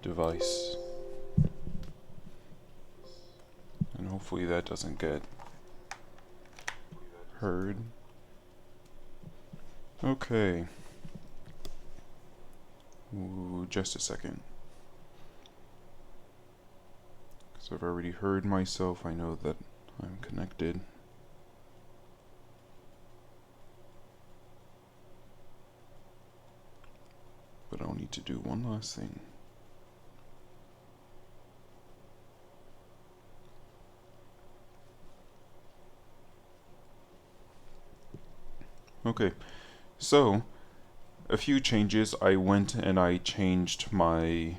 device. And hopefully that doesn't get heard. Okay. Ooh, just a second. Because I've already heard myself, I know that I'm connected. But I'll need to do one last thing. Okay, so a few changes. I went and I changed my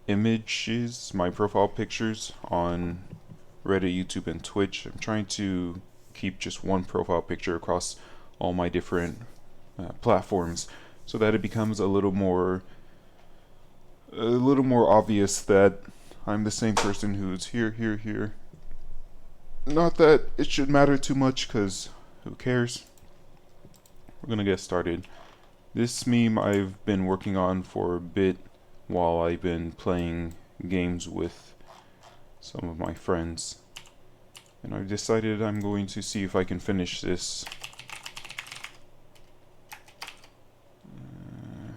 images, my profile pictures on Reddit, YouTube, and Twitch. I'm trying to keep just one profile picture across all my different platforms, so that it becomes a little more obvious that I'm the same person who's here, here, here. Not that it should matter too much, because who cares? We're gonna get started. This meme I've been working on for a bit while I've been playing games with some of my friends. And I've decided I'm going to see if I can finish this. I'm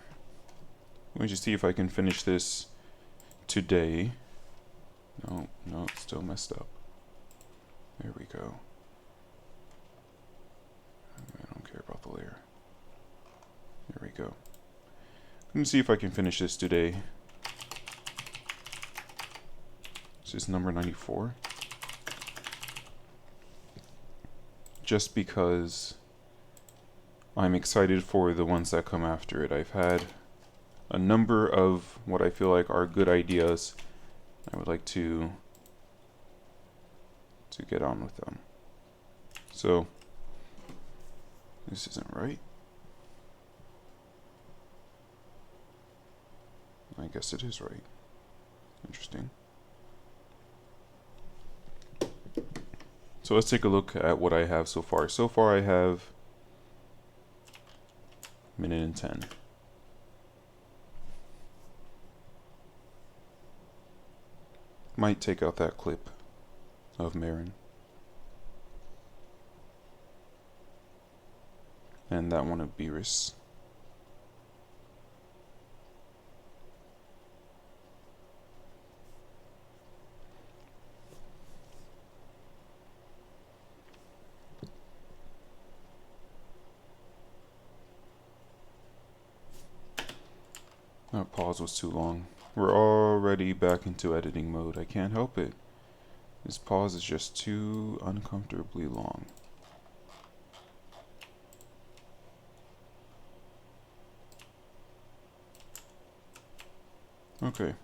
going to see if I can finish this today. No, it's still messed up. There we go. I don't care about the layer. There we go. I'm going to see if I can finish this today. This is number 94. Just because I'm excited for the ones that come after it. I've had a number of what I feel like are good ideas. I would like to get on with them. So, this isn't right. I guess it is right. Interesting. So let's take a look at what I have so far. So far I have minute and 10. Might take out that clip of Marin. And that one of Beerus. That pause was too long. We're already back into editing mode. I can't help it. This pause is just too uncomfortably long. Okay.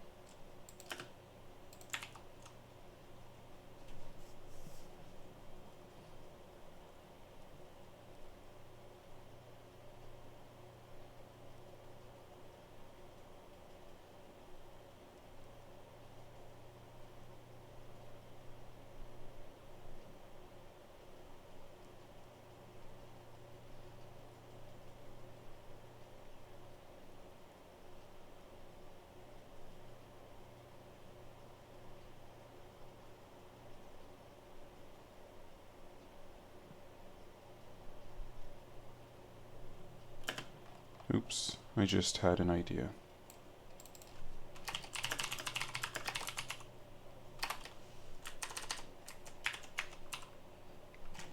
Oops, I just had an idea.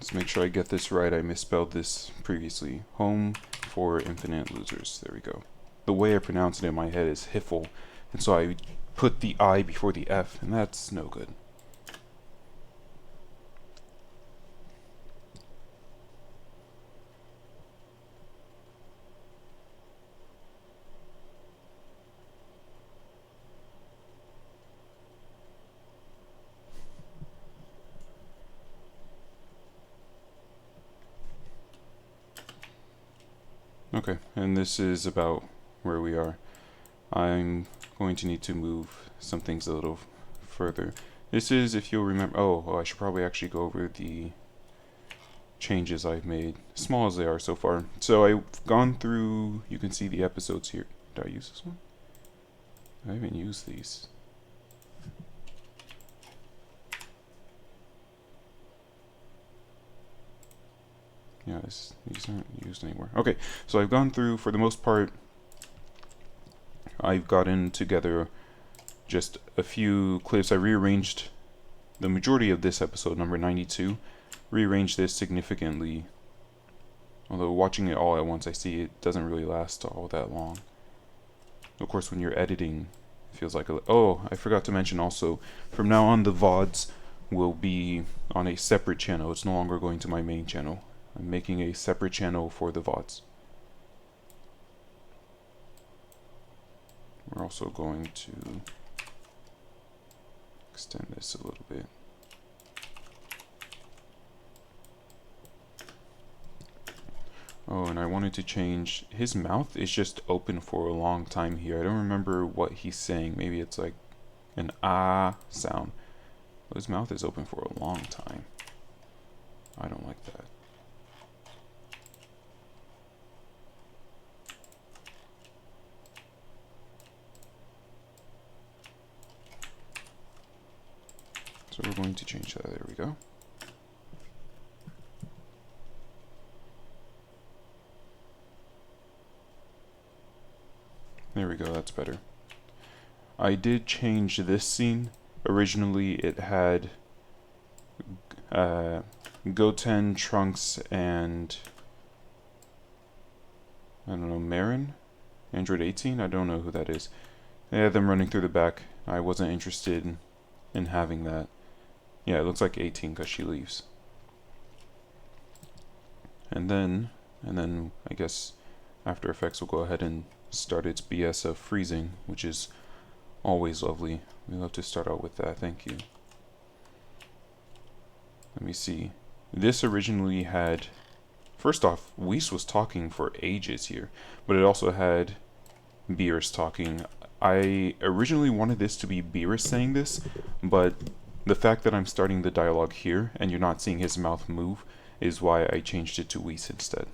Let's make sure I get this right. I misspelled this previously. Home for Infinite Losers. There we go. The way I pronounce it in my head is Hiffle, and so I put the I before the F, and that's no good. Okay, and this is about where we are. I'm going to need to move some things a little further. This is, if you'll remember, oh, I should probably actually go over the changes I've made, small as they are so far. So I've gone through, you can see the episodes here. Did I use this one? I haven't used these. Yeah, these aren't used anymore. Okay, so I've gone through, for the most part, I've gotten together just a few clips. I rearranged the majority of this episode, number 92, rearranged this significantly. Although watching it all at once, I see it doesn't really last all that long. Of course, when you're editing, it feels like oh, I forgot to mention also, from now on the VODs will be on a separate channel. It's no longer going to my main channel. I'm making a separate channel for the VODs. We're also going to extend this a little bit. Oh, and I wanted to change, his mouth is just open for a long time here. I don't remember what he's saying. Maybe it's like an ah sound. But his mouth is open for a long time. I don't like that. So we're going to change that. There we go. There we go, that's better. I did change this scene. Originally it had Goten, Trunks, and I don't know, Marin? Android 18? I don't know who that is. They had them running through the back. I wasn't interested in having that. Yeah, it looks like 18 because she leaves. And then I guess After Effects will go ahead and start its BS of freezing, which is always lovely. We love to start out with that. Thank you. Let me see. This originally had, first off, Whis was talking for ages here, but it also had Beerus talking. I originally wanted this to be Beerus saying this, but the fact that I'm starting the dialogue here and you're not seeing his mouth move is why I changed it to Whis instead.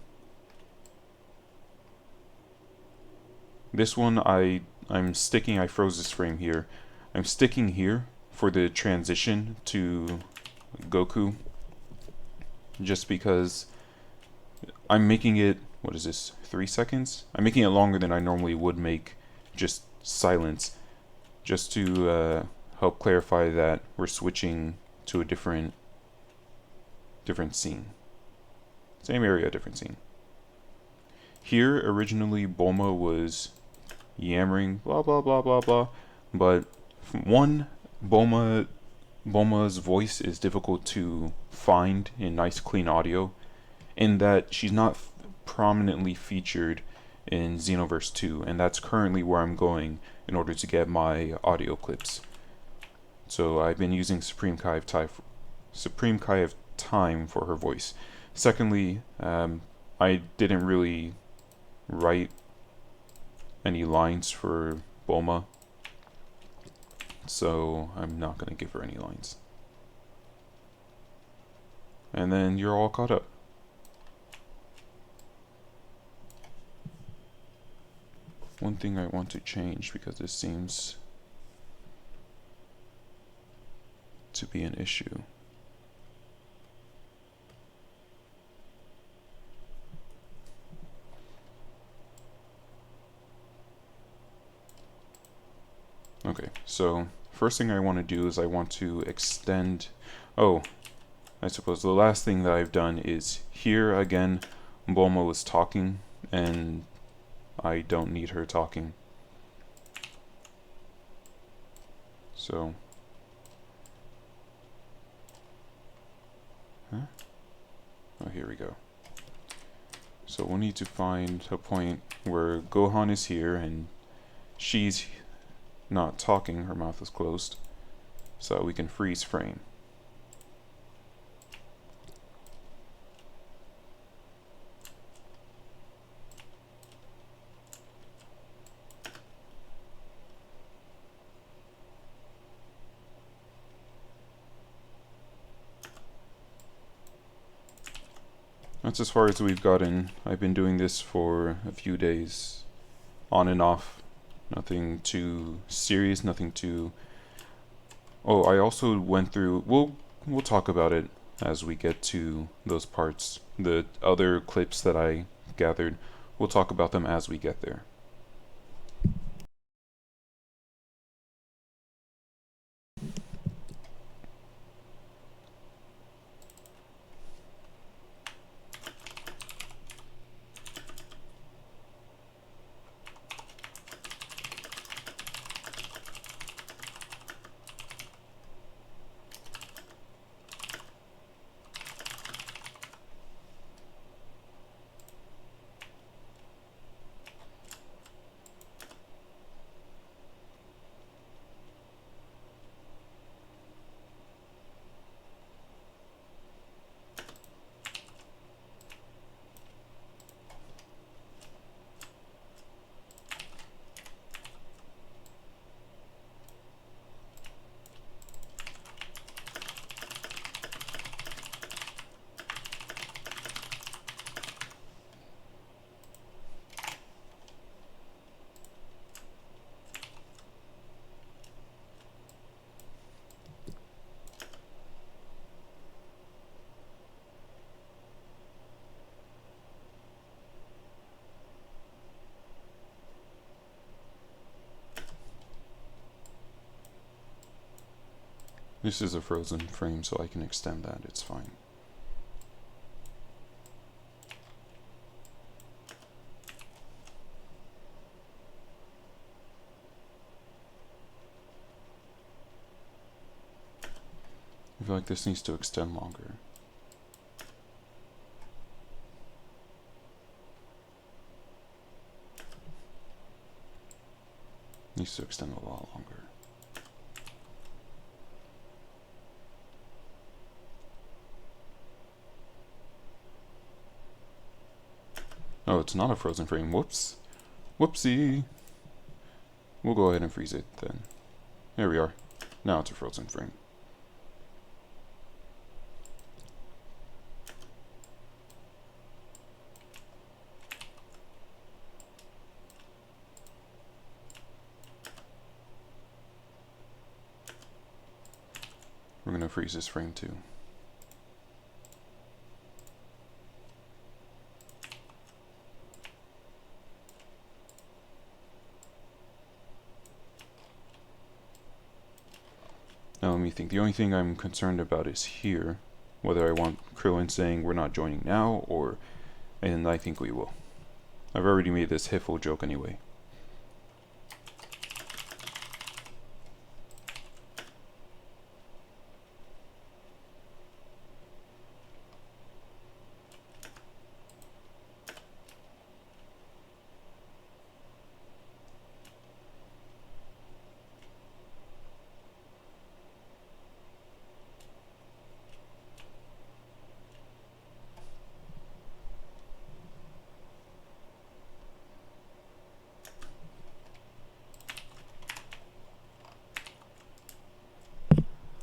This one I'm sticking, I froze this frame here. I'm sticking here for the transition to Goku, just because I'm making it, what is this, 3 seconds? I'm making it longer than I normally would make just silence, just to help clarify that we're switching to a different scene. Same area, different scene. Here, originally, Bulma was yammering, blah blah blah blah blah, but one, Bulma's voice is difficult to find in nice clean audio, in that she's not prominently featured in Xenoverse 2, and that's currently where I'm going in order to get my audio clips. So I've been using Supreme Kai of Time for her voice. Secondly, I didn't really write any lines for Bulma, so I'm not going to give her any lines. And then you're all caught up. One thing I want to change, because this seems to be an issue. Okay, so first thing I want to do is I want to extend, oh, I suppose the last thing that I've done is here again, Bulma was talking, and I don't need her talking. So, oh, here we go. So we'll need to find a point where Gohan is here and she's not talking, her mouth is closed, so we can freeze frame. That's as far as we've gotten. I've been doing this for a few days, on and off. Nothing too serious, nothing too... Oh, I also went through... We'll talk about it as we get to those parts. The other clips that I gathered, we'll talk about them as we get there. This is a frozen frame, so I can extend that, it's fine. I feel like this needs to extend longer. Needs to extend a lot longer. Oh, it's not a frozen frame. Whoops. Whoopsie. We'll go ahead and freeze it then. There we are. Now it's a frozen frame. We're gonna freeze this frame too. Now let me think. The only thing I'm concerned about is here, whether I want Krillin saying we're not joining now, or, and I think we will. I've already made this Hiffle joke anyway.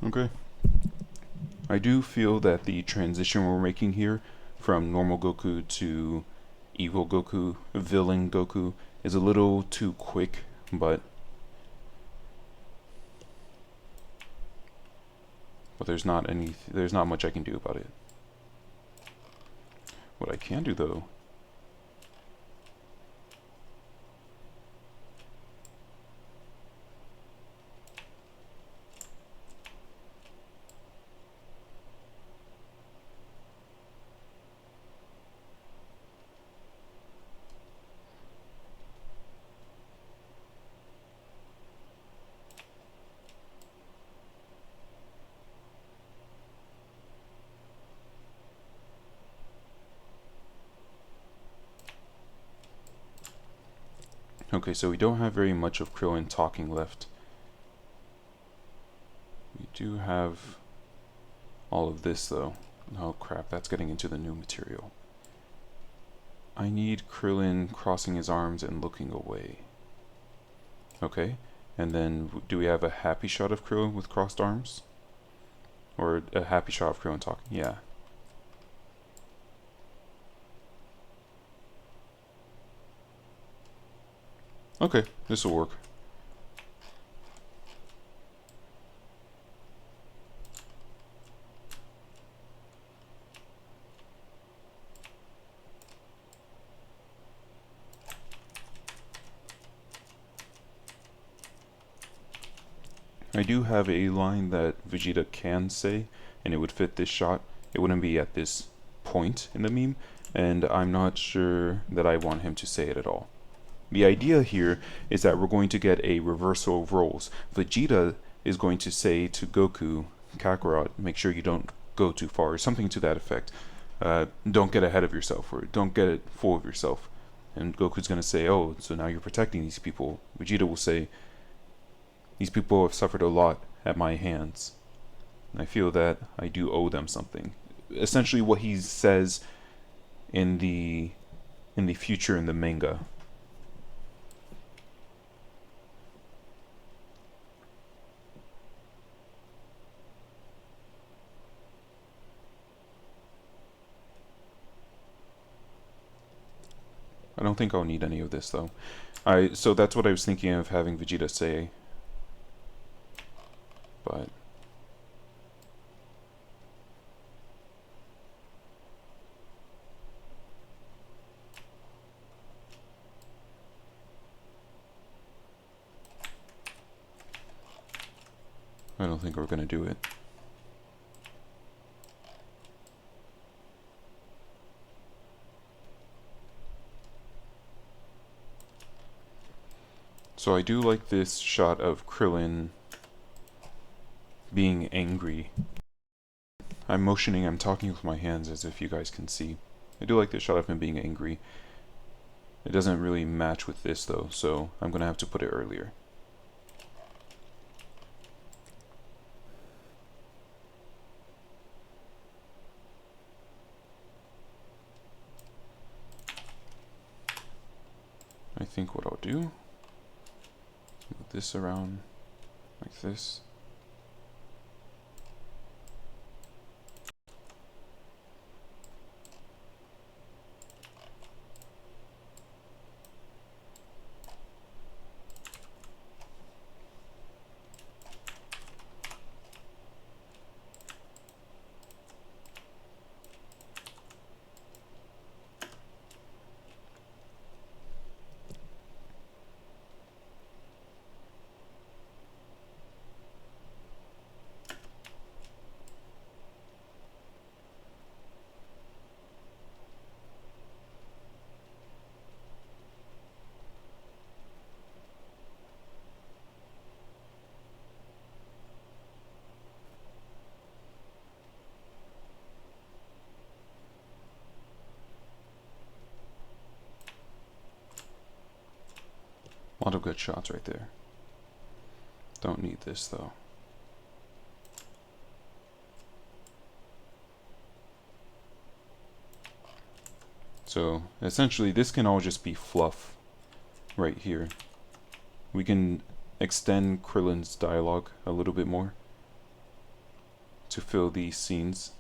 Okay. I do feel that the transition we're making here from normal Goku to evil Goku, villain Goku, is a little too quick, but there's not much I can do about it. What I can do though, okay, so we don't have very much of Krillin talking left. We do have all of this though. Oh crap, that's getting into the new material. I need Krillin crossing his arms and looking away. Okay, and then do we have a happy shot of Krillin with crossed arms? Or a happy shot of Krillin talking? Yeah. Okay, this will work. I do have a line that Vegeta can say, and it would fit this shot. It wouldn't be at this point in the meme, and I'm not sure that I want him to say it at all. The idea here is that we're going to get a reversal of roles. Vegeta is going to say to Goku, Kakarot, make sure you don't go too far, or something to that effect. Don't get ahead of yourself, or don't get full of yourself. And Goku's going to say, oh, so now you're protecting these people. Vegeta will say, these people have suffered a lot at my hands. And I feel that I do owe them something. Essentially what he says in the future in the manga. I don't think I'll need any of this though. So that's what I was thinking of having Vegeta say. But I don't think we're gonna do it. So I do like this shot of Krillin being angry. I'm motioning, I'm talking with my hands as if you guys can see. I do like this shot of him being angry. It doesn't really match with this though, so I'm gonna have to put it earlier. I think what I'll do, move this around like this. A lot of good shots right there. Don't need this though. So essentially this can all just be fluff right here. We can extend Krillin's dialogue a little bit more to fill these scenes.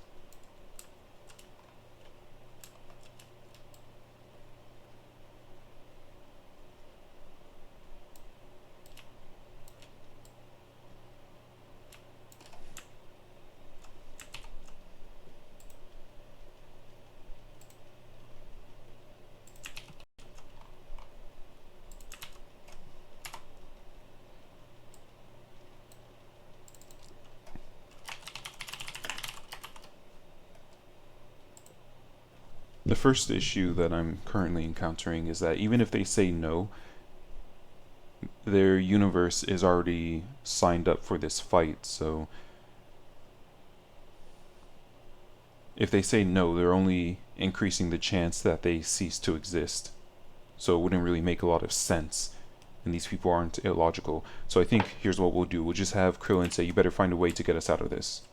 The first issue that I'm currently encountering is that even if they say no, their universe is already signed up for this fight, so if they say no, they're only increasing the chance that they cease to exist. So it wouldn't really make a lot of sense, and these people aren't illogical. So I think here's what we'll do. We'll just have Krillin say, you better find a way to get us out of this.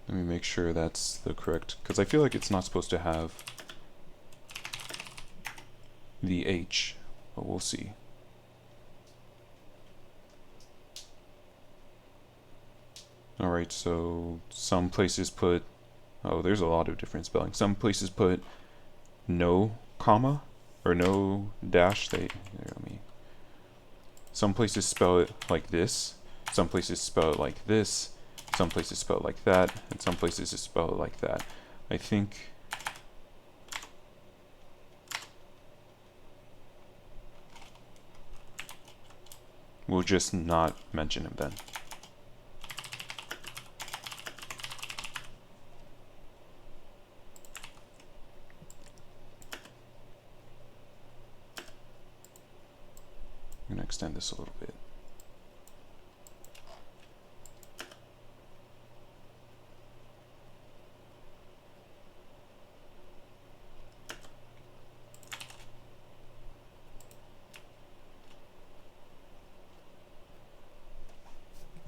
Let me make sure that's the correct, because I feel like it's not supposed to have the H, but we'll see. Alright, so some places put, oh, there's a lot of different spelling. Some places put no comma or no dash. Some places spell it like this, some places spell it like this, some places spell it like that, and some places spell it like that. I think we'll just not mention him then. I'm going to extend this a little bit.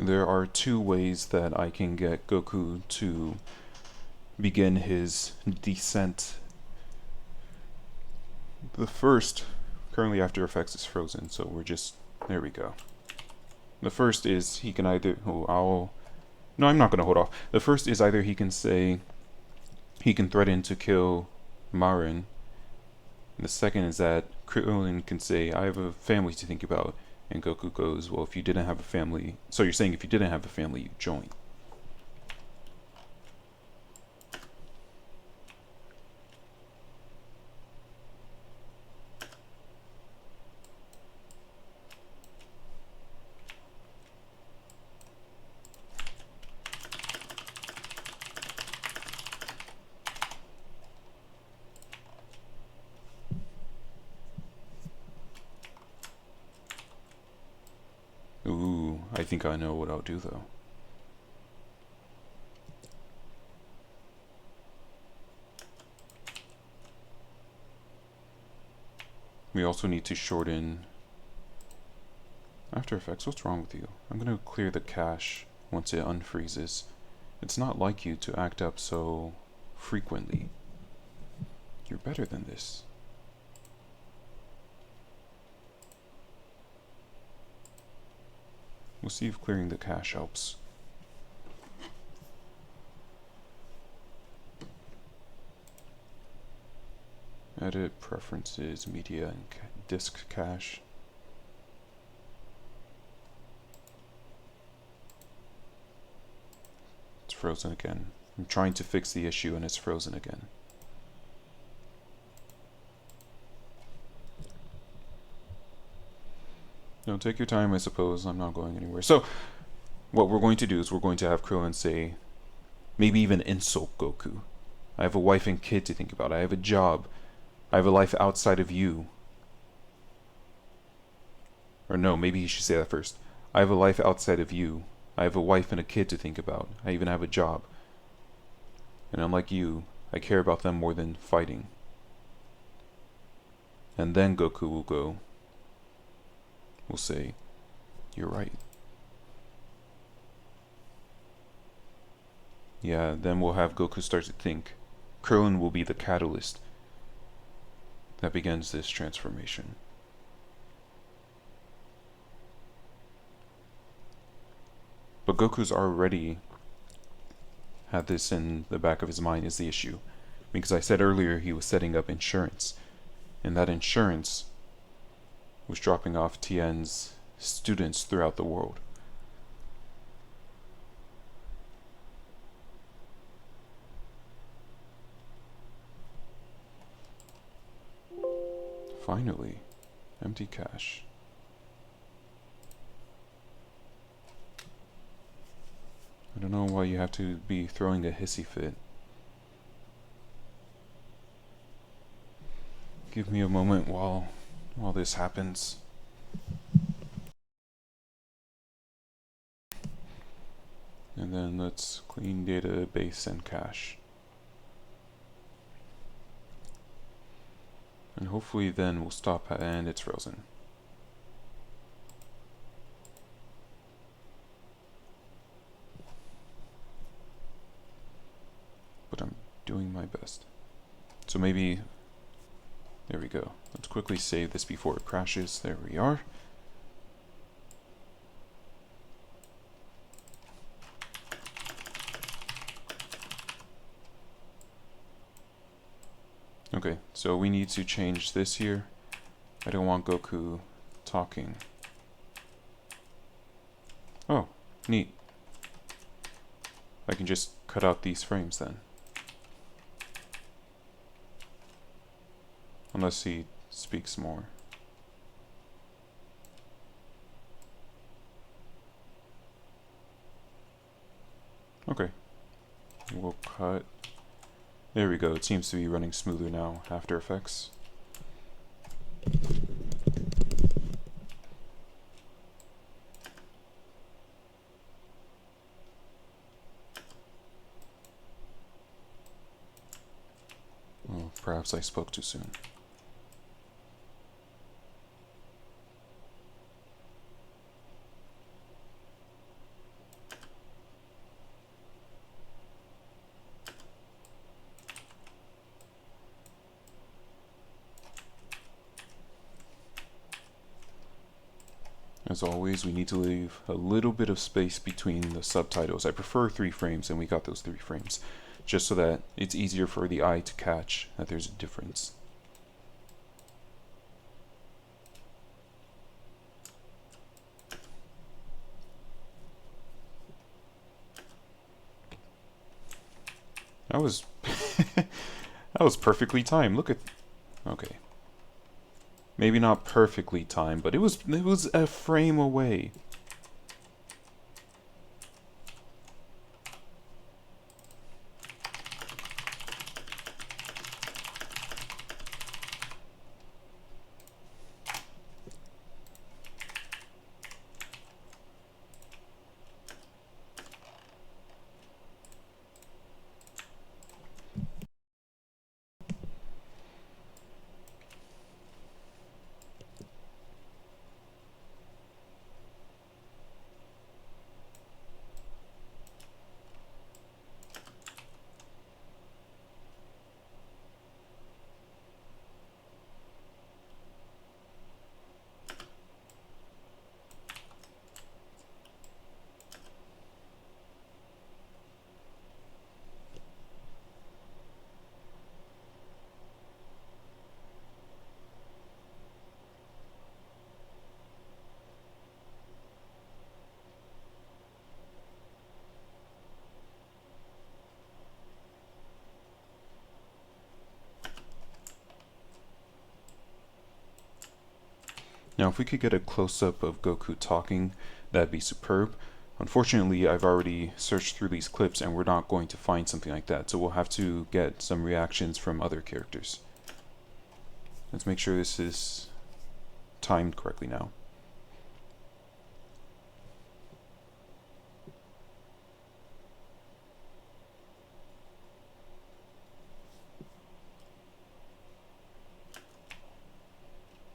There are two ways that I can get Goku to begin his descent. The first, currently After Effects is frozen, so we're just, there we go. The first is he can either, no, I'm not going to hold off. The first is either he can say, he can threaten to kill Marin. And the second is that Krillin can say, I have a family to think about. And Goku goes, well, if you didn't have a family, so you're saying if you didn't have a family, you'd join. Ooh, I think I know what I'll do though. We also need to shorten After Effects. What's wrong with you? I'm gonna clear the cache once it unfreezes. It's not like you to act up so frequently. You're better than this. We'll see if clearing the cache helps. Edit preferences, media, and disk cache. It's frozen again. I'm trying to fix the issue and it's frozen again. No, take your time, I suppose. I'm not going anywhere. So, what we're going to do is we're going to have Krillin say, maybe even insult Goku. I have a wife and kid to think about. I have a job. I have a life outside of you. Or no, maybe he should say that first. I have a life outside of you. I have a wife and a kid to think about. I even have a job. And unlike you, I care about them more than fighting. And then Goku will go, will say, you're right. Yeah, then we'll have Goku start to think. Krillin will be the catalyst that begins this transformation. But Goku's already had this in the back of his mind is the issue. Because I said earlier he was setting up insurance. And that insurance was dropping off Tien's students throughout the world. Finally, empty cache. I don't know why you have to be throwing a hissy fit. Give me a moment while this happens. And then let's clean database and cache. And hopefully then we'll stop and it's frozen. But I'm doing my best. So maybe There we go. Let's quickly save this before it crashes. There we are. Okay, so we need to change this here. I don't want Goku talking. Oh, neat. I can just cut out these frames then. Unless he speaks more. Okay. We'll cut. There we go. It seems to be running smoother now, After Effects. Oh, perhaps I spoke too soon. As always, we need to leave a little bit of space between the subtitles. I prefer 3 frames, and we got those 3 frames, just so that it's easier for the eye to catch that there's a difference. That was that was perfectly timed. Look at, okay. Maybe not perfectly timed, but it was a frame away. Now, if we could get a close-up of Goku talking, that'd be superb. Unfortunately, I've already searched through these clips and we're not going to find something like that, so we'll have to get some reactions from other characters. Let's make sure this is timed correctly now.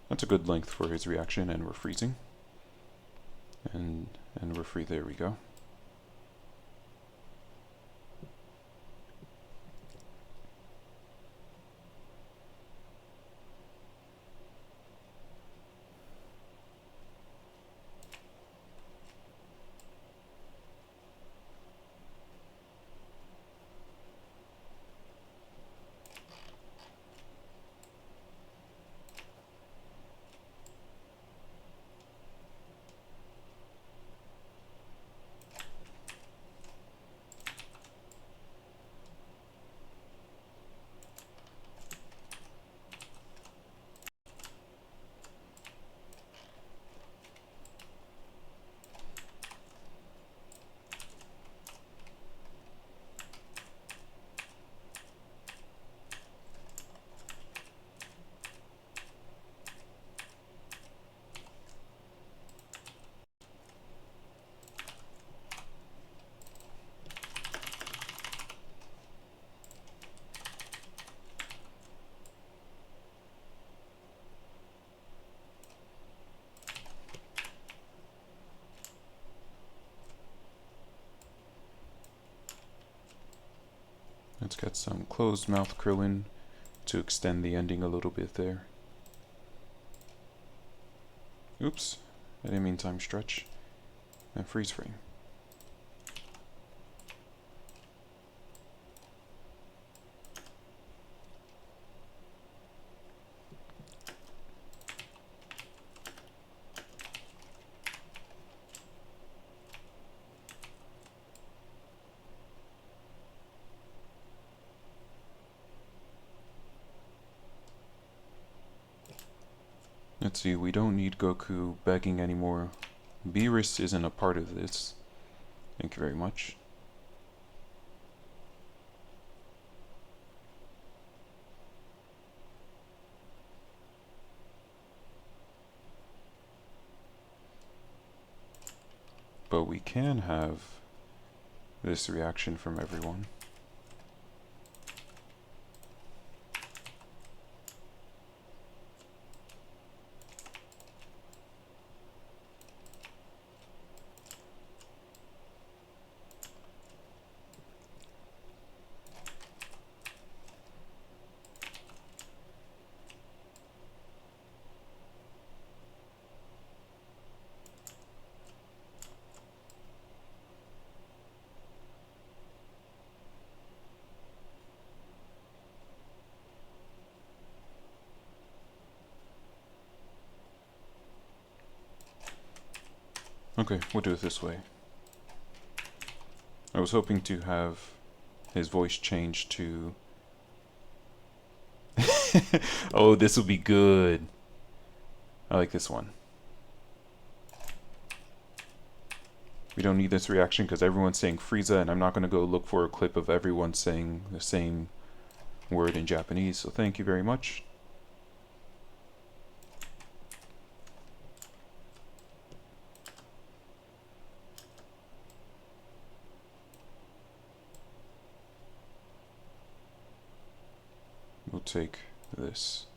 That's a good length for his reaction, and we're freezing. And we're free, there we go. Let's get some closed mouth Krillin to extend the ending a little bit there. Oops, I didn't mean time stretch. And freeze frame. Let's see, we don't need Goku begging anymore. Beerus isn't a part of this. Thank you very much. But we can have this reaction from everyone. Okay, we'll do it this way. I was hoping to have his voice change to... Oh, this will be good. I like this one. We don't need this reaction because everyone's saying Frieza, and I'm not going to go look for a clip of everyone saying the same word in Japanese, so thank you very much. We'll take this.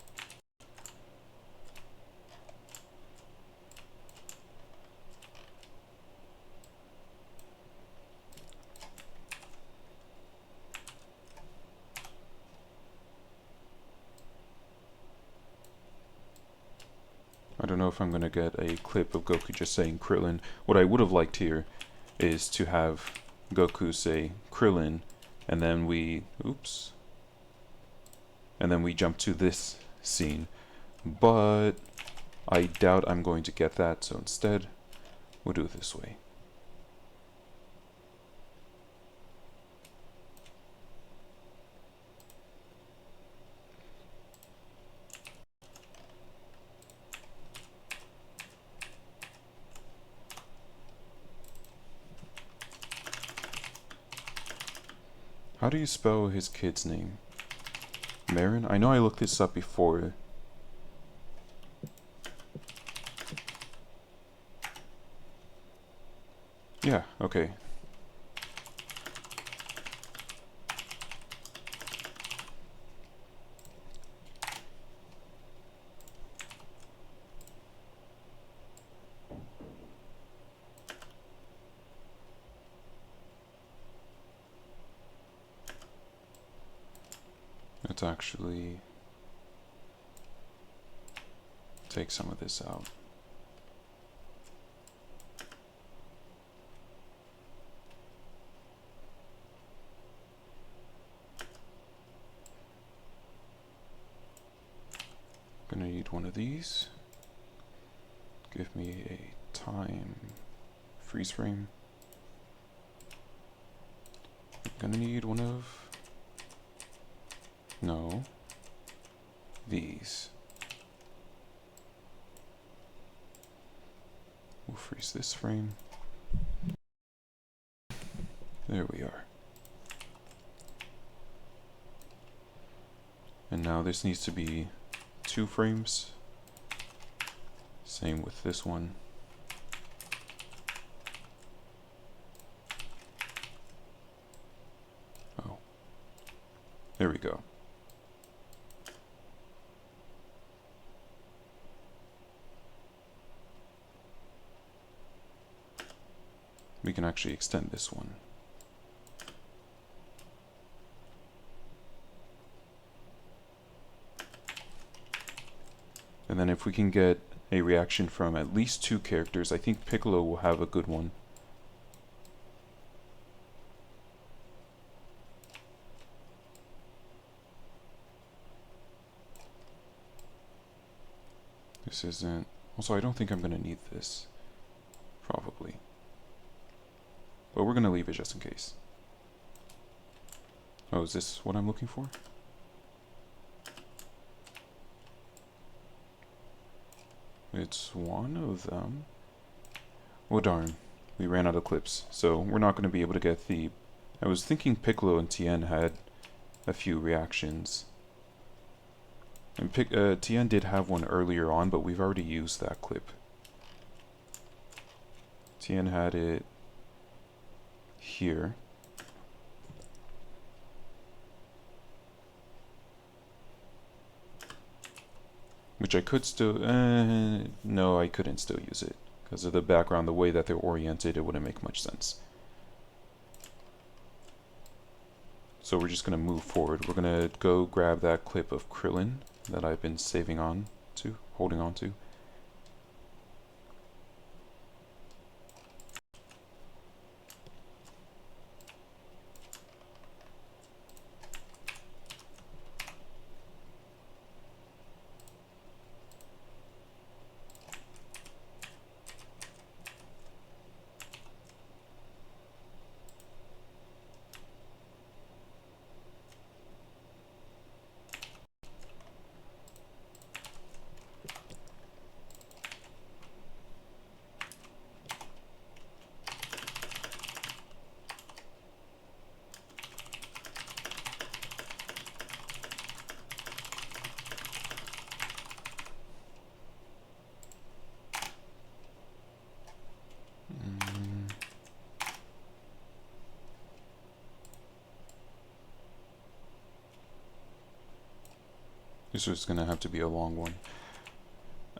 I don't know if I'm going to get a clip of Goku just saying Krillin. What I would have liked here is to have Goku say Krillin, and then we... Oops. And then we jump to this scene. But I doubt I'm going to get that, so instead, we'll do it this way. How do you spell his kid's name? Marin? I know I looked this up before. Yeah, okay. Let's actually take some of this out. Gonna need one of these. Give me a time freeze frame. Gonna need one of... No. These. We'll freeze this frame. There we are. And now this needs to be 2 frames. Same with this one. Oh. There we go. We can actually extend this one. And then if we can get a reaction from at least 2 characters, I think Piccolo will have a good one. This isn't... Also, I don't think I'm going to need this. Probably. But we're going to leave it just in case. Oh, is this what I'm looking for? It's one of them. Well, darn. We ran out of clips, so we're not going to be able to get the... I was thinking Piccolo and Tien had a few reactions. And Tien did have one earlier on, but we've already used that clip. Tien had it here. Which I could still... no, I couldn't still use it. Because of the background, the way that they're oriented, it wouldn't make much sense. So we're just going to move forward. We're going to go grab that clip of Krillin that I've been saving on to, holding on to. This was going to have to be a long one.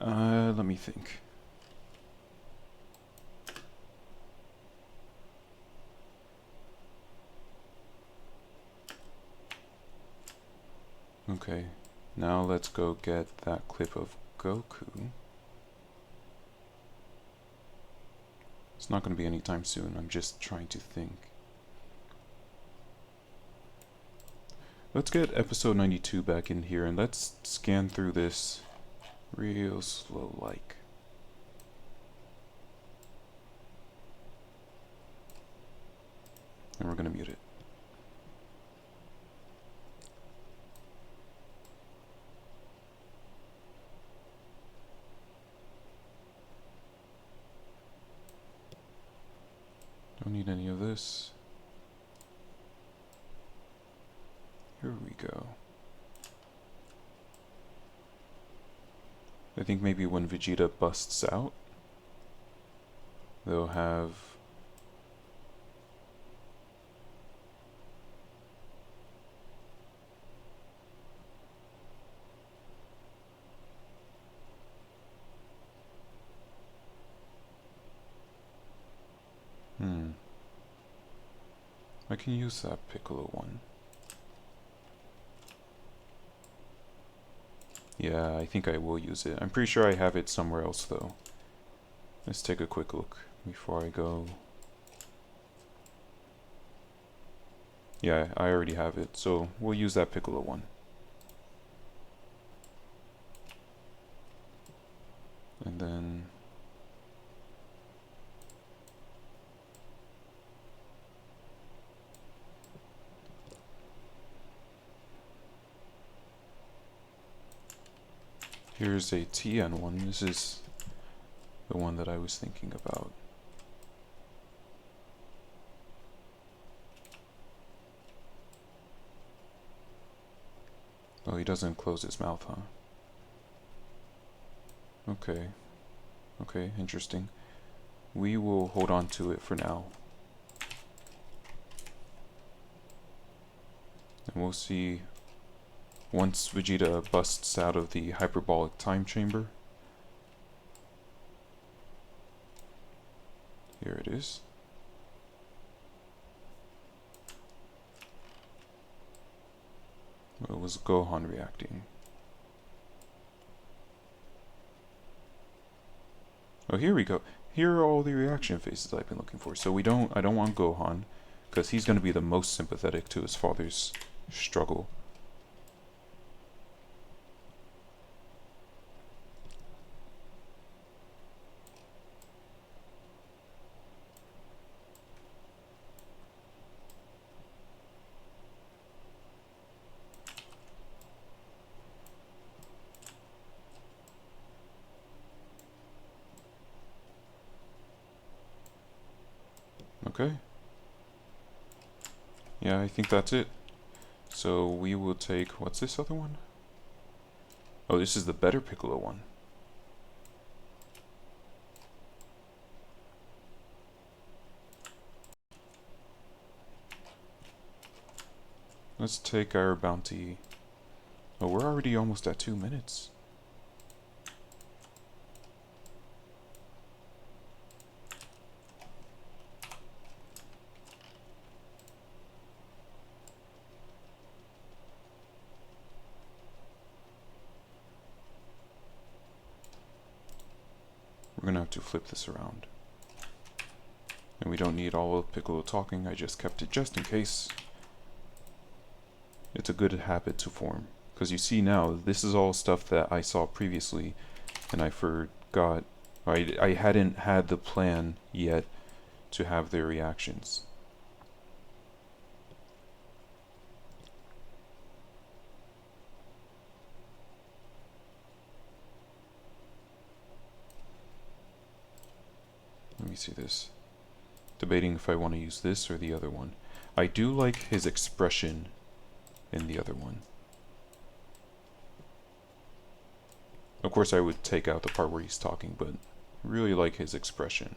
Let me think. Okay, now let's go get that clip of Goku. It's not going to be anytime soon, I'm just trying to think. Let's get episode 92 back in here and let's scan through this real slow like. And we're going to mute it. Don't need any of this. Here we go. I think maybe when Vegeta busts out, they'll have... I can use that Piccolo one. Yeah, I think I will use it. I'm pretty sure I have it somewhere else though. Let's take a quick look before I go. Yeah, I already have it, so we'll use that Piccolo one. And then... here's a Tien one. This is the one that I was thinking about. Oh, he doesn't close his mouth, huh? Okay. Okay, interesting. We will hold on to it for now. And we'll see once Vegeta busts out of the hyperbolic time chamber. Here it is. It was Gohan reacting. Oh, here we go. Here are all the reaction faces I've been looking for. So I don't want Gohan, because he's going to be the most sympathetic to his father's struggle. Okay. Yeah, I think that's it. So we will take, what's this other one? Oh, this is the better Piccolo one. Let's take our bounty. Oh, we're already almost at 2 minutes. We're gonna have to flip this around. And we don't need all of Piccolo talking, I just kept it just in case. It's a good habit to form. Because you see now, this is all stuff that I saw previously, and I forgot. I hadn't had the plan yet to have their reactions. Let me see this. Debating if I want to use this or the other one. I do like his expression in the other one. Of course I would take out the part where he's talking, but I really like his expression.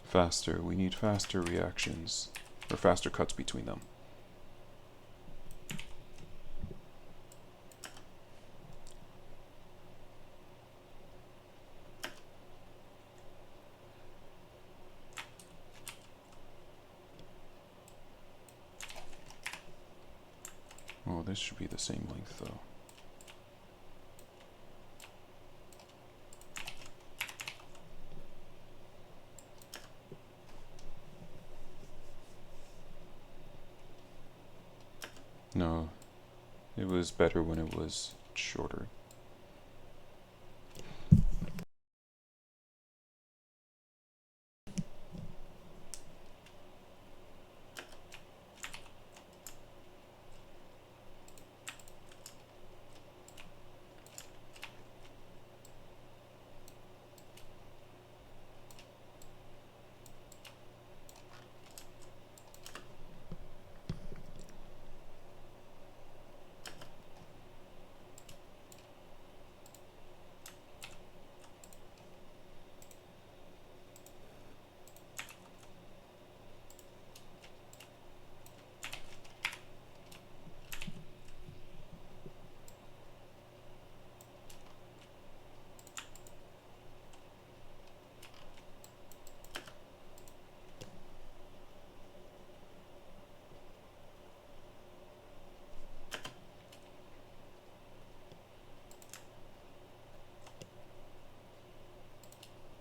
Faster. We need faster reactions. Or faster cuts between them. Oh, this should be the same length though. No, it was better when it was shorter.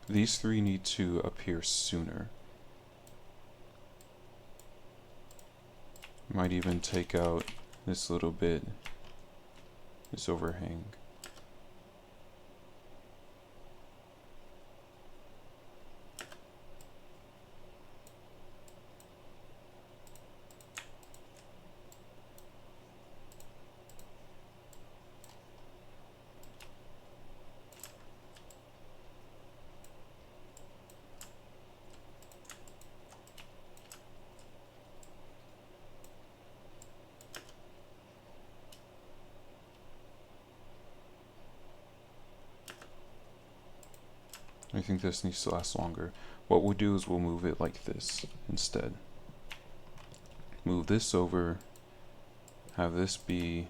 These three need to appear sooner. Might even take out this little bit, this overhang. I think this needs to last longer. What we'll do is we'll move it like this instead. Move this over, have this be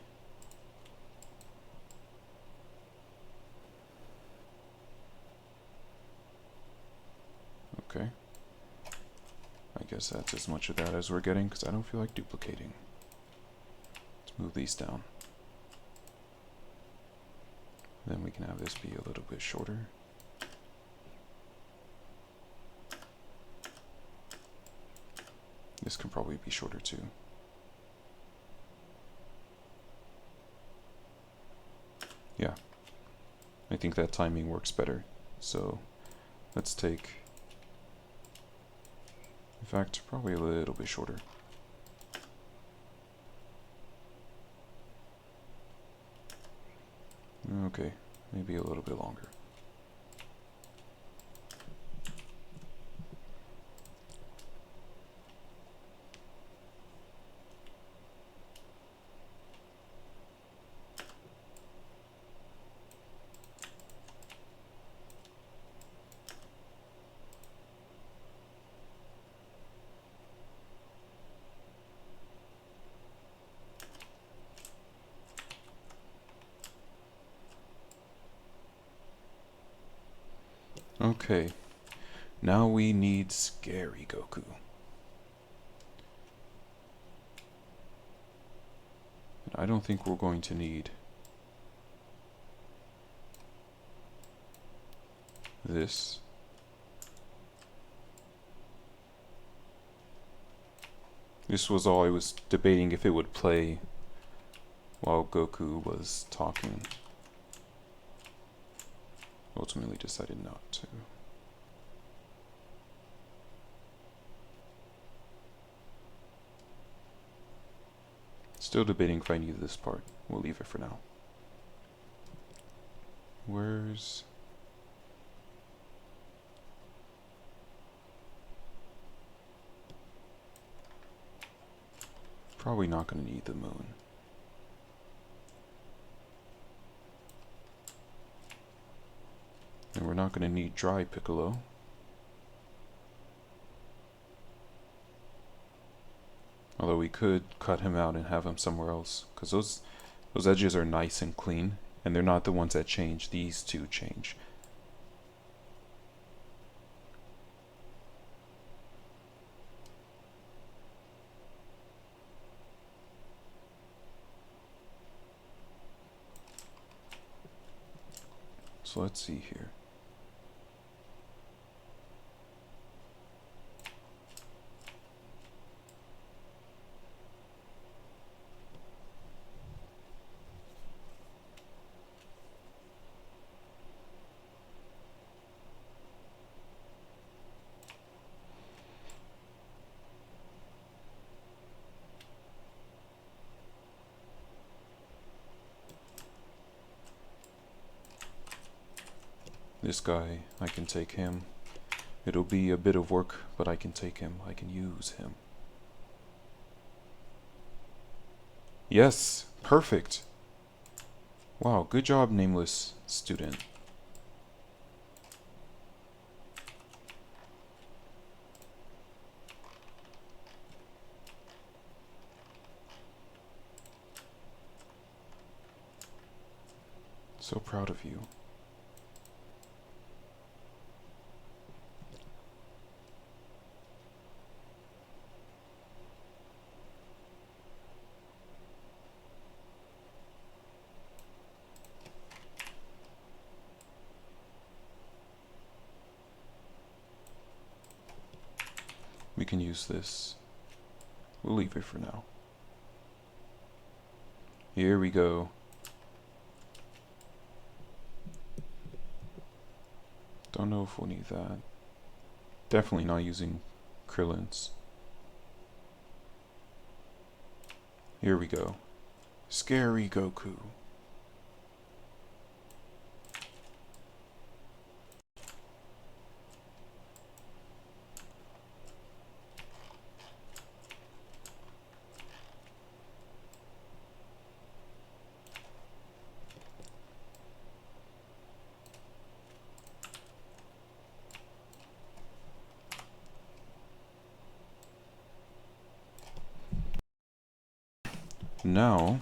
guess that's as much of that as we're getting, because I don't feel like duplicating. Let's move these down. Then we can have this be a little bit shorter. This can probably be shorter too. Yeah, I think that timing works better. So let's take, in fact, probably a little bit shorter. Okay, maybe a little bit longer. Okay, now we need Scary Goku. And I don't think we're going to need this. This was all I was debating if it would play while Goku was talking. Ultimately decided not to. Still debating if I need this part. We'll leave it for now. Where's... Probably not going to need the moon. And we're not going to need dry Piccolo. Although we could cut him out and have him somewhere else, because those edges are nice and clean, and they're not the ones that change. These two change. So let's see here. This guy, I can take him. It'll be a bit of work, but I can take him. I can use him. Yes, perfect. Wow, good job, nameless student. So proud of you. We can use this. We'll leave it for now. Here we go. Don't know if we'll need that. Definitely not using Krillin's. Here we go. Scary Goku. Now,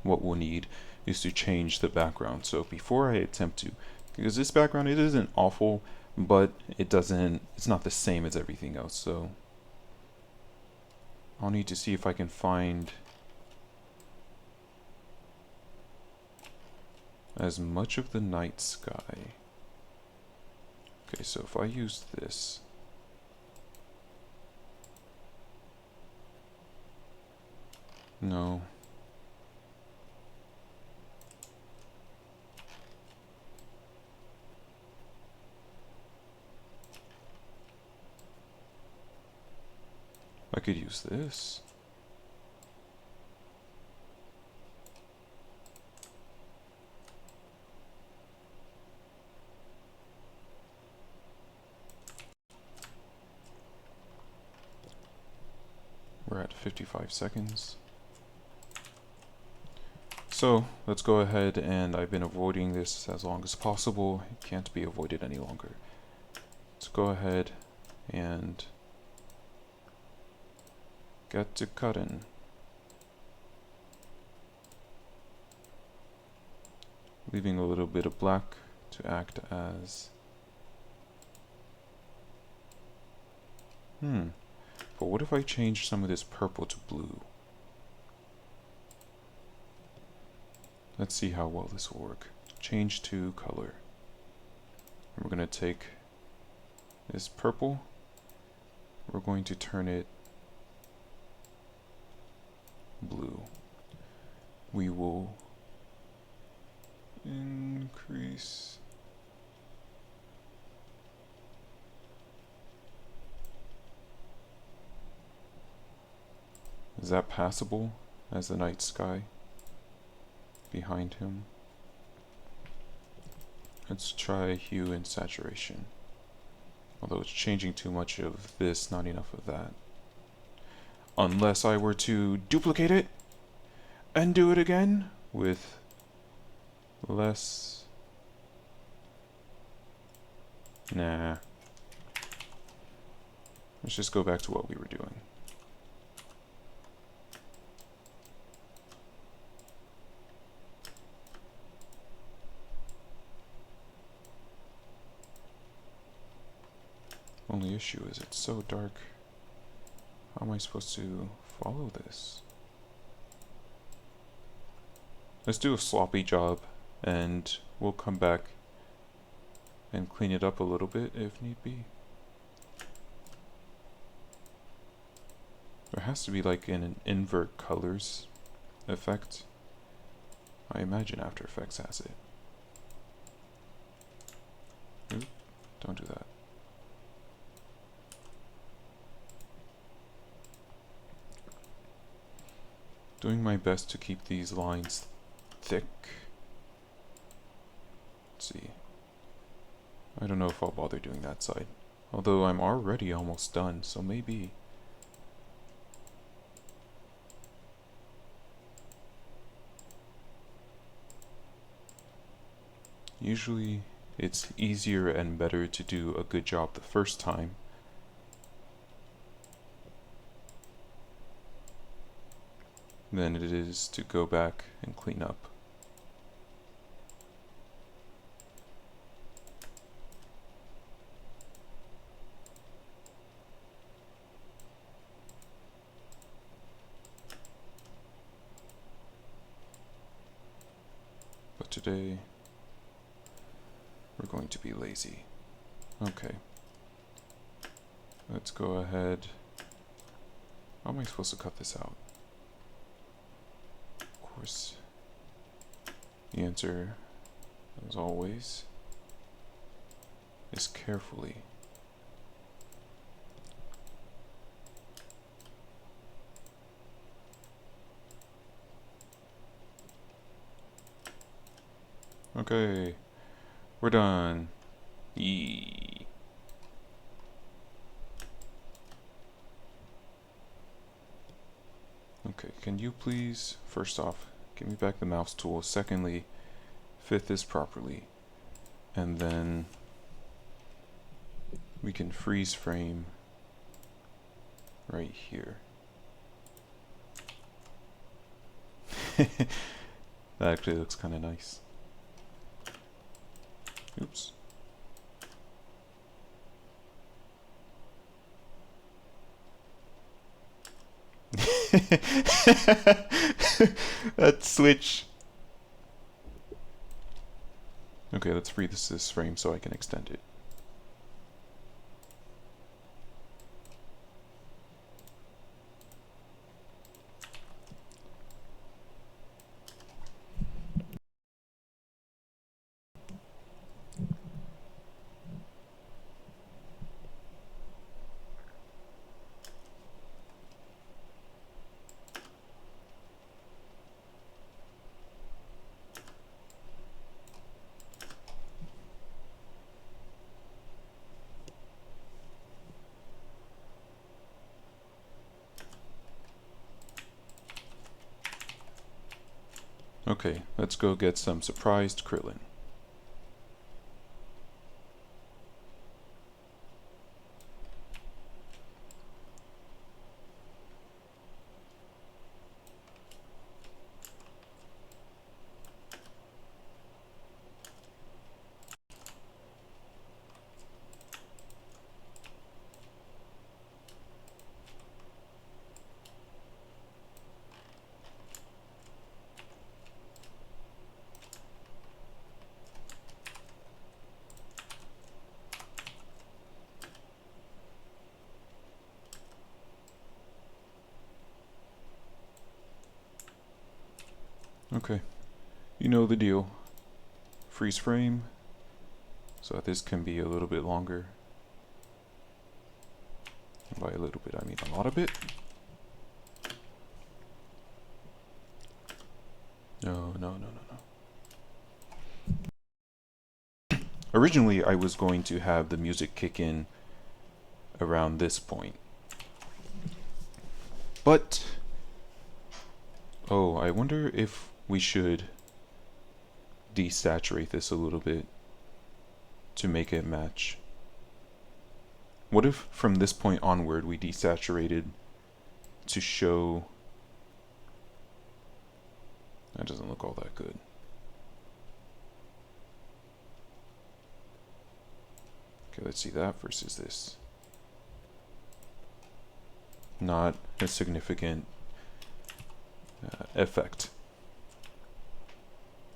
what we'll need is to change the background. So before I attempt to, because this background, it isn't awful, but it's not the same as everything else. So I'll need to see if I can find as much of the night sky. Okay, so if I use this, no. I could use this. We're at 55 seconds. So let's go ahead, and I've been avoiding this as long as possible. It can't be avoided any longer. Let's go ahead and get to cutting. Leaving a little bit of black to act as but what if I change some of this purple to blue? Let's see how well this will work. Change to color. And we're going to take this purple, we're going to turn it blue. We will increase Is that passable as the night sky behind him? Let's try hue and saturation. Although it's changing too much of this, not enough of that. Unless I were to duplicate it and do it again with less. Nah. Let's just go back to what we were doing. Only issue is it's so dark. How am I supposed to follow this? Let's do a sloppy job, and we'll come back and clean it up a little bit if need be. There has to be like an invert colors effect. I imagine After Effects has it. Oop, don't do that. Doing my best to keep these lines thick. Let's see. I don't know if I'll bother doing that side. Although I'm already almost done, so maybe. Usually it's easier and better to do a good job the first time. Than it is to go back and clean up. But today, we're going to be lazy. Okay. Let's go ahead. How am I supposed to cut this out? Of course, the answer, as always, is carefully. Okay, we're done. Yee. Okay, can you please, first off, give me back the mouse tool. Secondly, fit this properly. And then we can freeze frame right here. That actually looks kind of nice. Oops. That switch. Okay, let's freeze this frame so I can extend it. Okay, let's go get some surprised Krillin. Okay, you know the deal. Freeze frame, so that this can be a little bit longer. And by a little bit, I mean a lot of it. No, no, no, no, no. Originally, I was going to have the music kick in around this point. But, oh, I wonder if we should desaturate this a little bit to make it match. What if from this point onward we desaturated to show... That doesn't look all that good. Okay, let's see that versus this. Not a significant effect.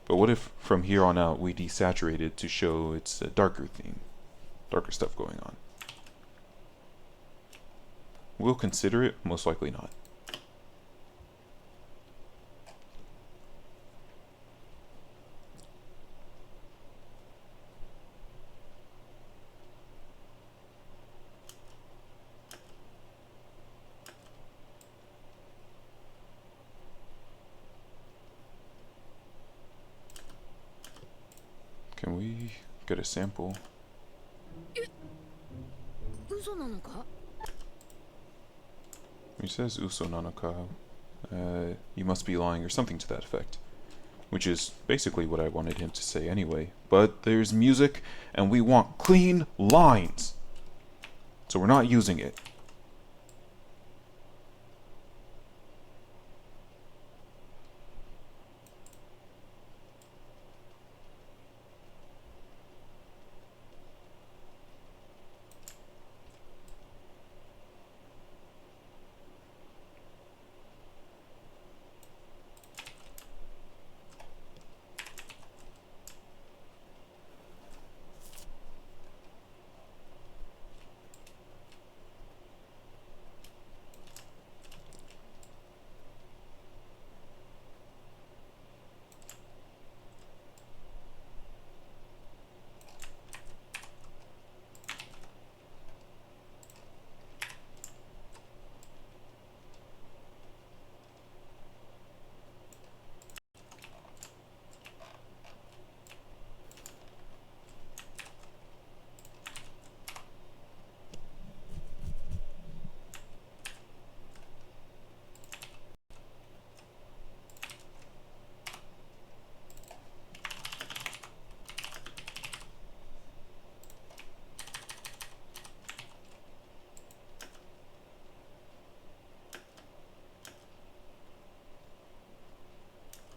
But what if from here on out we desaturated to show it's a darker theme, darker stuff going on? We'll consider it, most likely not. Can we get a sample? He says Uso Nanaka. You must be lying, or something to that effect. Which is basically what I wanted him to say anyway. But there's music, and we want clean lines. So we're not using it.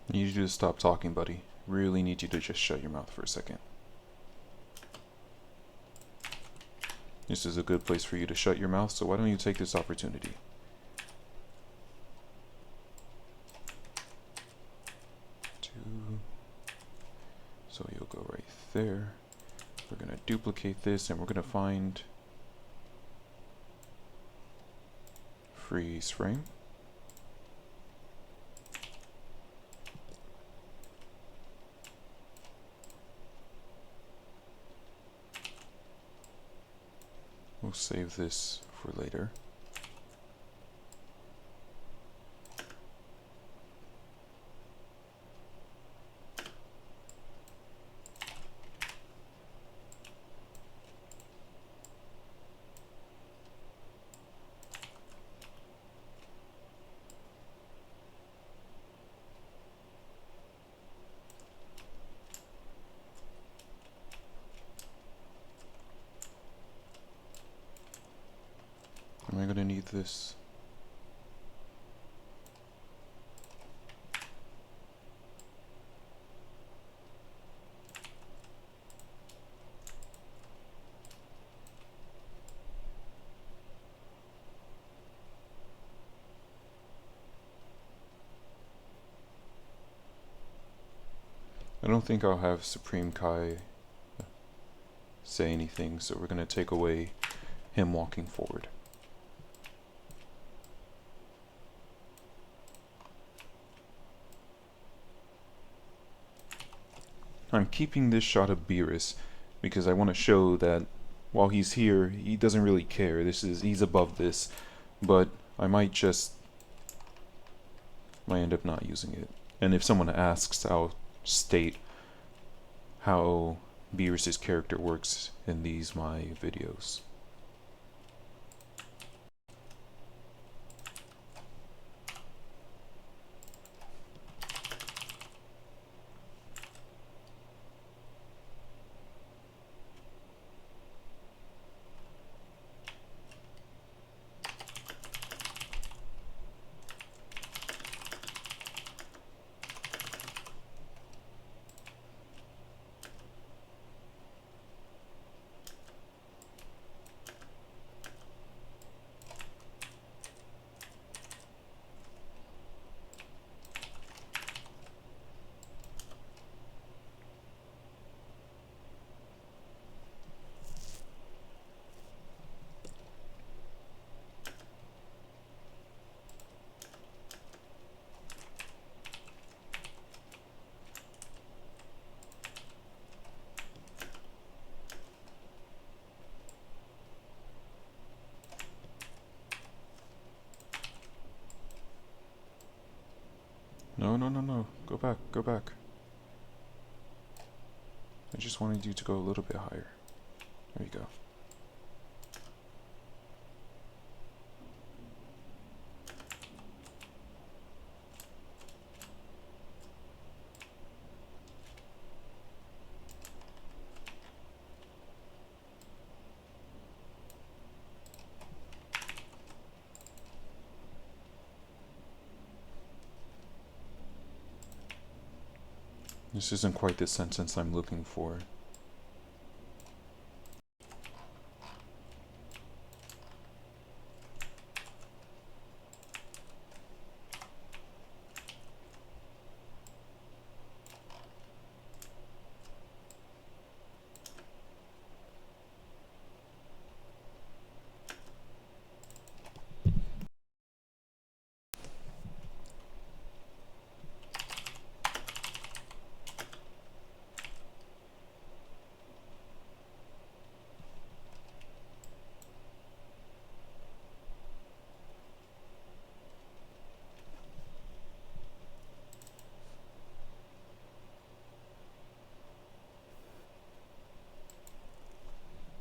I need you to stop talking, buddy. Really need you to just shut your mouth for a second. This is a good place for you to shut your mouth, so why don't you take this opportunity? So you'll go right there. We're going to duplicate this and we're going to find freeze frame. We'll save this for later. Am I going to need this? I don't think I'll have Supreme Kai say anything, so we're going to take away him walking forward. I'm keeping this shot of Beerus because I want to show that while he's here, he doesn't really care. He's above this, but I might end up not using it. And if someone asks, I'll state how Beerus's character works in my videos. No. Go back, go back. I just wanted you to go a little bit higher. There you go. This isn't quite the sentence I'm looking for.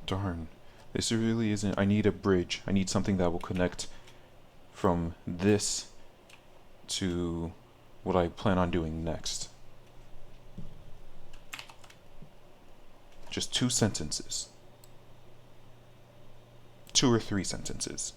Darn. This really isn't... I need a bridge. I need something that will connect from this to what I plan on doing next. Just 2 sentences. 2 or 3 sentences.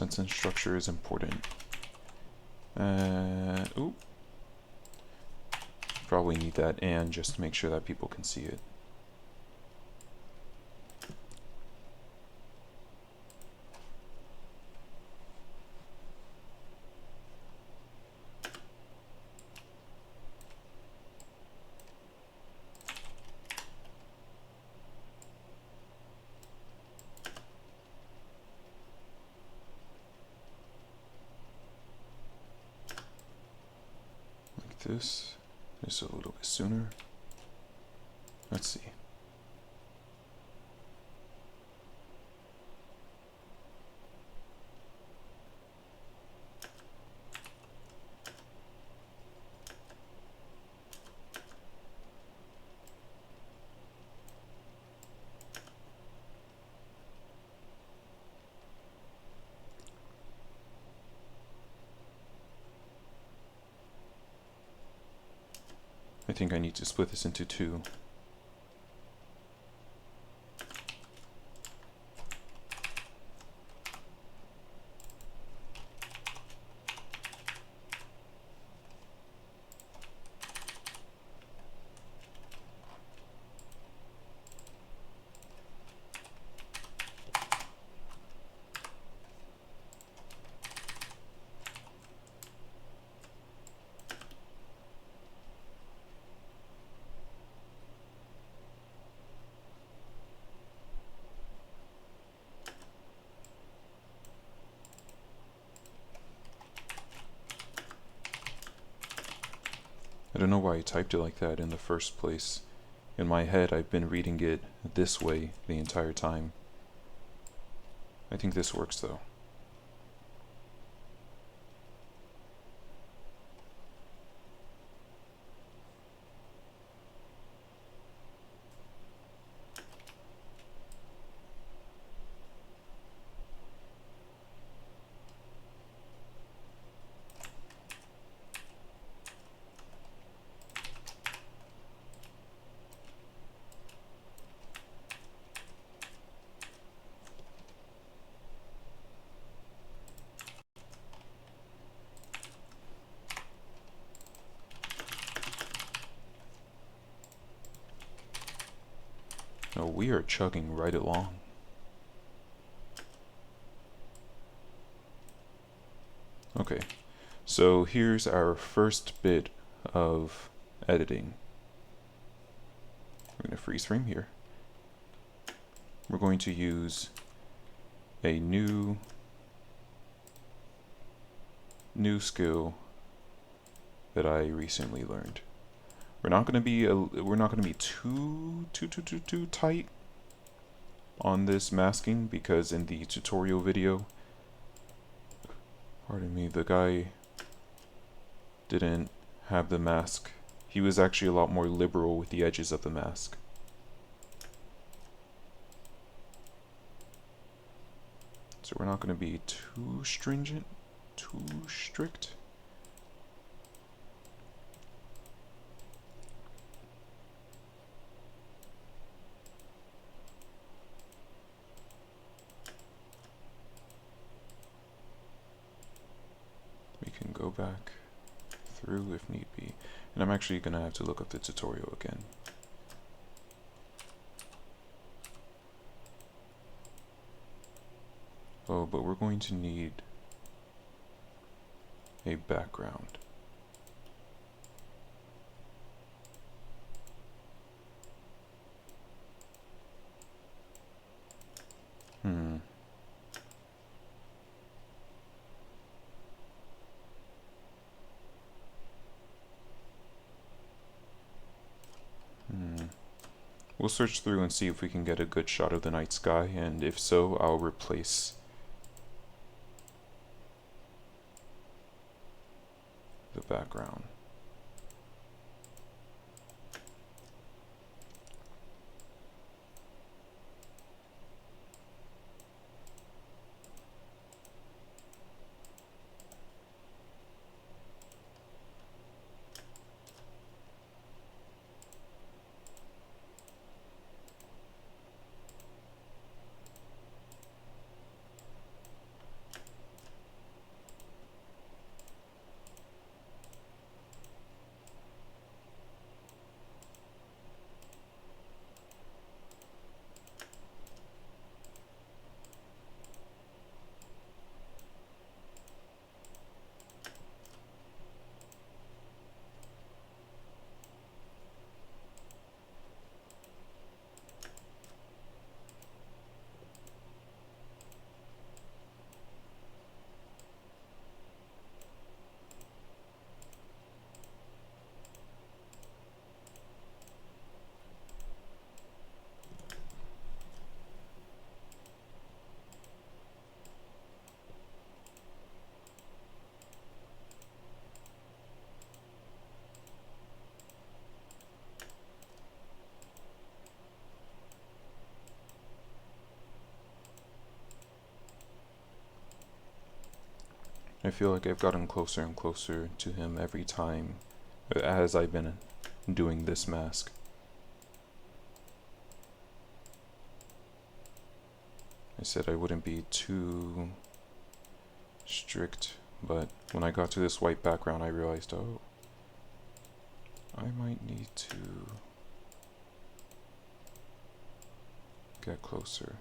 Sentence structure is important. Ooh. Probably need that and just to make sure that people can see it. Like this. Just a little bit sooner. Let's see. I think I need to split this into two. I don't know why I typed it like that in the first place. In my head, I've been reading it this way the entire time. I think this works though. Oh, we are chugging right along. Okay, so here's our first bit of editing. We're going to freeze frame here. We're going to use a new skill that I recently learned. We're not going to be too tight on this masking because in the tutorial video, pardon me, the guy didn't have the mask. He was actually a lot more liberal with the edges of the mask. So we're not going to be too stringent, too strict. We can go back through if need be. And I'm actually going to have to look up the tutorial again. Oh, but we're going to need a background. We'll search through and see if we can get a good shot of the night sky, and if so, I'll replace the background. I feel like I've gotten closer and closer to him every time as I've been doing this mask. I said I wouldn't be too strict, but when I got to this white background I realized, oh, I might need to get closer.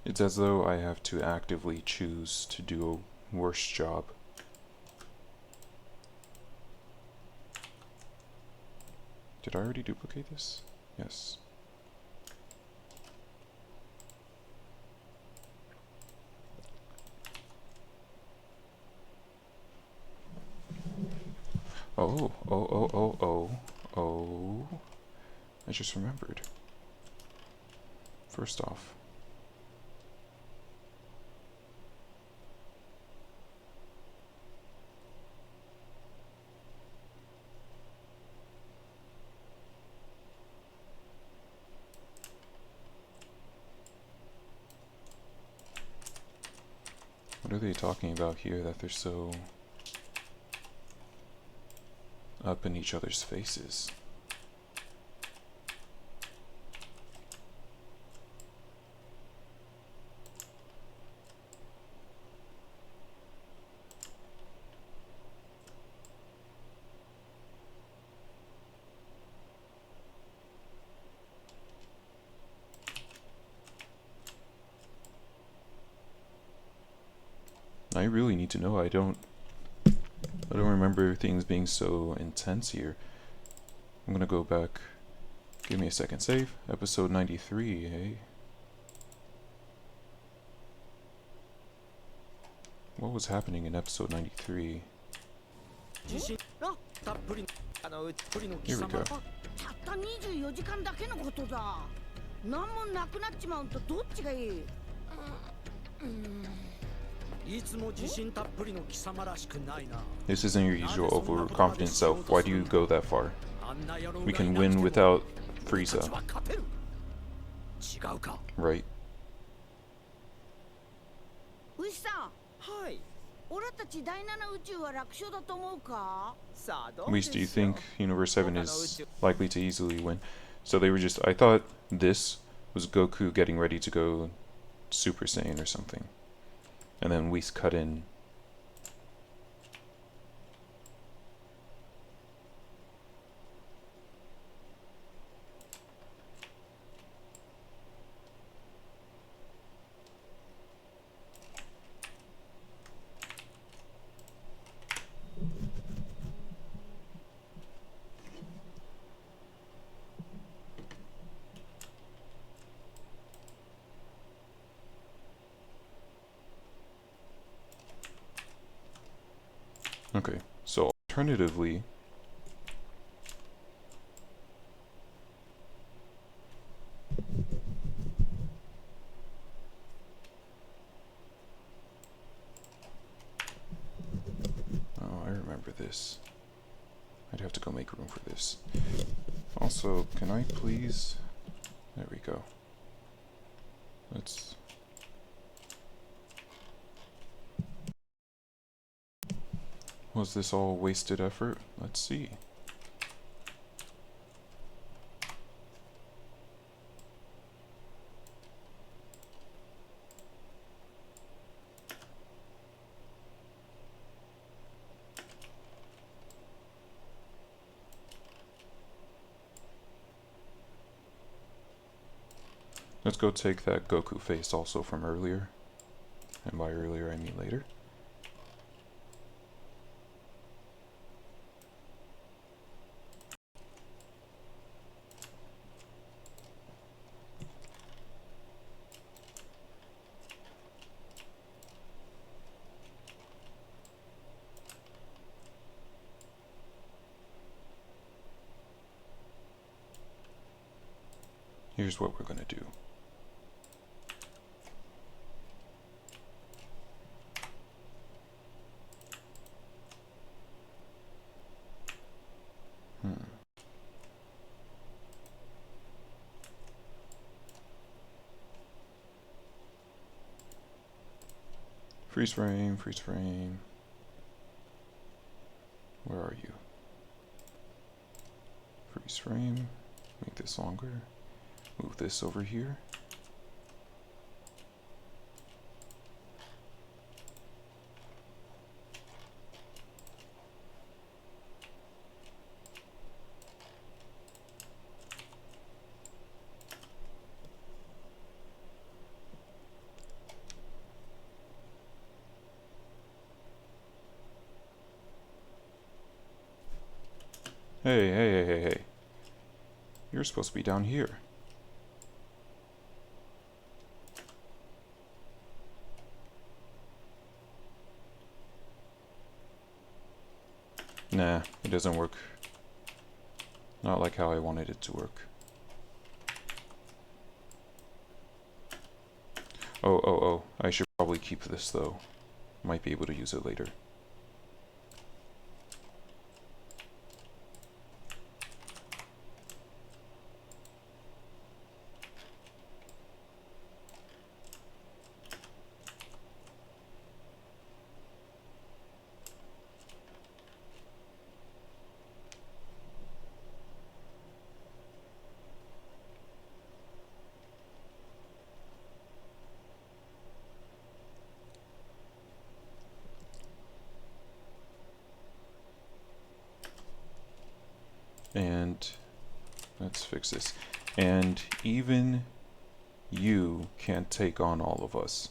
It's as though I have to actively choose to do a worse job. Did I already duplicate this? Yes. Oh. I just remembered. First off, what are they talking about here that they're so up in each other's faces? I really need to know. I don't remember things being so intense here. I'm gonna go back. Give me a second. Save. Episode 93, hey? What was happening in episode 93? Here we go. たった24時間だけのことだ。何もなくなっちまうとどっちがいい？This isn't your usual overconfident self. Why do you go that far? We can win without Frieza. Right? ウシさん。はい。俺たち第七宇宙は楽勝だと思うか？ Luis, do you think Universe 7 is likely to easily win? So they were just, I thought this was Goku getting ready to go Super Saiyan or something. And then Whis cut in. Okay, so alternatively, oh, I remember this. I'd have to go make room for this. Also, can I please, there we go. Let's, was this all wasted effort? Let's see. Let's go take that Goku face also from earlier. And by earlier, I mean later. Here's what we're gonna do. Freeze frame, freeze frame. Where are you? Freeze frame. Make this longer. Move this over here. Hey. You're supposed to be down here. Nah, it doesn't work. Not like how I wanted it to work. Oh. I should probably keep this though. Might be able to use it later. And let's fix this. And even you can't take on all of us.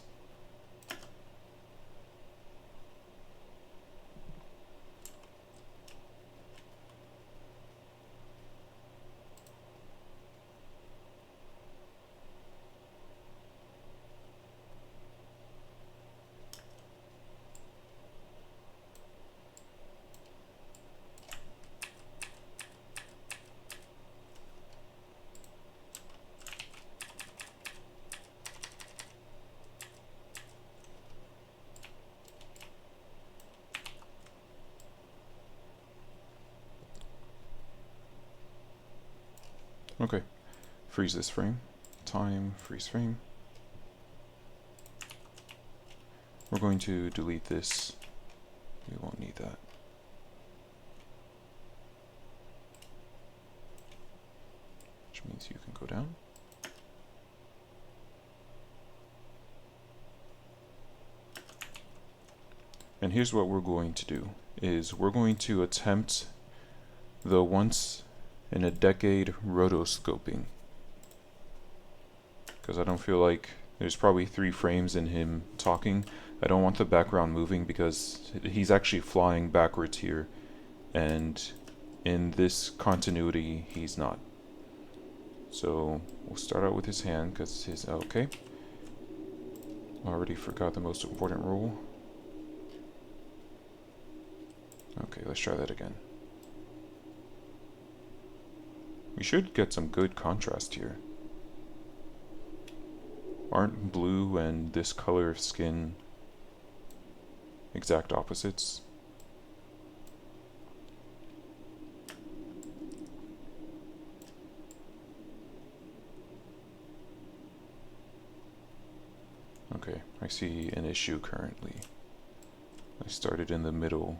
Okay, freeze this frame. Time, freeze frame. We're going to delete this. We won't need that. Which means you can go down. And here's what we're going to do, is we're going to attempt the once in a decade rotoscoping. Because I don't feel like there's probably 3 frames in him talking. I don't want the background moving because he's actually flying backwards here. And in this continuity, he's not. So we'll start out with his hand because his, okay. Already forgot the most important rule. Okay, let's try that again. We should get some good contrast here. Aren't blue and this color of skin exact opposites? Okay, I see an issue currently. I started in the middle.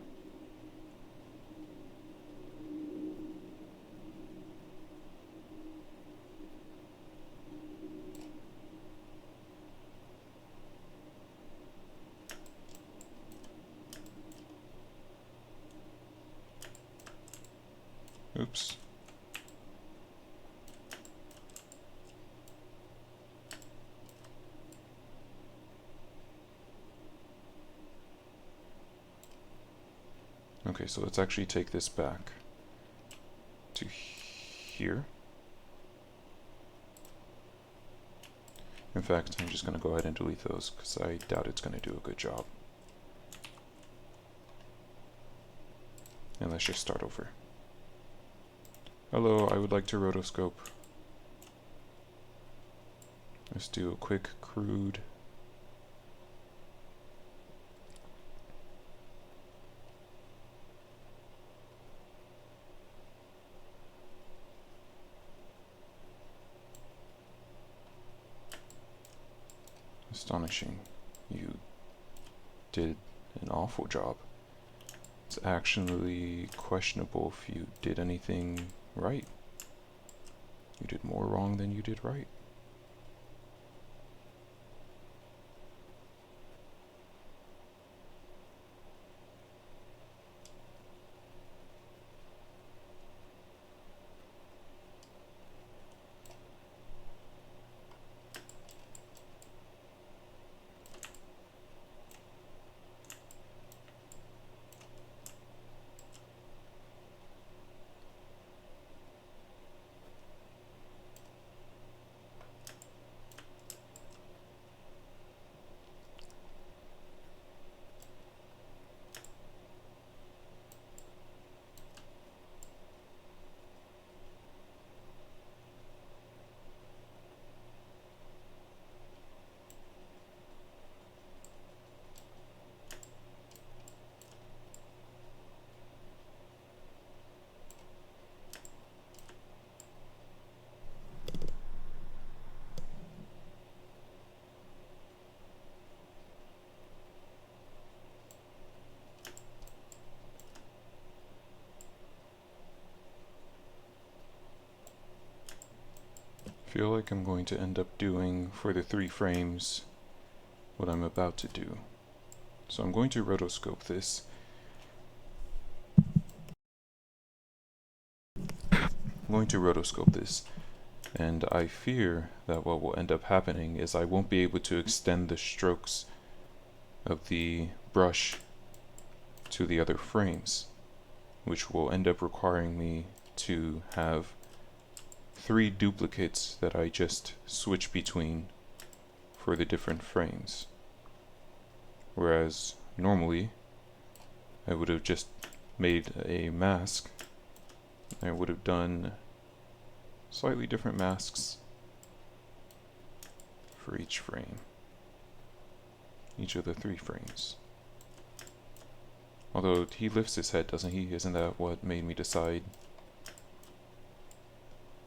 Oops. Okay, so let's actually take this back to here. In fact, I'm just going to go ahead and delete those because I doubt it's going to do a good job. And let's just start over. Hello, I would like to rotoscope. Let's do a quick crude. Astonishing. You did an awful job. It's actually questionable if you did anything right. You did more wrong than you did right. Feel like I'm going to end up doing for the 3 frames what I'm about to do. So I'm going to rotoscope this. And I fear that what will end up happening is I won't be able to extend the strokes of the brush to the other frames, which will end up requiring me to have 3 duplicates that I just switch between for the different frames. Whereas normally I would have just made a mask. I would have done slightly different masks for each frame, each of the 3 frames. Although he lifts his head, doesn't he? Isn't that what made me decide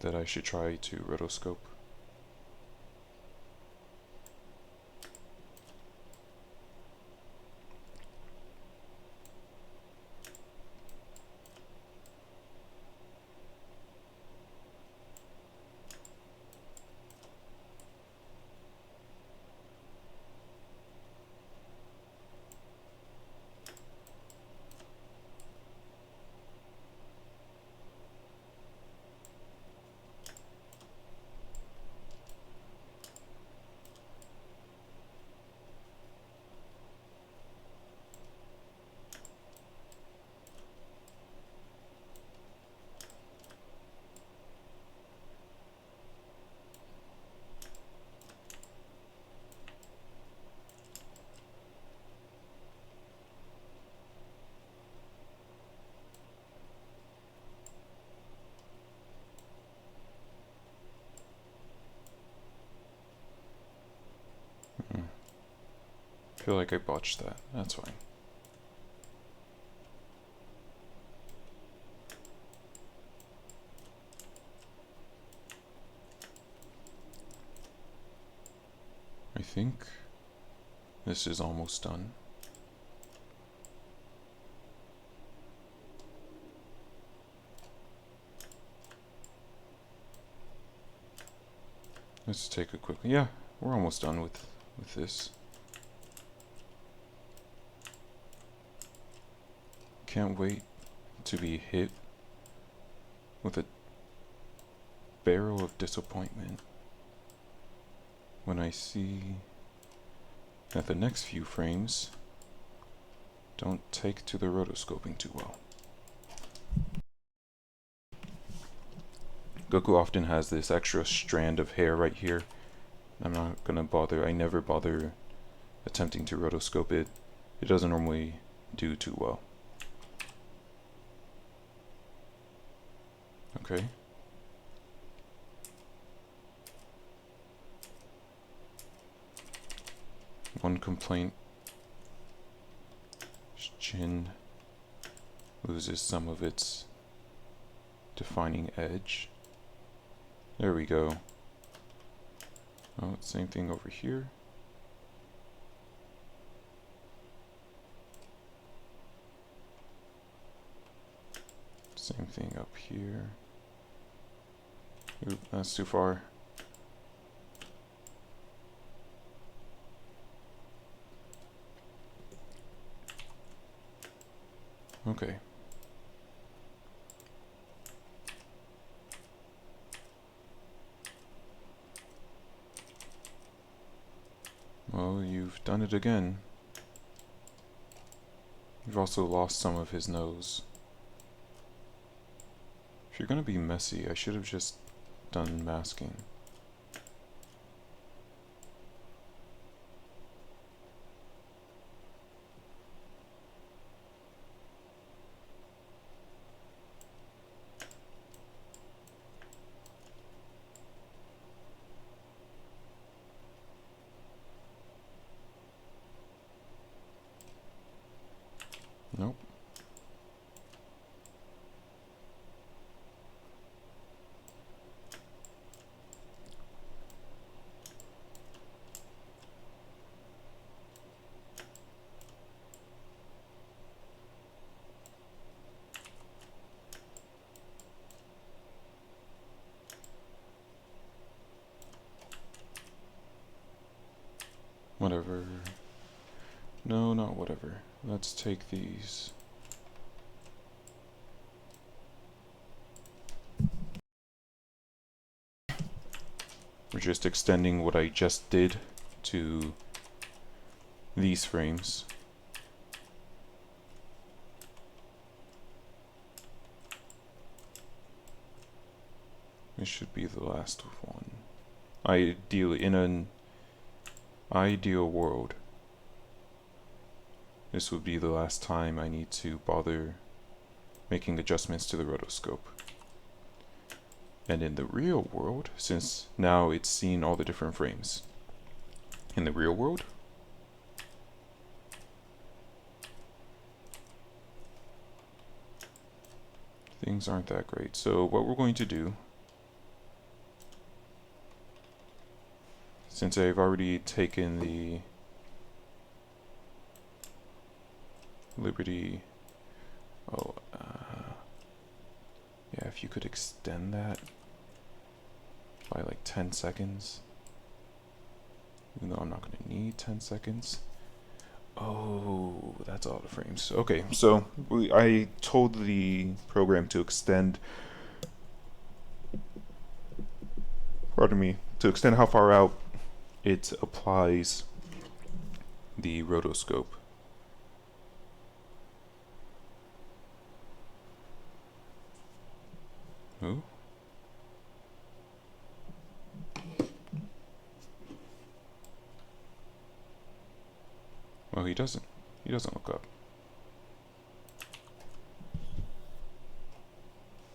that I should try to rotoscope? I feel like I botched that. That's fine. I think this is almost done. Let's take a quick... Yeah, we're almost done with this. Can't wait to be hit with a barrel of disappointment when I see that the next few frames don't take to the rotoscoping too well. Goku often has this extra strand of hair right here. I'm not gonna bother, I never bother attempting to rotoscope it. It doesn't normally do too well. Okay. One complaint. His chin loses some of its defining edge. There we go. Oh, same thing over here. Same thing up here. Oop, that's too far. Okay. Well, you've done it again. You've also lost some of his nose. If you're gonna be messy, I should have just done masking. Nope. Whatever. No, not whatever. Let's take these. We're just extending what I just did to these frames. This should be the last one. Ideally, in an ideal world, this would be the last time I need to bother making adjustments to the rotoscope. And in the real world, since now it's seen all the different frames, in the real world, things aren't that great. So what we're going to do, since I've already taken the liberty, yeah, if you could extend that by like 10 seconds, even though I'm not going to need 10 seconds. Oh, that's all the frames. Okay, so I told the program to extend, pardon me, to extend how far out it applies the rotoscope. Who? Well, he doesn't. He doesn't look up.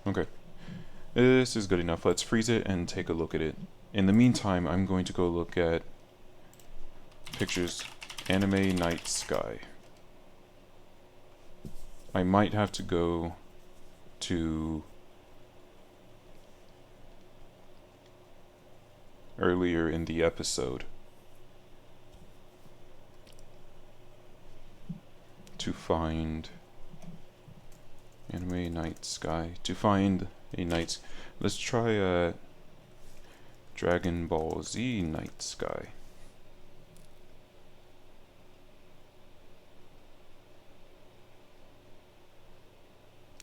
Okay. This is good enough. Let's freeze it and take a look at it. In the meantime, I'm going to go look at pictures anime night sky. I might have to go to earlier in the episode to find anime night sky, to find a night. Let's try a Dragon Ball Z night sky.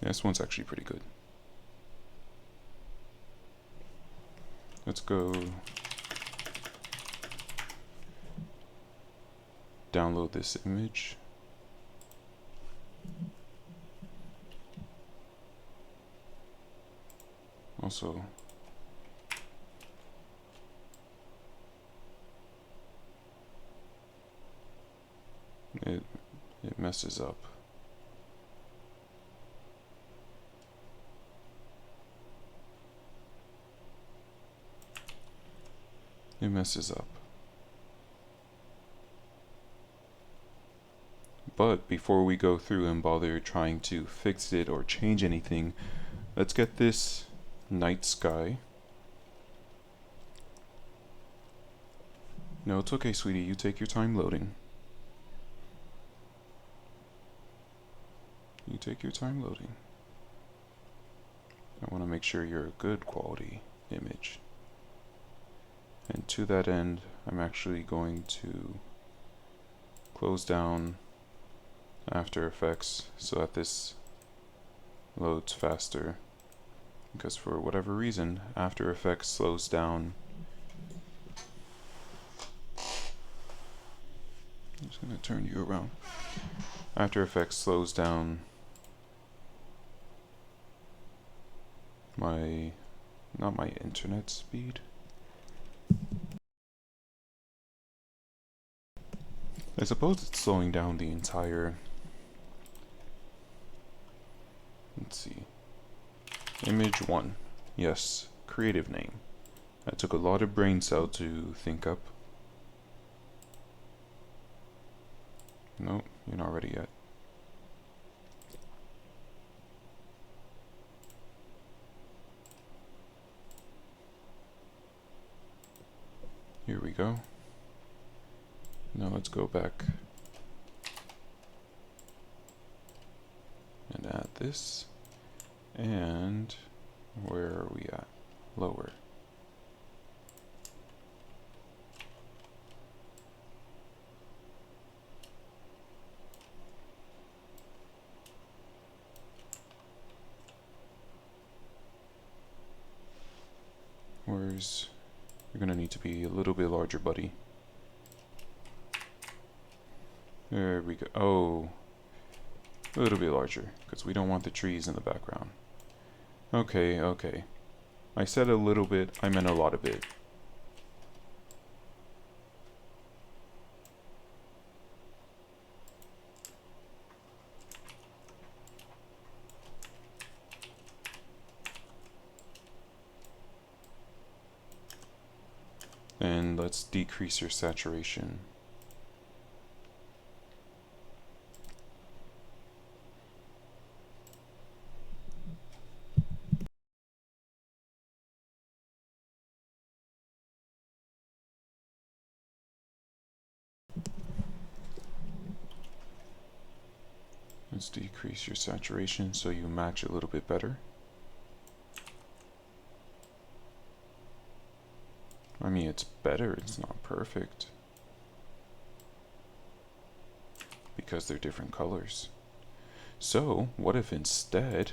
This one's actually pretty good. Let's go download this image. Also, it messes up. It messes up. But before we go through and bother trying to fix it or change anything, let's get this night sky. No, it's okay, sweetie. You take your time loading. You take your time loading. to make sure you're a good quality image. And to that end, I'm actually going to close down After Effects so that this loads faster, because for whatever reason After Effects slows down. I'm just going to turn you around. After Effects slows down not my internet speed. I suppose it's slowing down the entire, let's see, image 1. Yes, creative name. That took a lot of brain cell to think up. Nope, you're not ready yet. Here we go. Now let's go back and add this. And where are we at? Lower. You're gonna need to be a little bit larger, buddy. There we go. Oh, a little bit larger, because we don't want the trees in the background. Okay, okay. I said a little bit, I meant a lot of it. And let's decrease your saturation. Let's decrease your saturation so you match a little bit better. I mean, it's better, it's not perfect, because they're different colors. So, what if instead,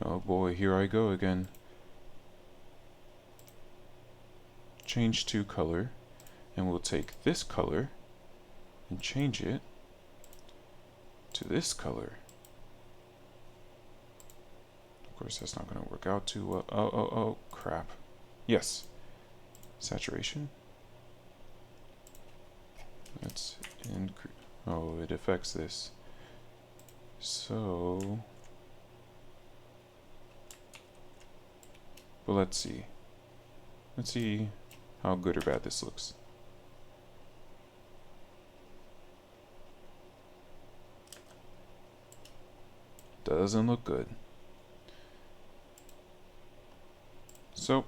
oh boy, here I go again, change to color, and we'll take this color and change it to this color. Of course, that's not going to work out too well. Oh, crap. Yes. Saturation. Let's increase. Oh, it affects this. So, but let's see. Let's see how good or bad this looks. Doesn't look good. So,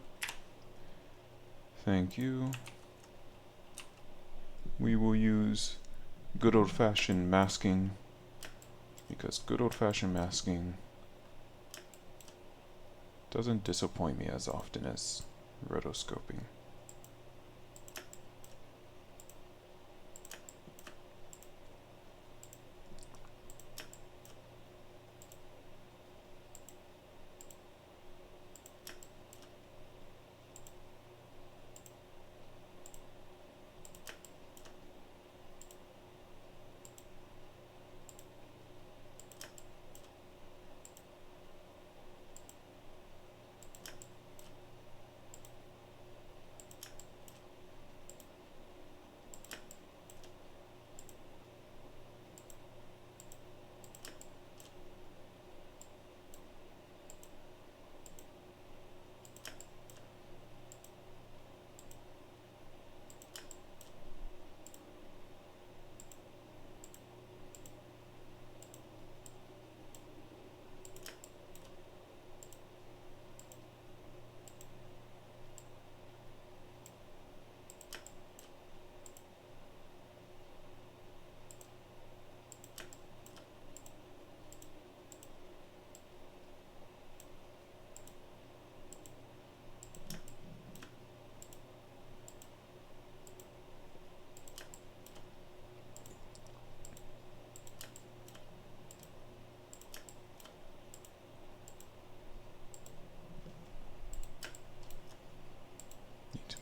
thank you. We will use good old-fashioned masking, because good old-fashioned masking doesn't disappoint me as often as rotoscoping.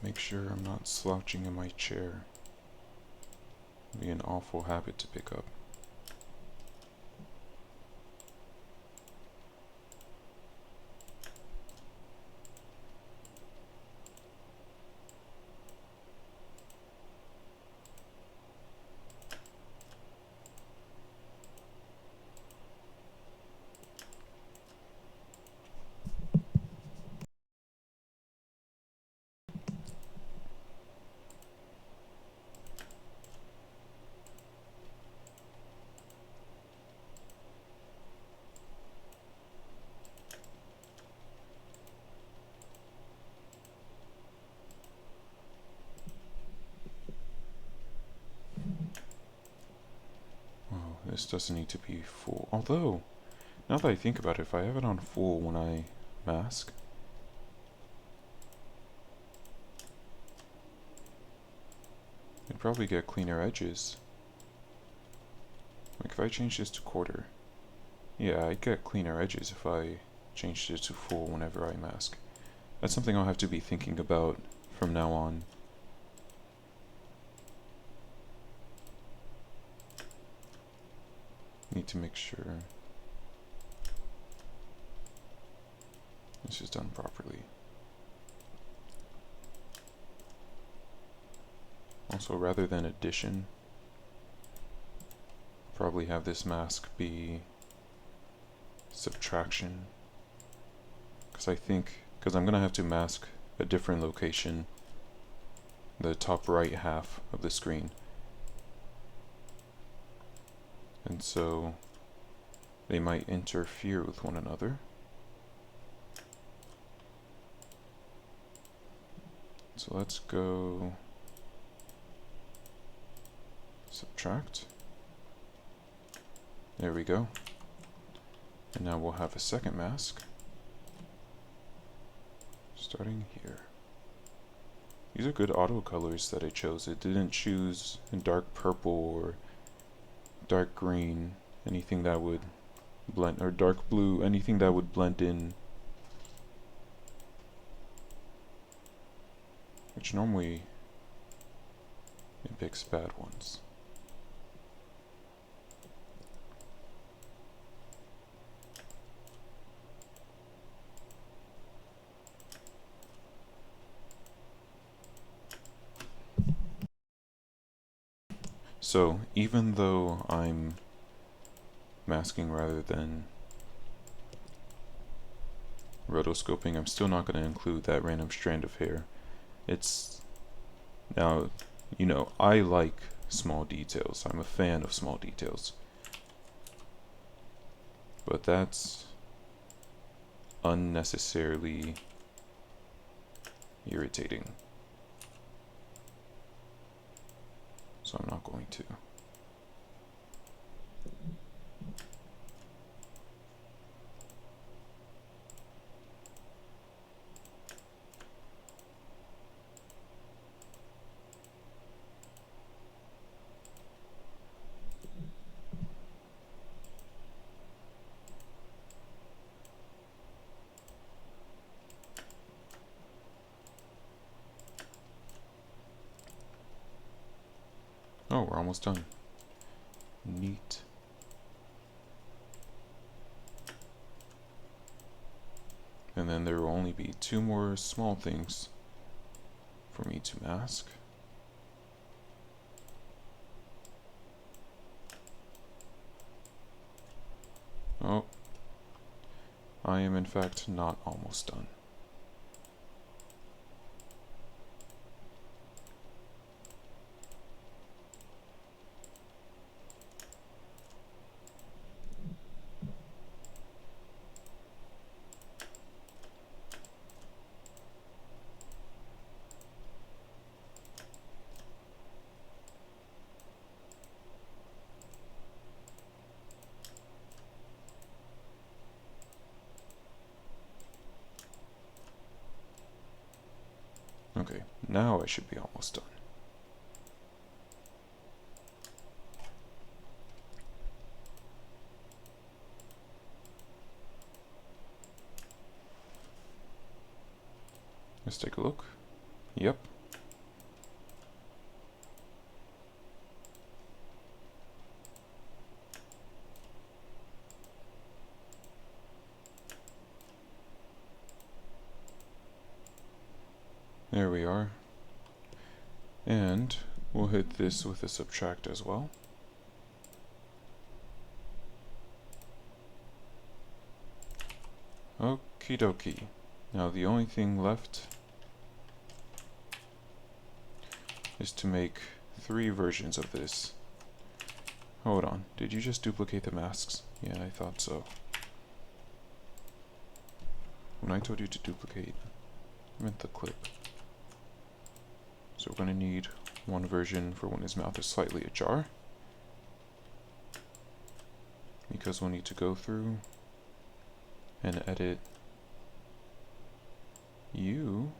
make sure I'm not slouching in my chair. It'd be an awful habit to pick up. Oh, this doesn't need to be full. Although, now that I think about it, if I have it on full when I mask, I'd probably get cleaner edges. Like if I change this to quarter, yeah, I'd get cleaner edges if I changed it to full whenever I mask. That's something I'll have to be thinking about from now on. Need to make sure this is done properly. Also, rather than addition, probably have this mask be subtraction. Because I'm gonna have to mask a different location, the top right half of the screen. And so they might interfere with one another. So let's go subtract. There we go. And now we'll have a second mask starting here. These are good auto colors that I chose. It didn't choose in dark purple or dark green, anything that would blend, or dark blue, anything that would blend in, which normally it picks bad ones. So even though I'm masking rather than rotoscoping, I'm still not going to include that random strand of hair. It's now, you know, I like small details. I'm a fan of small details. But that's unnecessarily irritating. So I'm not going to. Oh, we're almost done. Neat. And then there will only be two more small things for me to mask. Oh, I am in fact not almost done. Okay, now I should be almost done. Let's take a look. Yep. There we are. And we'll hit this with a subtract as well. Okie dokie. Now the only thing left is to make 3 versions of this. Hold on, did you just duplicate the masks? Yeah, I thought so. When I told you to duplicate, I meant the clip. So we're going to need one version for when his mouth is slightly ajar, because we'll need to go through and edit you.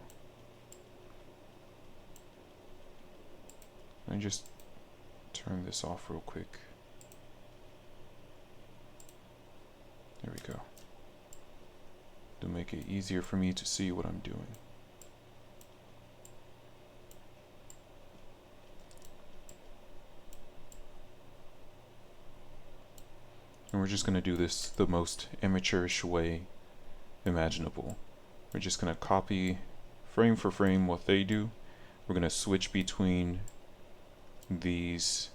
And just turn this off real quick. There we go. To make it easier for me to see what I'm doing. And we're just going to do this the most amateurish way imaginable. We're just going to copy frame for frame what they do. We're going to switch between these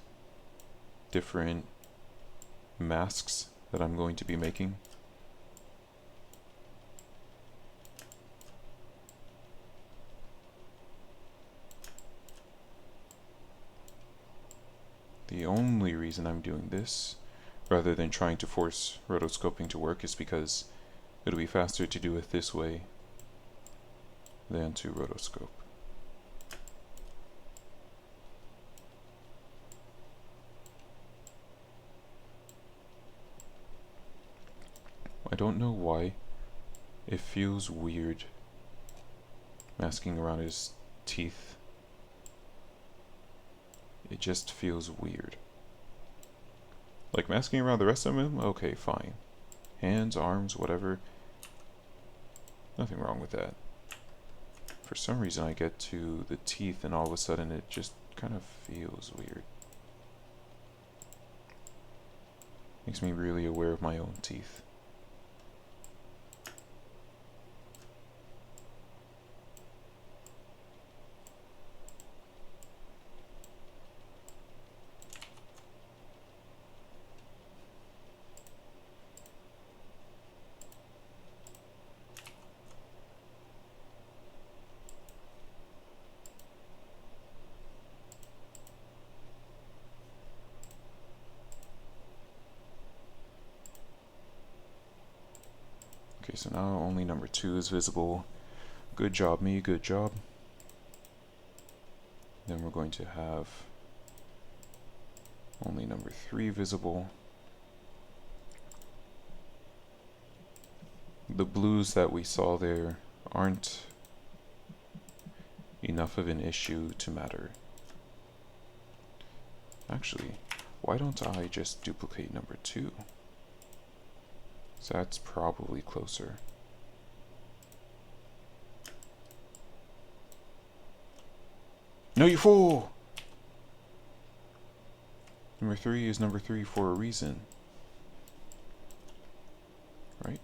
different masks that I'm going to be making. The only reason I'm doing this, rather than trying to force rotoscoping to work, is because it'll be faster to do it this way than to rotoscope. I don't know why it feels weird masking around his teeth. It just feels weird. Like masking around the rest of him, okay, fine. Hands, arms, whatever. Nothing wrong with that. For some reason I get to the teeth and all of a sudden it just kind of feels weird. Makes me really aware of my own teeth. Okay, so now only number 2 is visible. Good job, me, good job. Then we're going to have only number 3 visible. The blues that we saw there aren't enough of an issue to matter. Actually, why don't I just duplicate number 2? So that's probably closer. No, you fool! Number 3 is number 3 for a reason. Right?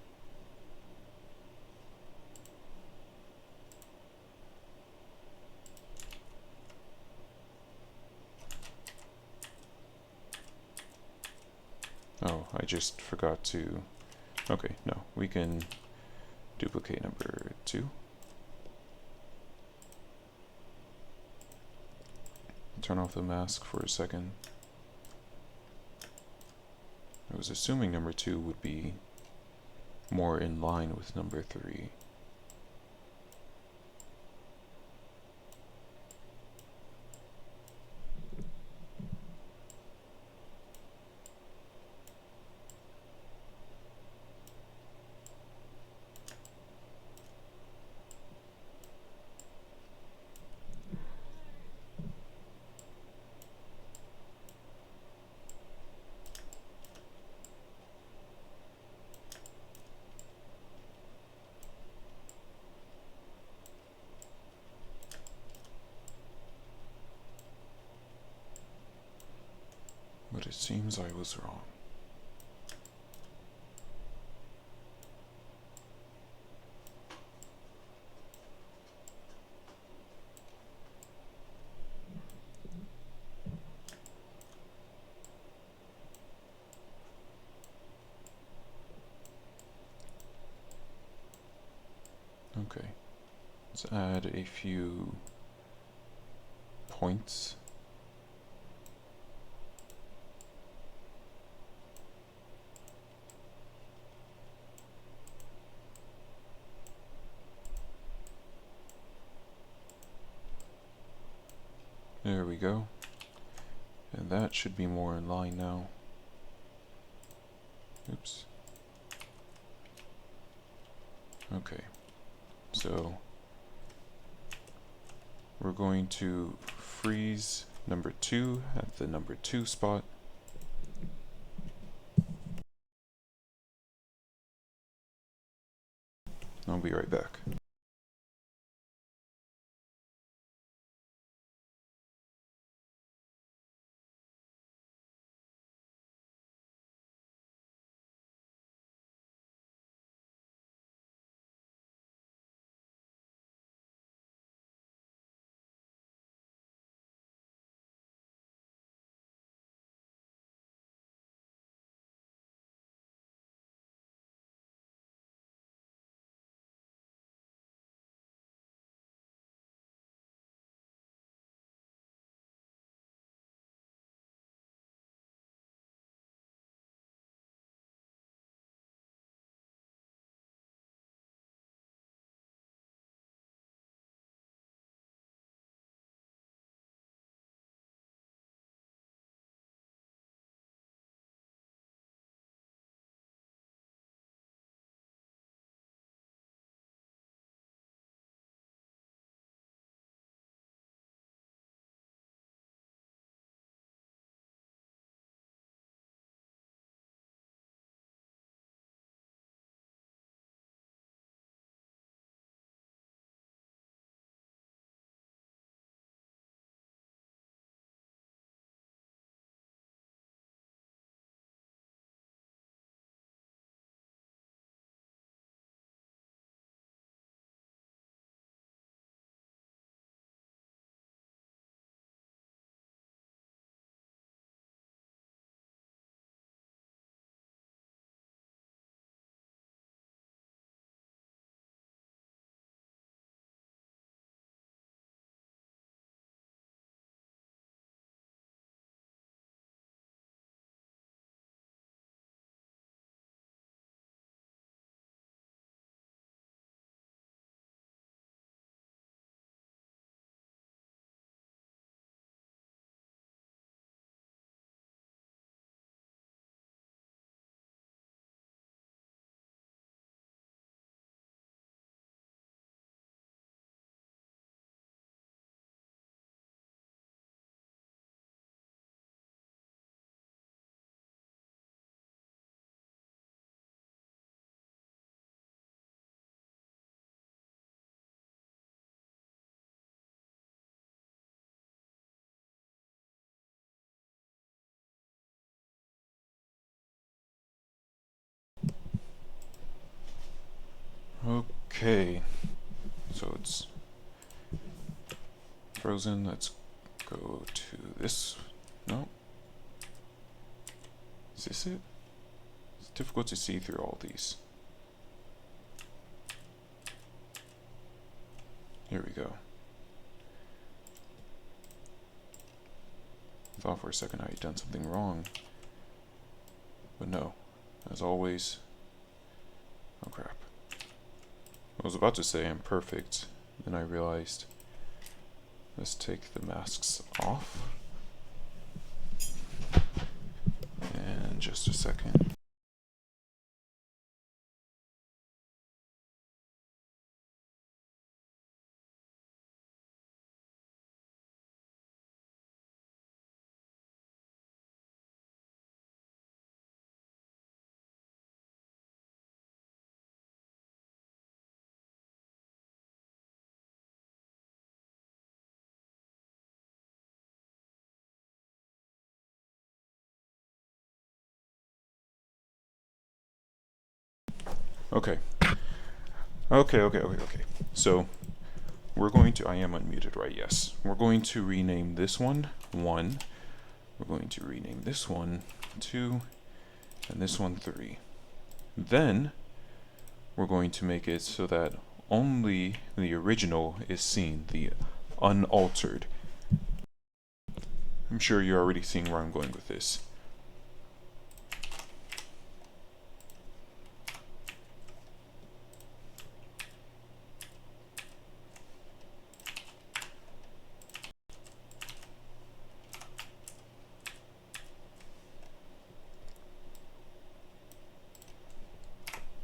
Oh, I just forgot to... Okay, no, we can duplicate number 2. Turn off the mask for a second. I was assuming number 2 would be more in line with number 3. It seems I was wrong. Okay, let's add a few points. There we go. And that should be more in line now. Oops. Okay, so we're going to freeze number 2 at the number 2 spot. I'll be right back. Okay, so it's frozen. Let's go to this. No. Is this it? It's difficult to see through all these. Here we go. I thought for a second I had done something wrong. But no. As always. Oh crap. I was about to say I'm perfect, then I realized let's take the masks off. And just a second. Okay. Okay. So we're going to, I am unmuted, right? Yes. We're going to rename this one 1. We're going to rename this one 2, and this one 3. Then we're going to make it so that only the original is seen, the unaltered. I'm sure you're already seeing where I'm going with this.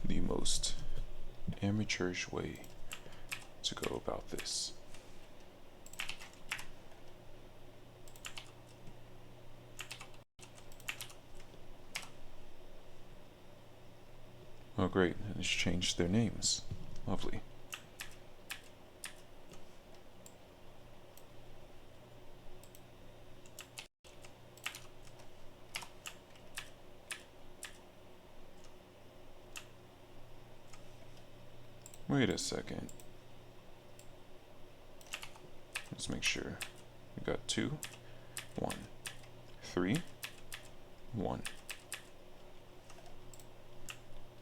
The most amateurish way to go about this. Oh great, it's changed their names. Lovely. Wait a second. Let's make sure. We got 2, 1, 3, 1,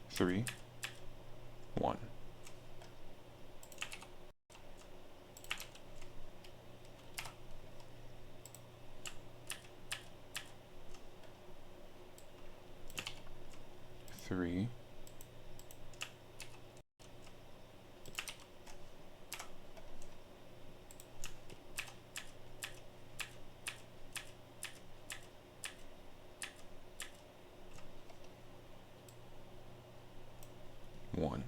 3, 1. Three, 1.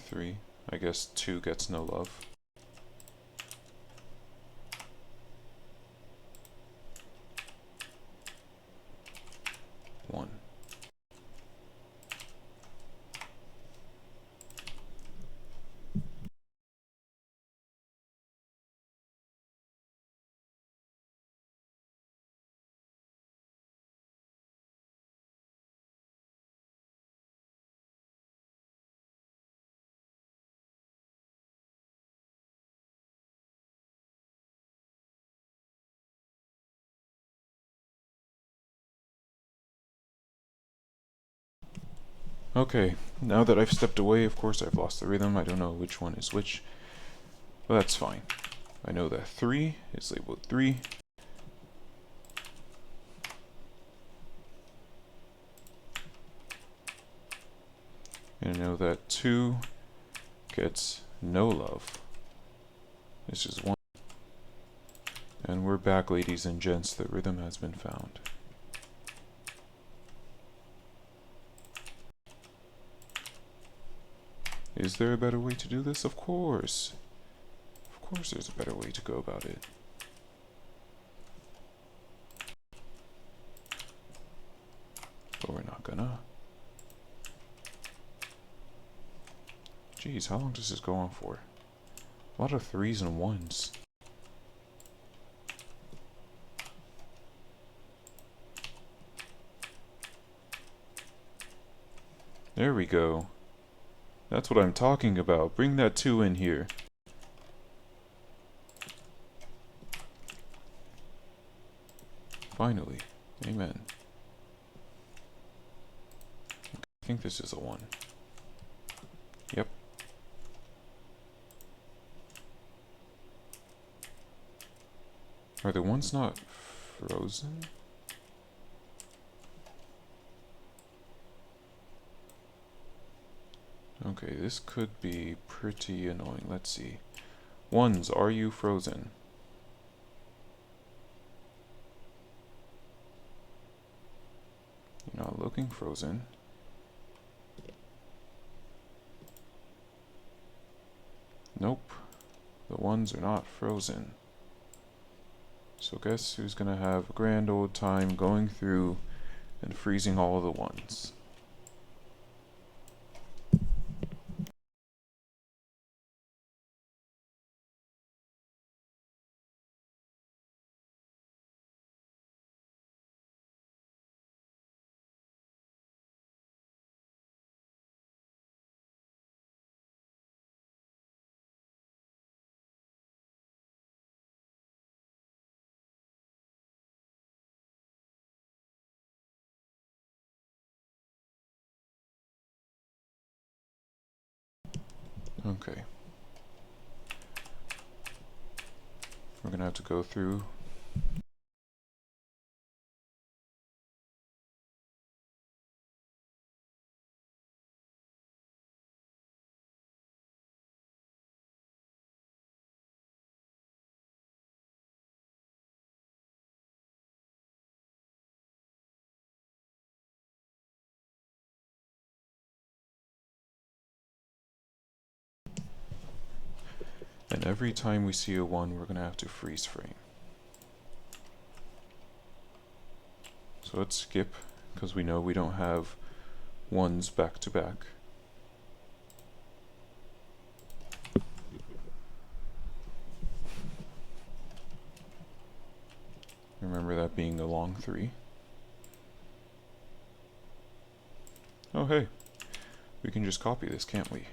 3. I guess 2 gets no love. 1. Okay, now that I've stepped away, of course I've lost the rhythm. I don't know which one is which, but that's fine. I know that 3 is labeled 3. And I know that 2 gets no love. It's just 1. And we're back, ladies and gents. The rhythm has been found. Is there a better way to do this? Of course. Of course there's a better way to go about it. But we're not gonna. Jeez, how long does this go on for? A lot of 3s and 1s. There we go. That's what I'm talking about. Bring that 2 in here. Finally. Amen. I think this is a 1. Yep. Are the 1s not frozen? Okay, this could be pretty annoying. Let's see. 1s, are you frozen? You're not looking frozen. Nope. The 1s are not frozen. So guess who's gonna have a grand old time going through and freezing all the 1s? Okay. We're gonna have to go through. And every time we see a 1, we're gonna have to freeze frame. So let's skip, because we know we don't have 1s back to back. Remember that being a long 3. Oh hey, we can just copy this, can't we?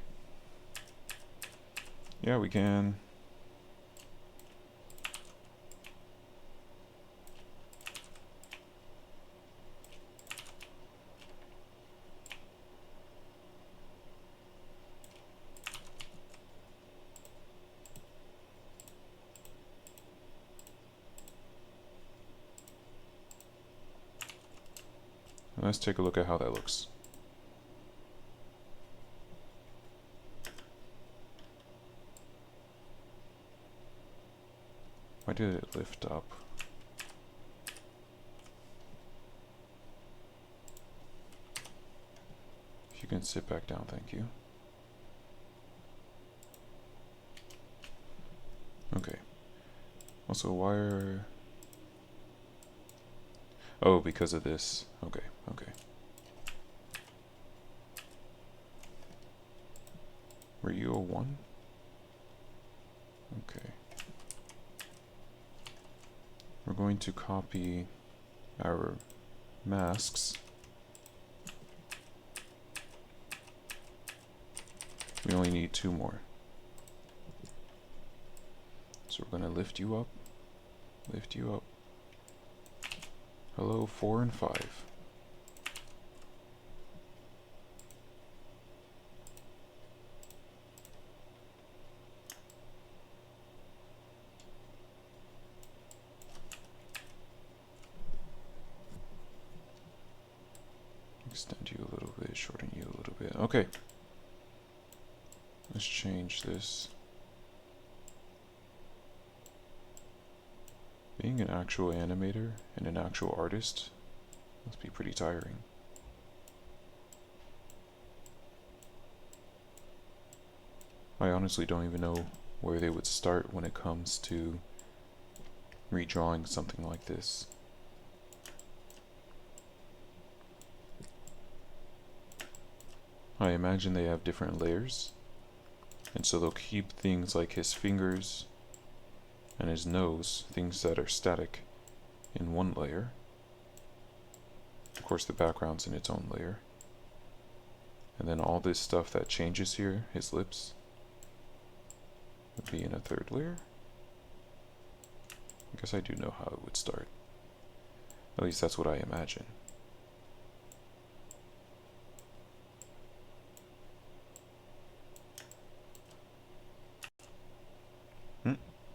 Yeah, we can. Let's take a look at how that looks. Why did it lift up? If you can sit back down, thank you. Okay. Also, why are... Oh, because of this. Okay, okay. Were you a 1? Okay. We're going to copy our masks. We only need 2 more. So we're going to lift you up. Lift you up. Hello, 4 and 5. Extend you a little bit, shorten you a little bit. Okay. Let's change this. Being an actual animator and an actual artist must be pretty tiring. I honestly don't even know where they would start when it comes to redrawing something like this. I imagine they have different layers, and so they'll keep things like his fingers and his nose, things that are static, in one layer. Of course, the background's in its own layer. And then all this stuff that changes here, his lips, would be in a 3rd layer. I guess I do know how it would start. At least that's what I imagine.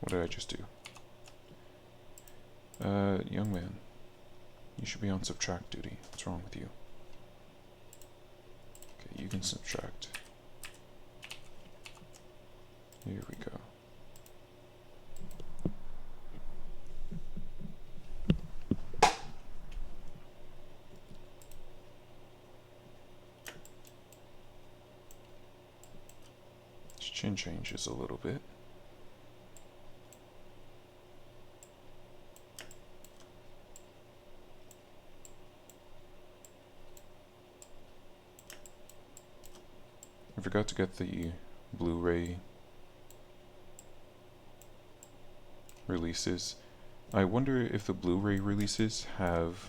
What did I just do? Young man, you should be on subtract duty. What's wrong with you? Okay, you can subtract. Here we go. His chin changes a little bit. I forgot to get the Blu-ray releases. I wonder if the Blu-ray releases have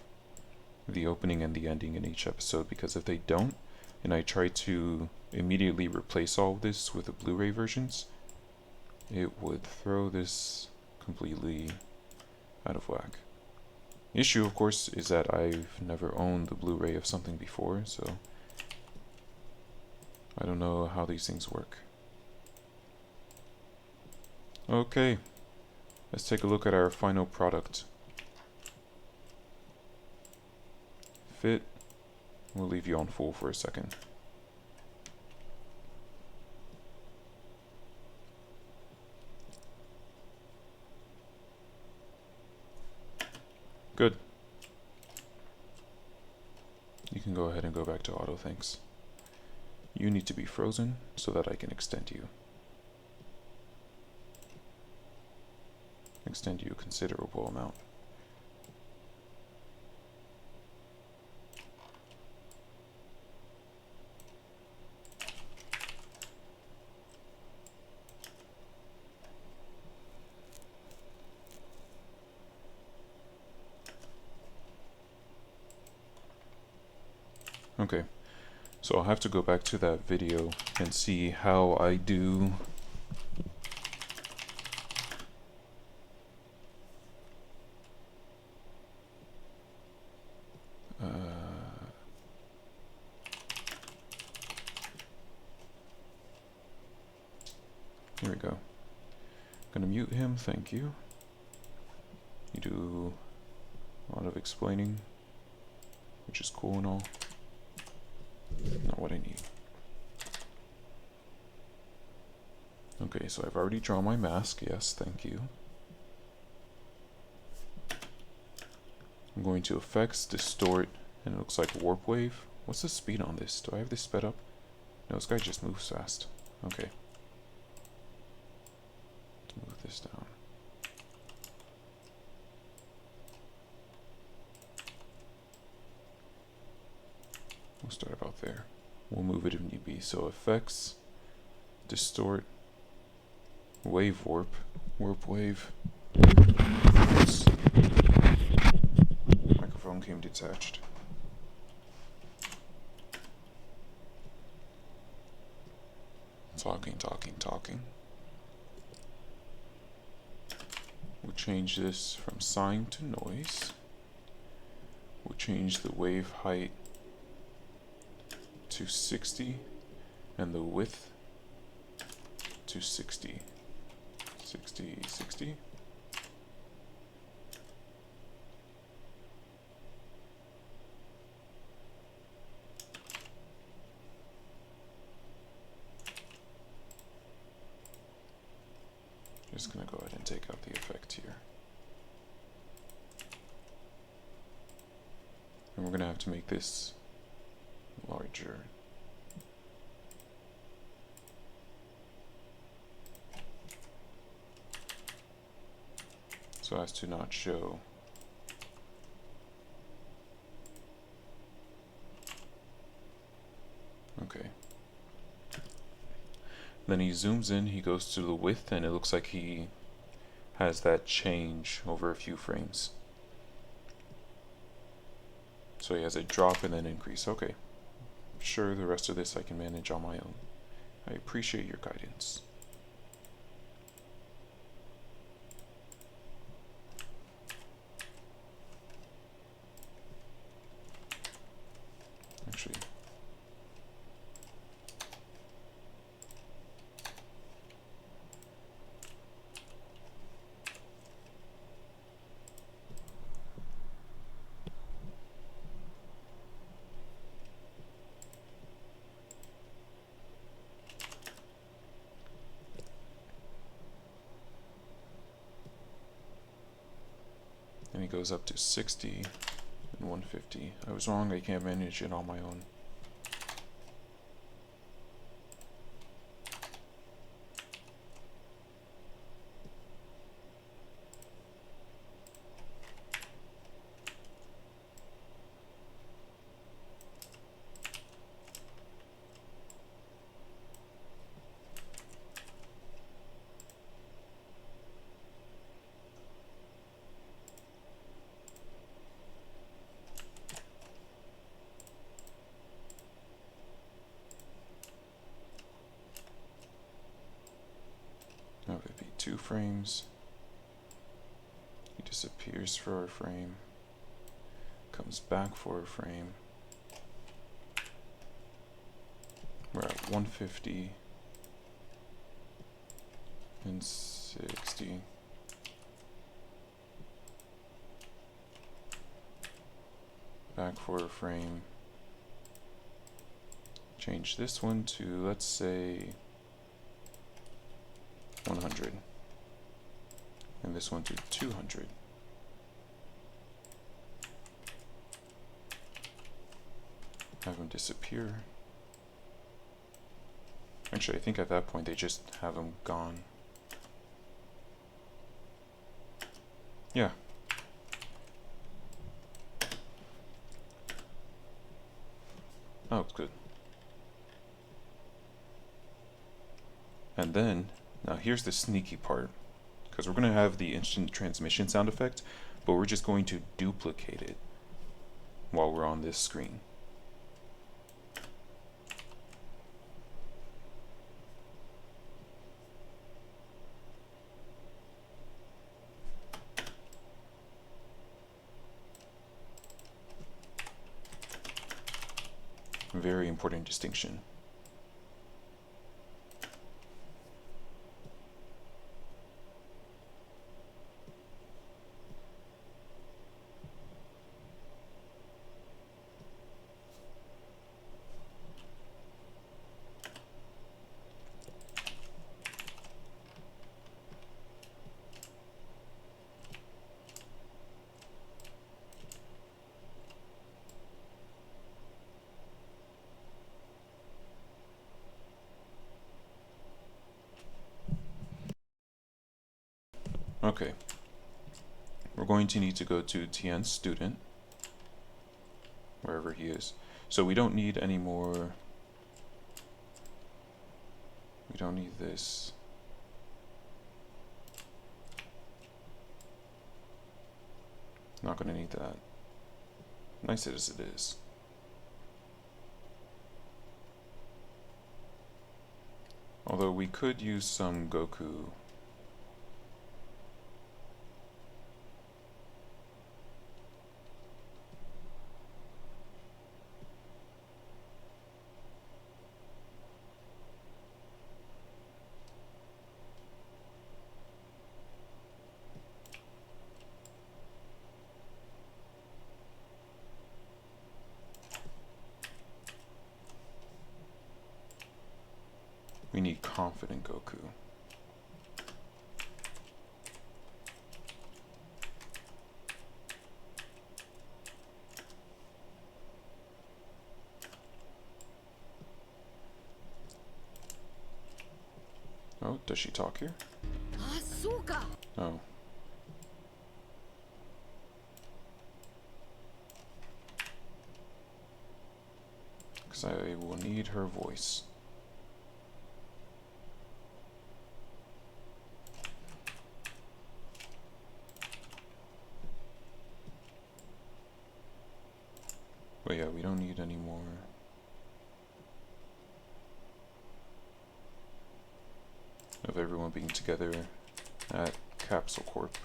the opening and the ending in each episode, because if they don't, and I try to immediately replace all of this with the Blu-ray versions, it would throw this completely out of whack. The issue, of course, is that I've never owned the Blu-ray of something before, so I don't know how these things work. Okay, let's take a look at our final product. Fit. We'll leave you on full for a second. Good. You can go ahead and go back to auto, thanks. You need to be frozen so that I can extend you. Extend you a considerable amount. Okay, so I'll have to go back to that video and see how I do here we go. Gonna mute him, thank you. You do a lot of explaining, which is cool and all. Not what I need. Okay, so I've already drawn my mask, yes, thank you. I'm going to effects, distort, and it looks like warp wave. What's the speed on this? Do I have this sped up? No, this guy just moves fast. Okay. Let's move this down. We'll start about there. We'll move it if need be. So effects, distort, wave warp, warp wave. Oops. Microphone came detached. Talking. We'll change this from sine to noise. We'll change the wave height to 60 and the width to 60. 60. Just gonna go ahead and take out the effect here. And we're gonna have to make this larger. So as to not show okay. Then he zooms in, he goes to the width, and it looks like he has that change over a few frames. So he has a drop and then increase. Okay. Sure, the rest of this I can manage on my own. I appreciate your guidance. Actually, and he goes up to 60 and 150. I was wrong, I can't manage it on my own. Now if it be 2 frames, he disappears for a frame, comes back for a frame. We're at 150. and 60. Back for a frame. Change this one to, let's say, 100. And this one to 200. Have them disappear. Actually, I think at that point they just have them gone. Yeah. That looks good. And then, now here's the sneaky part. Because we're going to have the instant transmission sound effect, but we're just going to duplicate it while we're on this screen. Very important distinction. Okay, we're going to need to go to Tien's student, wherever he is. So we don't need any more, we don't need this. Not going to need that. Nice as it is. Although we could use some Goku. We need confident Goku. Oh, does she talk here? あ、そうか。 Oh. Because I will need her voice. But yeah, we don't need any more. Of everyone being together at Capsule Corp.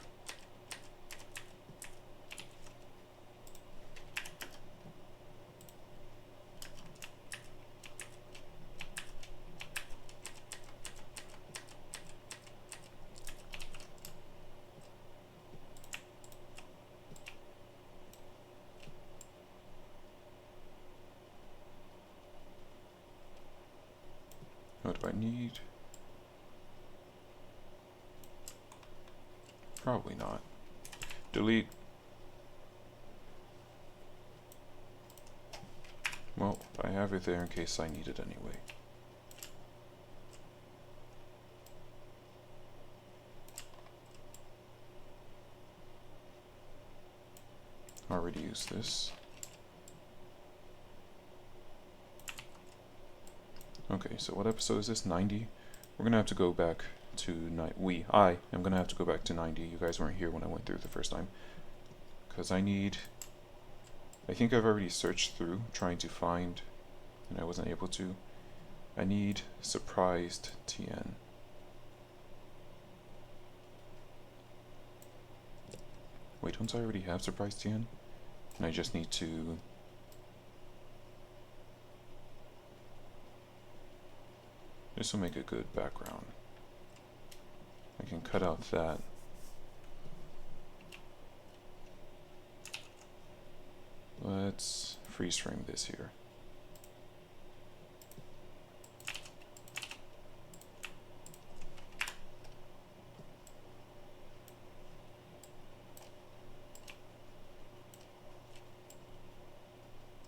What do I need? Probably not. Delete. Well, I have it there in case I need it anyway. Already used this. Okay, so what episode is this? 90? We're gonna have to go back to I am gonna have to go back to 90. You guys weren't here when I went through the first time. Because I think I've already searched through trying to find, and I wasn't able to. I need surprised Tien. Wait, don't I already have surprised Tien? And I just need to... This will make a good background. I can cut out that. Let's freeze frame this here.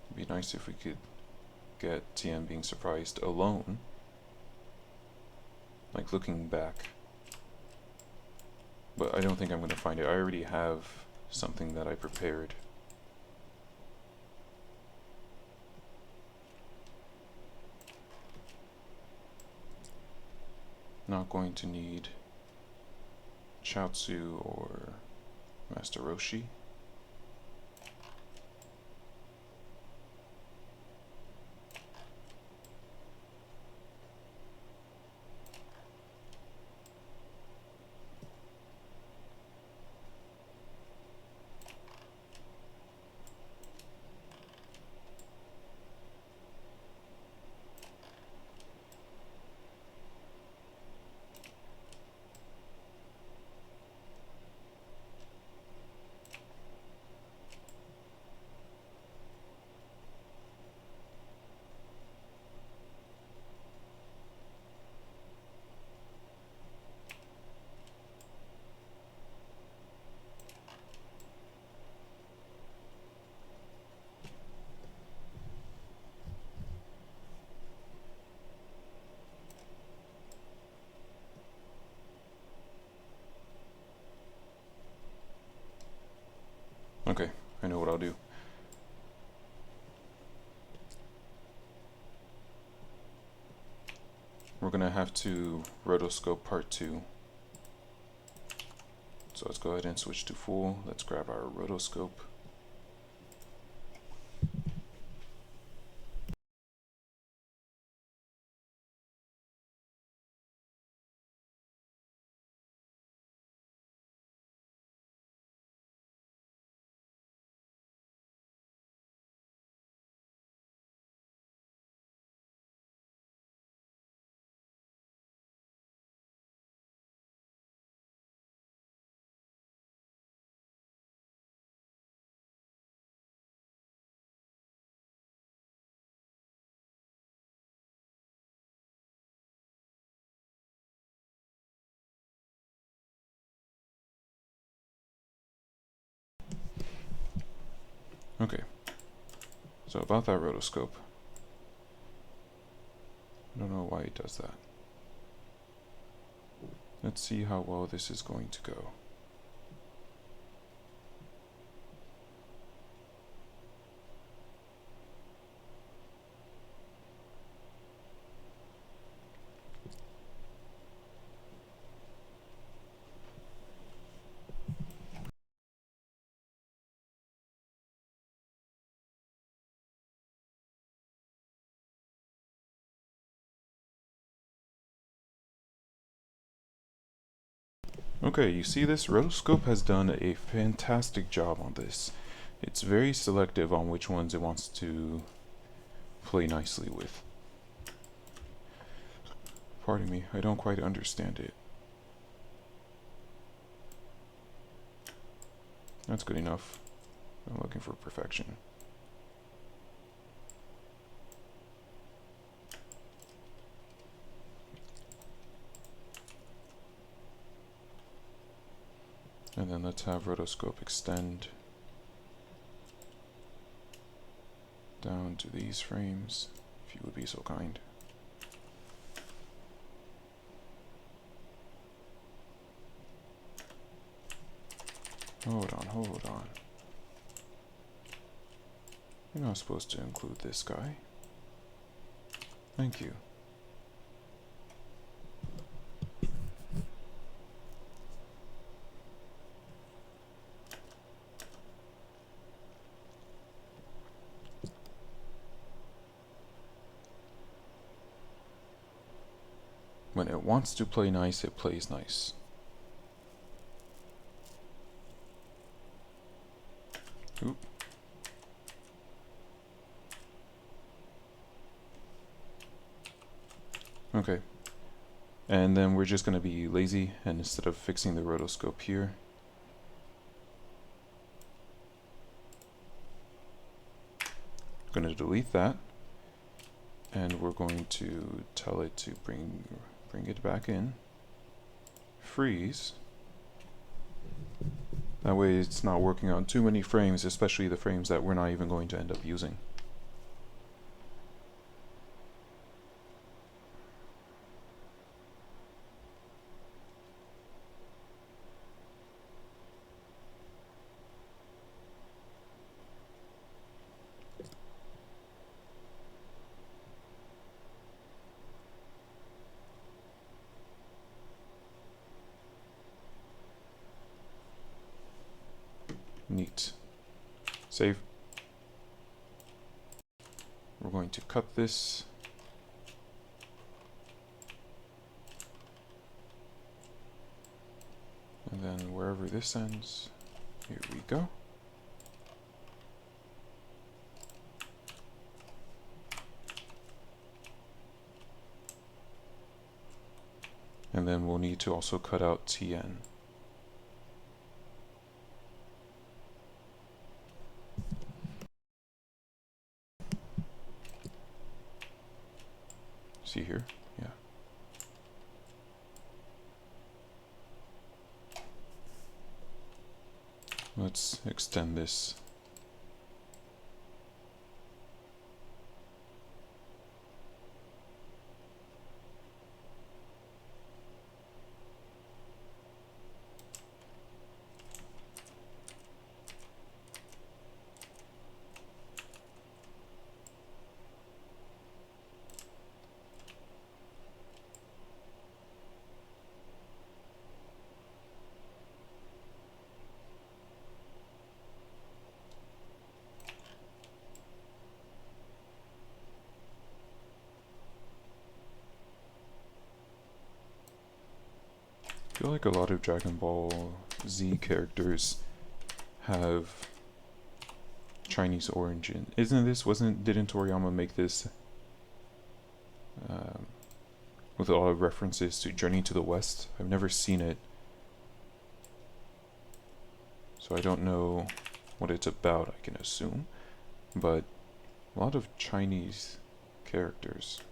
It'd be nice if we could get TM being surprised alone. Like looking back. But I don't think I'm going to find it. I already have something that I prepared. Not going to need Chaozu or Master Roshi. Okay, I know what I'll do. We're gonna have to rotoscope part 2. So let's go ahead and switch to full. Let's grab our rotoscope. Okay, so about that rotoscope. I don't know why it does that. Let's see how well this is going to go. Okay, you see this? Rotoscope has done a fantastic job on this. It's very selective on which ones it wants to play nicely with. Pardon me, I don't quite understand it. That's good enough. I'm looking for perfection. And then let's have rotoscope extend down to these frames, if you would be so kind. Hold on. You're not supposed to include this guy. Thank you. When it wants to play nice, it plays nice. Oop. Okay. And then we're just going to be lazy, and instead of fixing the rotoscope here, I'm going to delete that, and we're going to tell it to bring it back in, freeze. That way it's not working on too many frames, especially the frames that we're not even going to end up using. Neat. Save. We're going to cut this. And then wherever this ends, here we go. And then we'll need to also cut out TN. See here? Yeah. Let's extend this. I feel like a lot of Dragon Ball Z characters have Chinese origin. Didn't Toriyama make this with a lot of references to Journey to the West? I've never seen it, so I don't know what it's about, I can assume, but a lot of Chinese characters.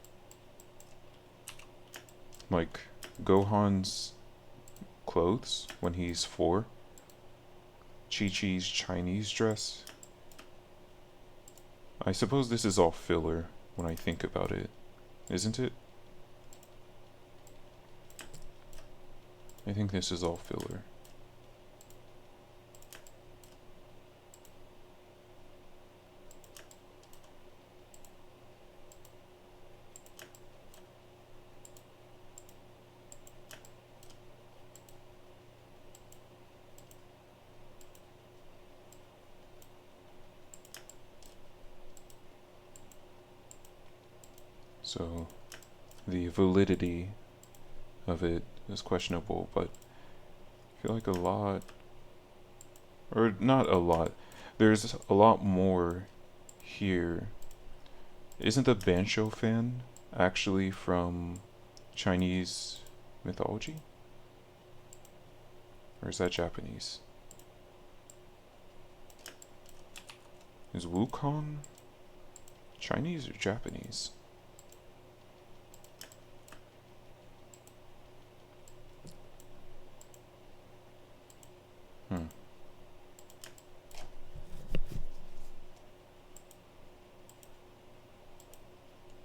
Like Gohan's clothes when he's 4, Chi-Chi's Chinese dress. I suppose this is all filler when I think about it, isn't it? I think this is all filler. So the validity of it is questionable, but I feel like a lot, or not a lot, there's a lot more here. Isn't the Bansho fan actually from Chinese mythology? Or is that Japanese? Is Wukong Chinese or Japanese?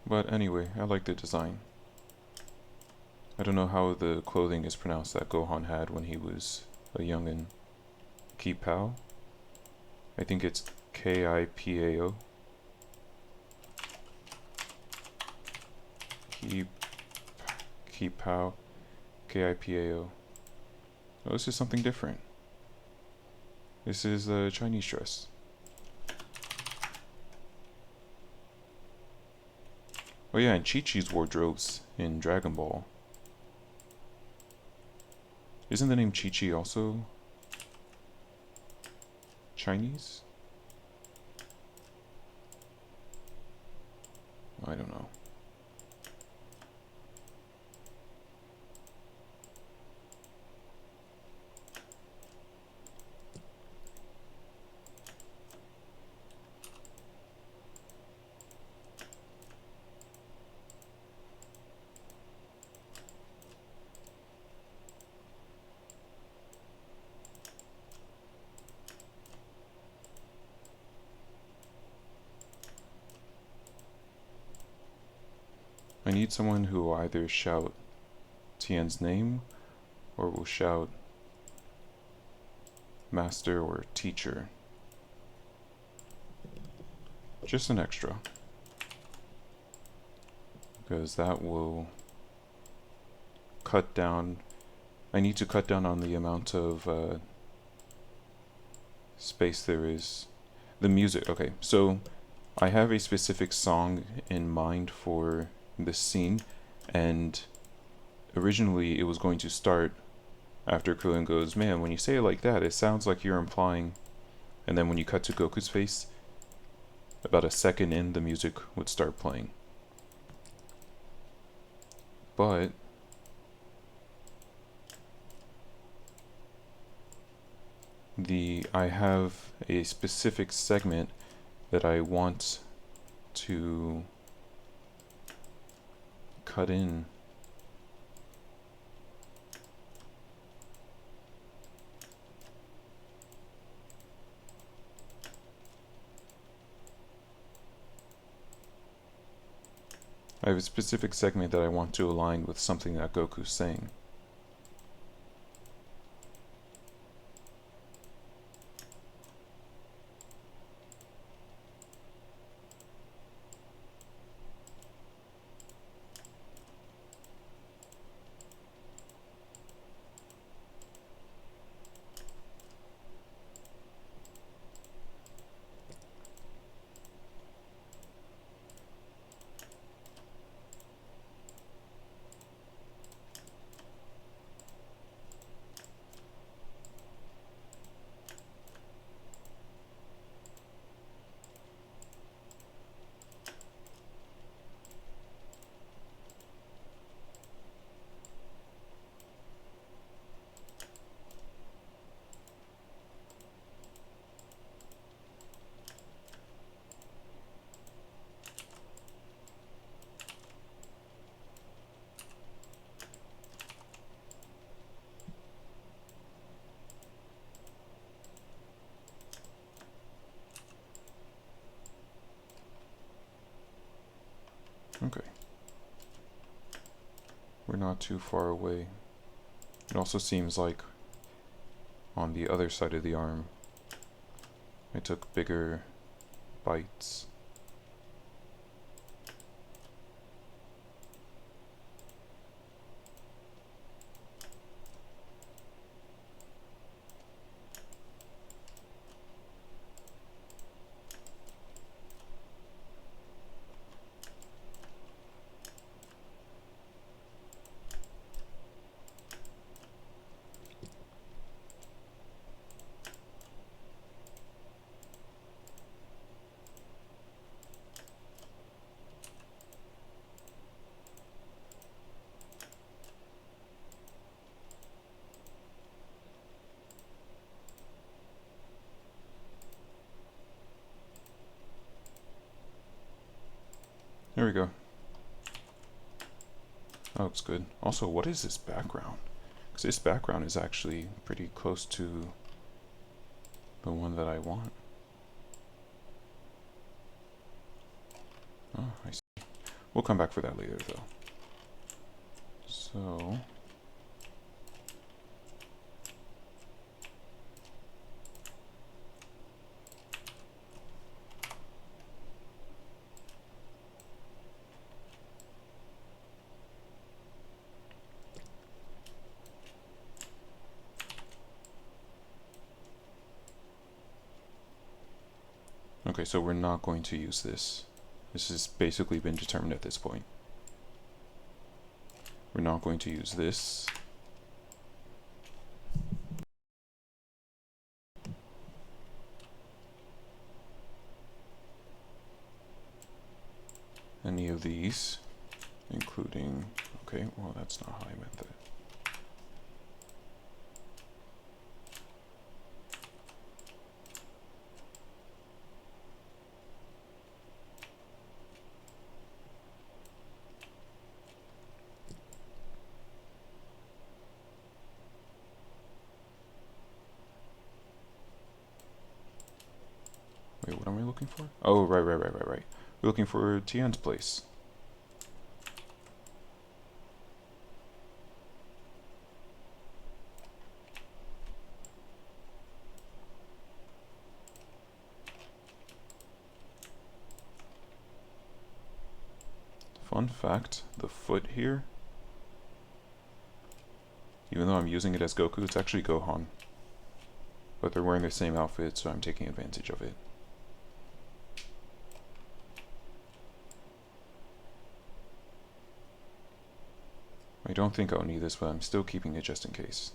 But anyway, I like the design. I don't know how the clothing is pronounced that Gohan had when he was a youngin'. Kipao? I think it's K-I-P-A-O. Kipao. K-I-P-A-O. Oh, this is something different. This is a Chinese dress. Oh yeah, and Chi-Chi's wardrobes in Dragon Ball. Isn't the name Chi-Chi also Chinese? I don't know. I need someone who will either shout Tien's name or will shout master or teacher. Just an extra. Because that will cut down. I need to cut down on the amount of space there is. The music. Okay, so I have a specific song in mind for this scene, and originally it was going to start after Krillin goes, "Man, when you say it like that, it sounds like you're implying," and then when you cut to Goku's face, about a second in, the music would start playing. But I have a specific segment that I want to cut in. I have a specific segment that I want to align with something that Goku's saying. Okay. We're not too far away. It also seems like on the other side of the arm, I took bigger bites. There we go. That looks good. Also, what is this background? Because this background is actually pretty close to the one that I want. Oh, I see. We'll come back for that later, though. So... Okay, so we're not going to use this. This has basically been determined at this point. We're not going to use this. Any of these, including... Okay, well that's not how I meant that. Wait, what am I looking for? Oh, right. We're looking for Tien's place. Fun fact, the foot here, even though I'm using it as Goku, it's actually Gohan. But they're wearing the same outfit, so I'm taking advantage of it. I don't think I'll need this, but I'm still keeping it just in case.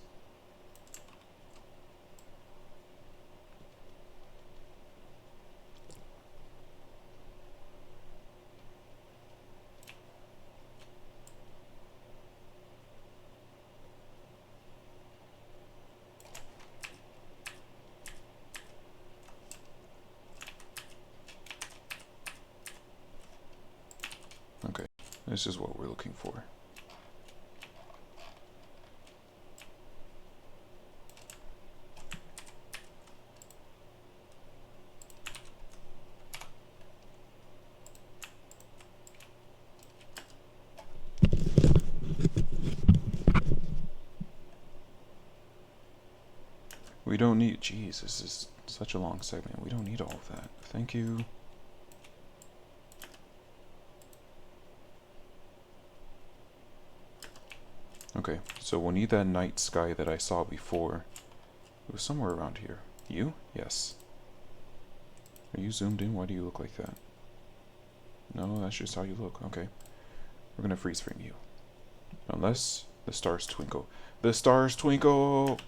Okay, this is what we're looking for. We don't need, jeez, this is such a long segment. We don't need all of that. Thank you. Okay, so we'll need that night sky that I saw before. It was somewhere around here. You? Yes. Are you zoomed in? Why do you look like that? No, that's just how you look. Okay. We're gonna freeze frame you. Unless the stars twinkle. The stars twinkle!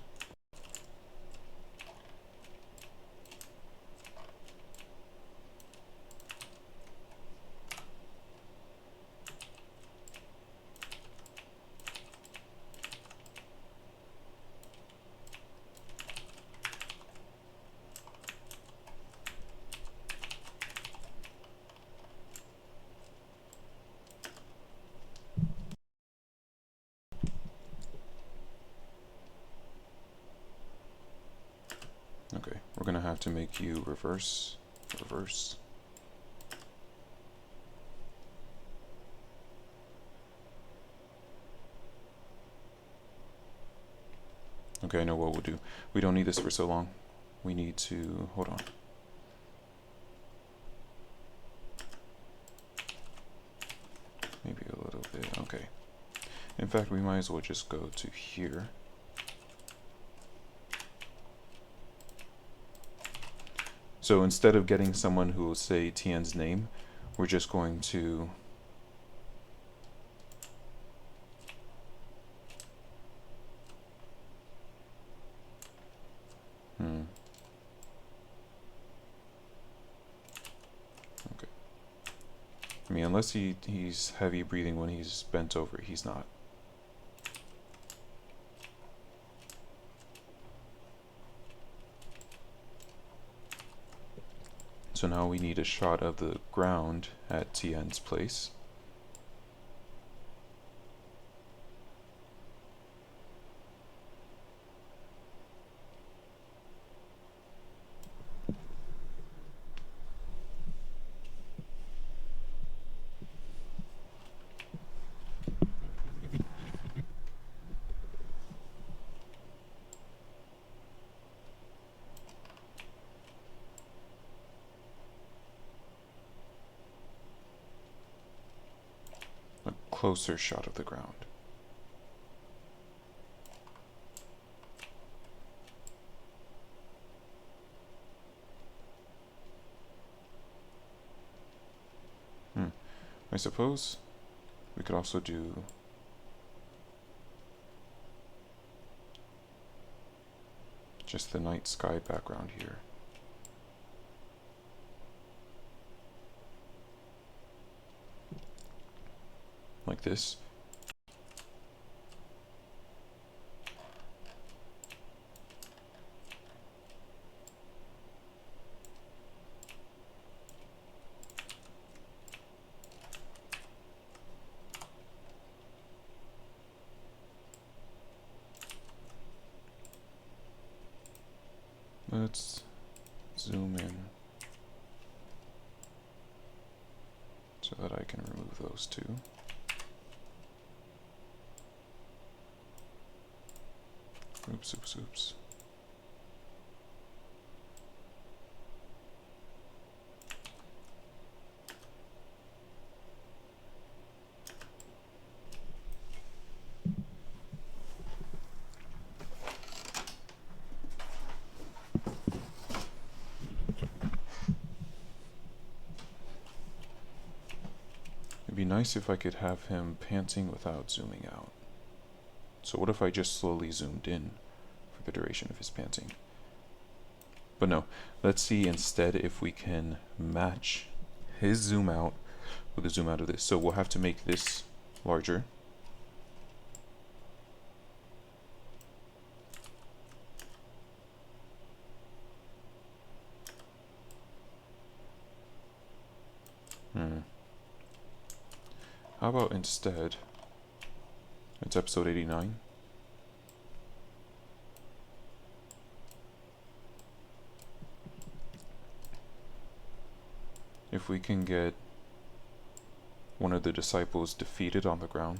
Okay, we're gonna have to make you reverse. Reverse. Okay, I know what we'll do. We don't need this for so long. We need to... hold on. Maybe a little bit. Okay. In fact, we might as well just go to here. So instead of getting someone who will say Tien's name, we're just going to... Okay. I mean, unless he's heavy breathing when he's bent over, he's not. So now we need a shot of the ground at Tien's place. A closer shot of the ground. I suppose we could also do just the night sky background here. Like this. Let's zoom in so that I can remove those two. Oops, oops, oops. be nice if I could have him panting without zooming out. So what if I just slowly zoomed in for the duration of his panting? But no, let's see instead if we can match his zoom out with the zoom out of this. So we'll have to make this larger. How about instead, it's episode 89. If we can get one of the disciples defeated on the ground.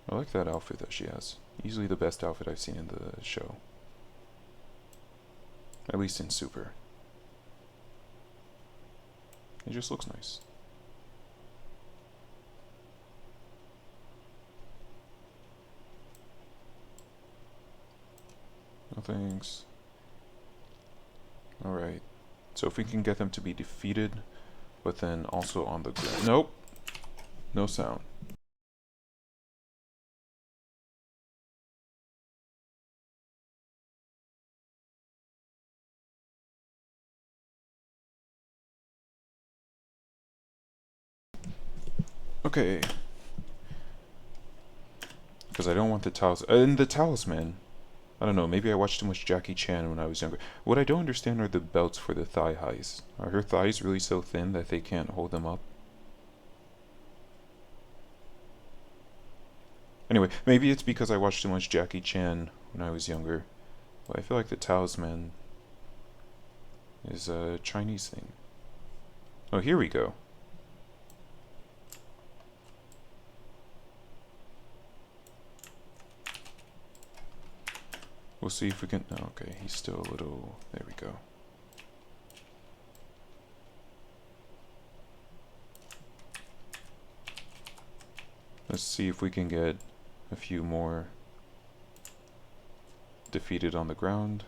I like that outfit that she has. Easily the best outfit I've seen in the show. At least in Super. It just looks nice. No thanks. Alright. So if we can get them to be defeated, but then also on the ground. Nope. No sound. Okay. Because I don't want the talisman. And the talisman. I don't know, maybe I watched too much Jackie Chan when I was younger. What I don't understand are the belts for the thigh highs. Are her thighs really so thin that they can't hold them up? Anyway, maybe it's because I watched too much Jackie Chan when I was younger. But I feel like the talisman is a Chinese thing. Oh, here we go. We'll see if we can... Oh, okay, he's still a little... There we go. Let's see if we can get a few more defeated on the ground.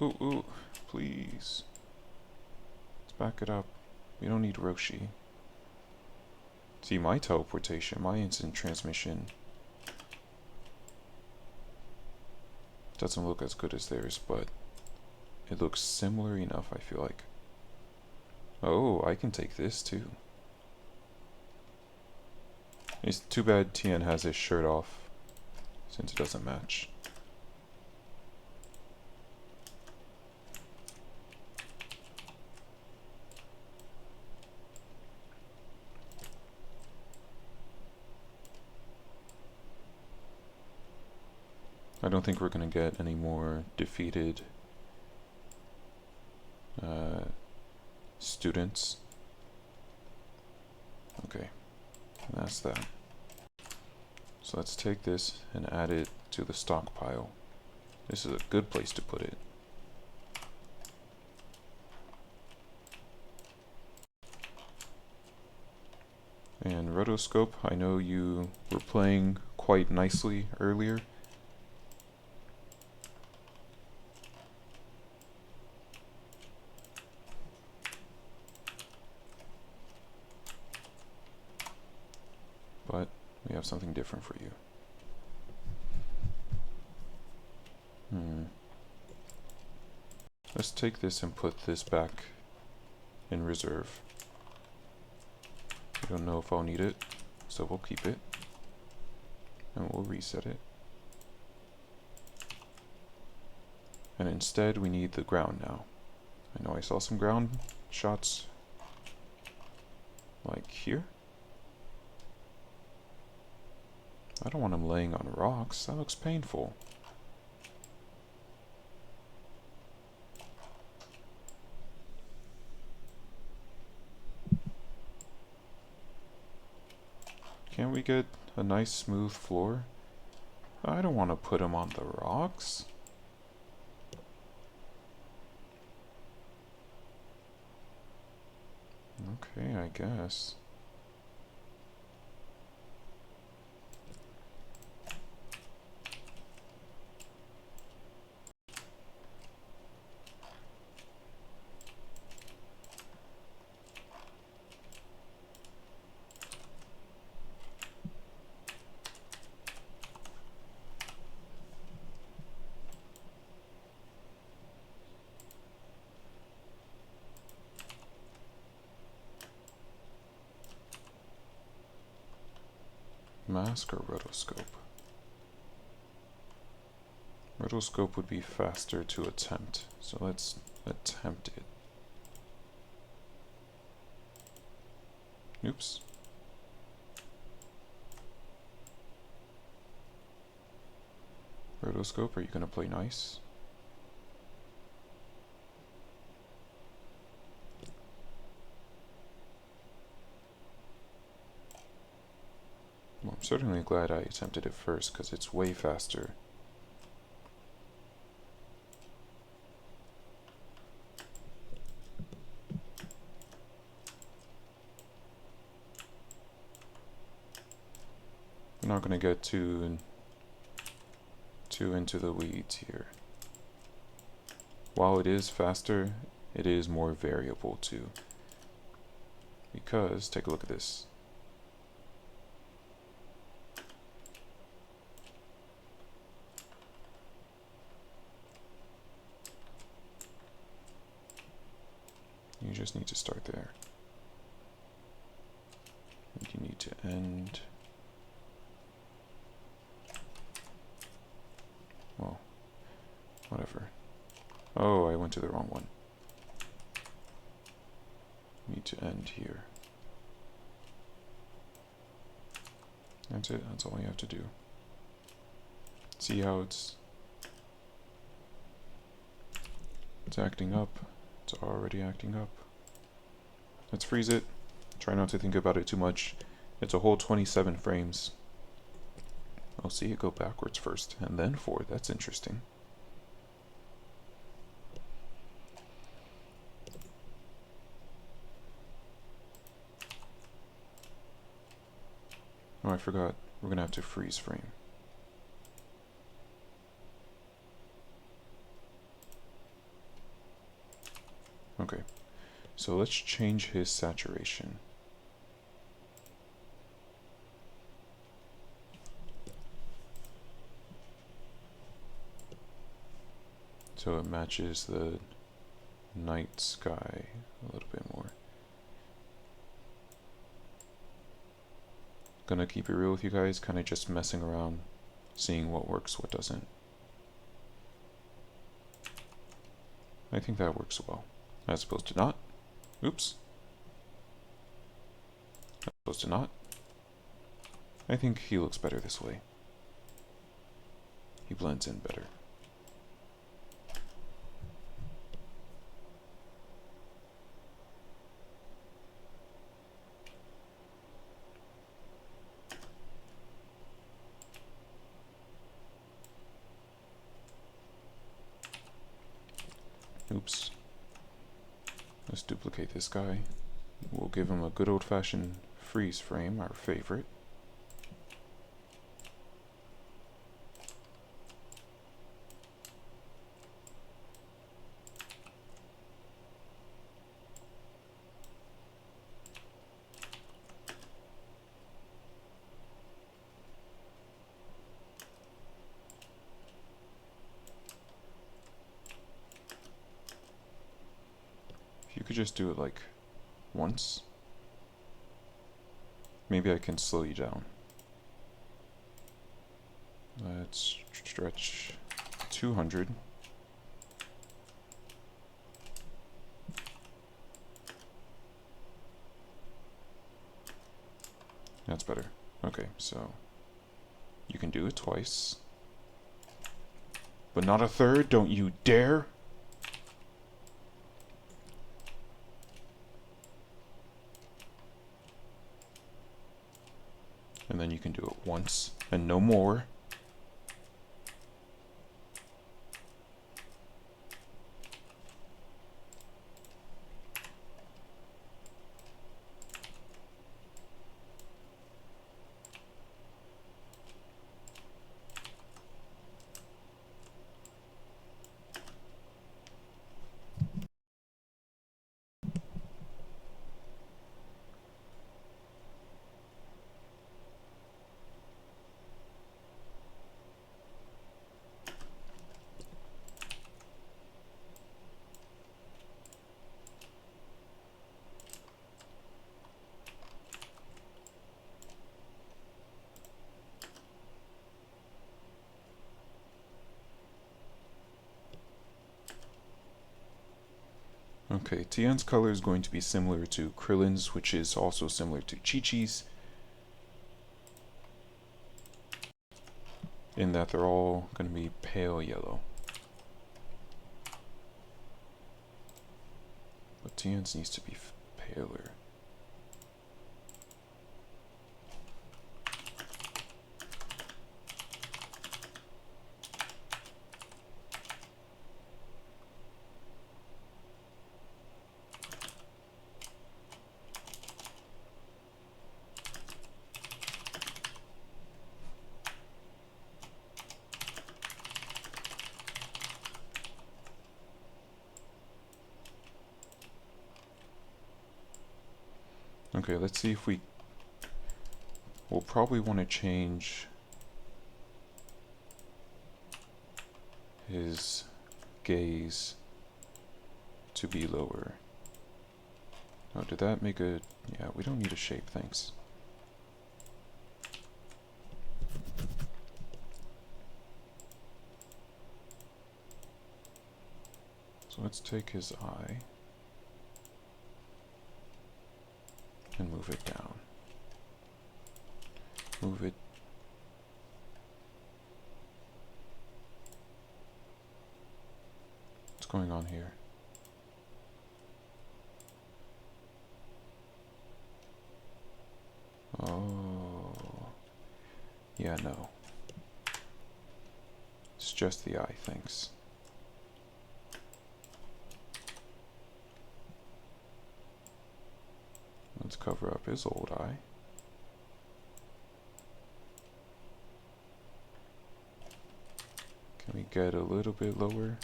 Ooh, please. Let's back it up. We don't need Roshi. See, my teleportation, my instant transmission doesn't look as good as theirs, but it looks similar enough, I feel like. Oh, I can take this too. It's too bad Tien has his shirt off, since it doesn't match. I don't think we're going to get any more defeated students. Okay, and that's that. So let's take this and add it to the stockpile. This is a good place to put it. And Rotoscope, I know you were playing quite nicely earlier. But we have something different for you. Let's take this and put this back in reserve. I don't know if I'll need it, so we'll keep it. And we'll reset it. And instead we need the ground now. I know I saw some ground shots like here. I don't want him laying on rocks. That looks painful. Can't we get a nice smooth floor? I don't want to put him on the rocks. Okay, I guess. Mask or rotoscope? Rotoscope would be faster to attempt, so let's attempt it. Oops. Rotoscope, are you gonna play nice? Well, I'm certainly glad I attempted it first, because it's way faster. I'm not gonna get too into the weeds here. While it is faster, it is more variable too. Because, take a look at this. You just need to start there. And you need to end. Well, whatever. Oh, I went to the wrong one. Need to end here. That's it. That's all you have to do. See how it's acting up. It's already acting up. Let's freeze it. Try not to think about it too much. It's a whole 27 frames. I'll see it go backwards first, and then forward. That's interesting. Oh, I forgot. We're gonna have to freeze frame. Okay, so let's change his saturation. So it matches the night sky a little bit more. Gonna keep it real with you guys, kind of just messing around, seeing what works, what doesn't. I think that works well. As opposed to not. Oops. As opposed to not. I think he looks better this way. He blends in better. Oops. Let's duplicate this guy. We'll give him a good old-fashioned freeze frame, our favorite. If you could just do it like once, maybe I can slow you down. Let's stretch 200. That's better. Okay, so You can do it twice. But not a third, don't you dare! And then you can do it once, and no more. Okay, Tian's color is going to be similar to Krillin's, which is also similar to Chi-Chi's, in that they're all going to be pale yellow. But Tian's needs to be paler. Okay, let's see if we'll probably want to change his gaze to be lower. Oh, did that make a... Yeah, we don't need a shape, thanks. So let's take his eye and move it down. Move it. What's going on here? Oh. Yeah, no. It's just the eye, thanks. Let's cover up his old eye. Can we get a little bit lower?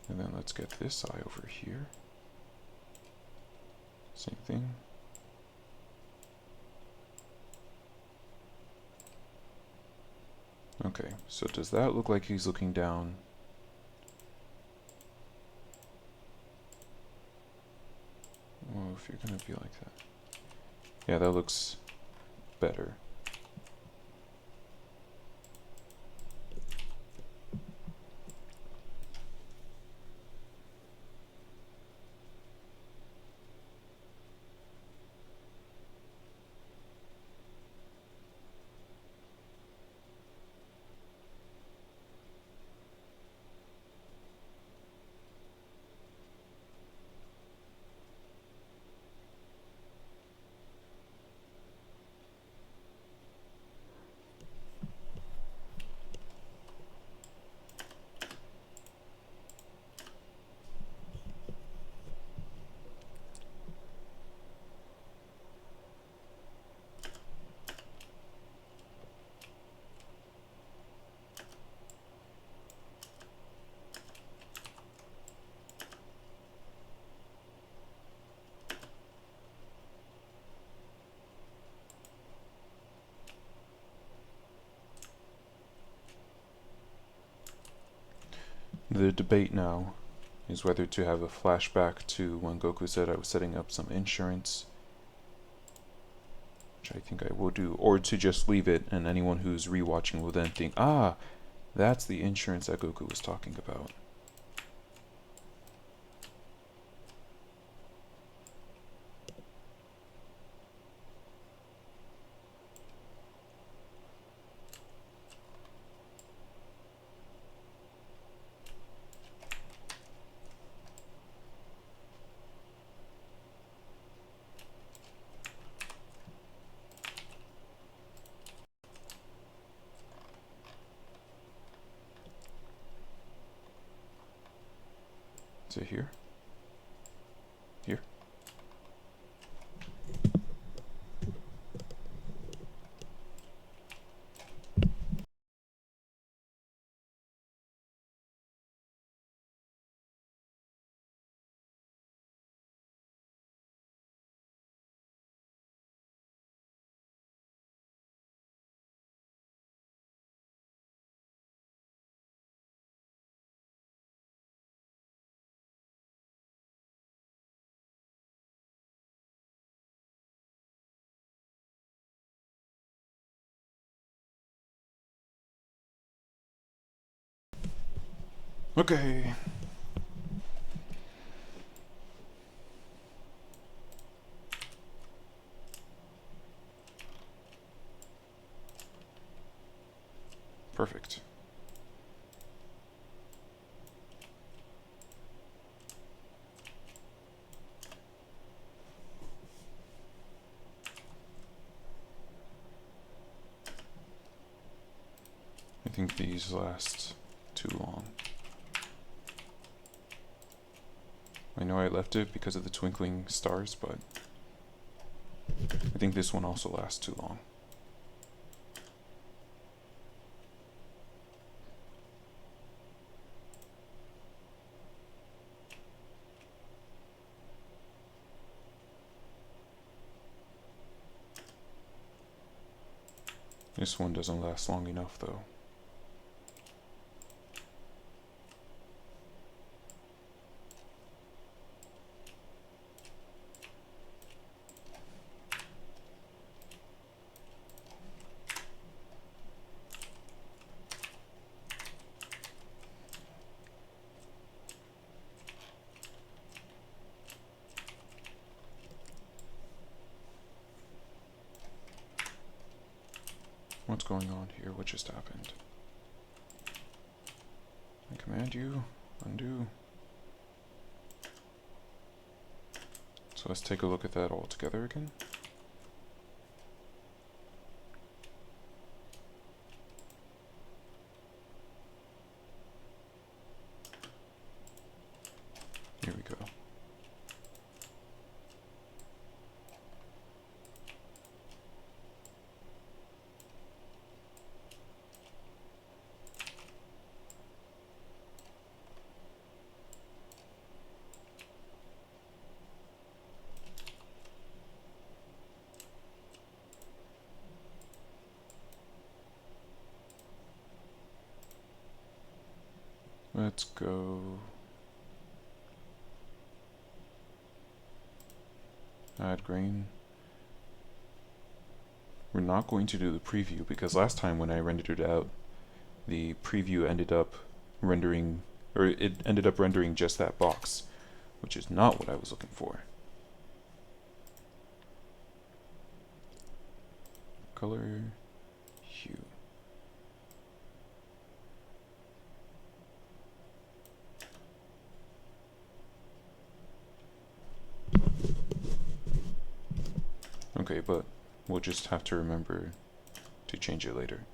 And then let's get this eye over here. Same thing. Okay, so does that look like he's looking down? Well, if you're gonna be like that. Yeah, that looks better. The debate now is whether to have a flashback to when Goku said I was setting up some insurance, which I think I will do, or to just leave it and anyone who's rewatching will then think, ah, that's the insurance that Goku was talking about. Is it here? Here? Okay. Perfect. I think these last too long. I know I left it because of the twinkling stars, but I think this one also lasts too long. This one doesn't last long enough though. What's going on here? What just happened? I command you, undo. So let's take a look at that all together again. Here we go. Let's go add grain. We're not going to do the preview because last time when I rendered it out, the preview ended up rendering, or it ended up rendering just that box, which is not what I was looking for. Color, hue. Okay, but we'll just have to remember to change it later.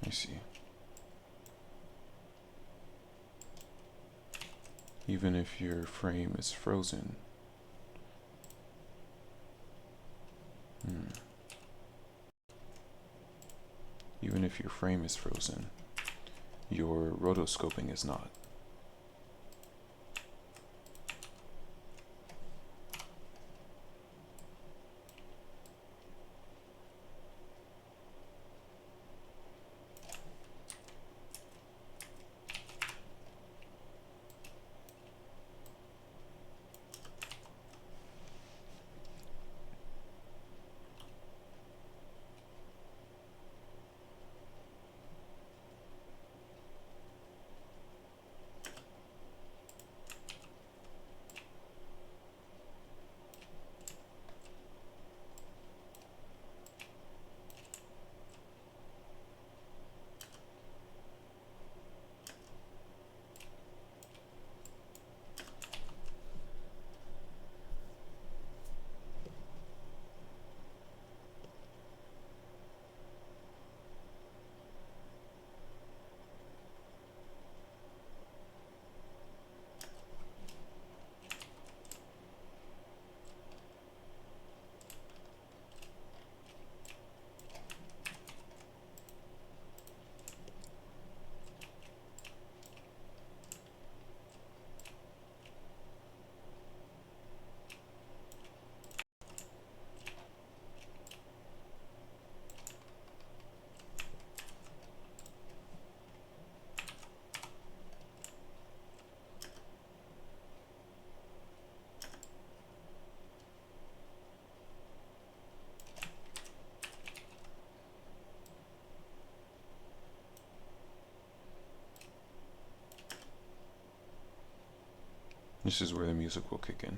I see. Even if your frame is frozen. Even if your frame is frozen, your rotoscoping is not. This is where the music will kick in.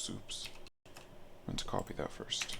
Oops. I'm going to copy that first.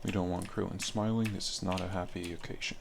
We don't want Krillin smiling. This is not a happy occasion.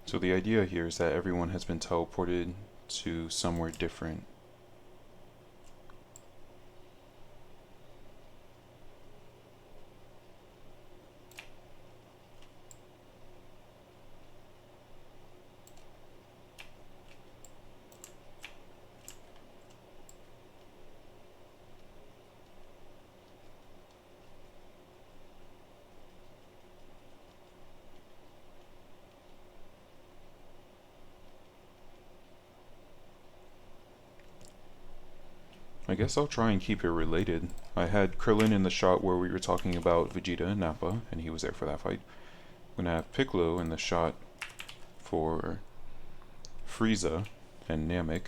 So the idea here is that everyone has been teleported to somewhere different. I guess I'll try and keep it related. I had Krillin in the shot where we were talking about Vegeta and Nappa, and he was there for that fight. I'm gonna have Piccolo in the shot for Frieza and Namek.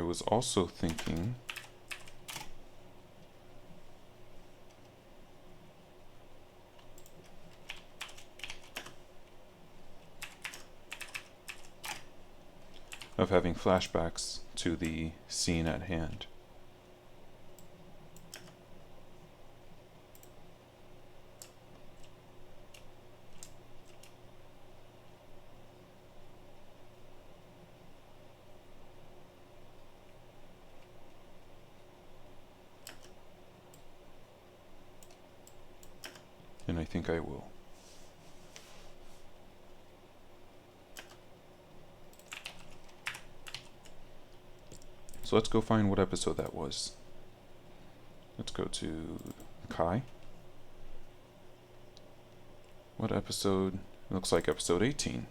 I was also thinking of having flashbacks to the scene at hand. And I think I will. So let's go find what episode that was. Let's go to Kai. What episode? It looks like episode 18.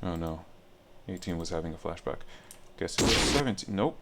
Oh no. 18 was having a flashback. Guess it was 17. Nope.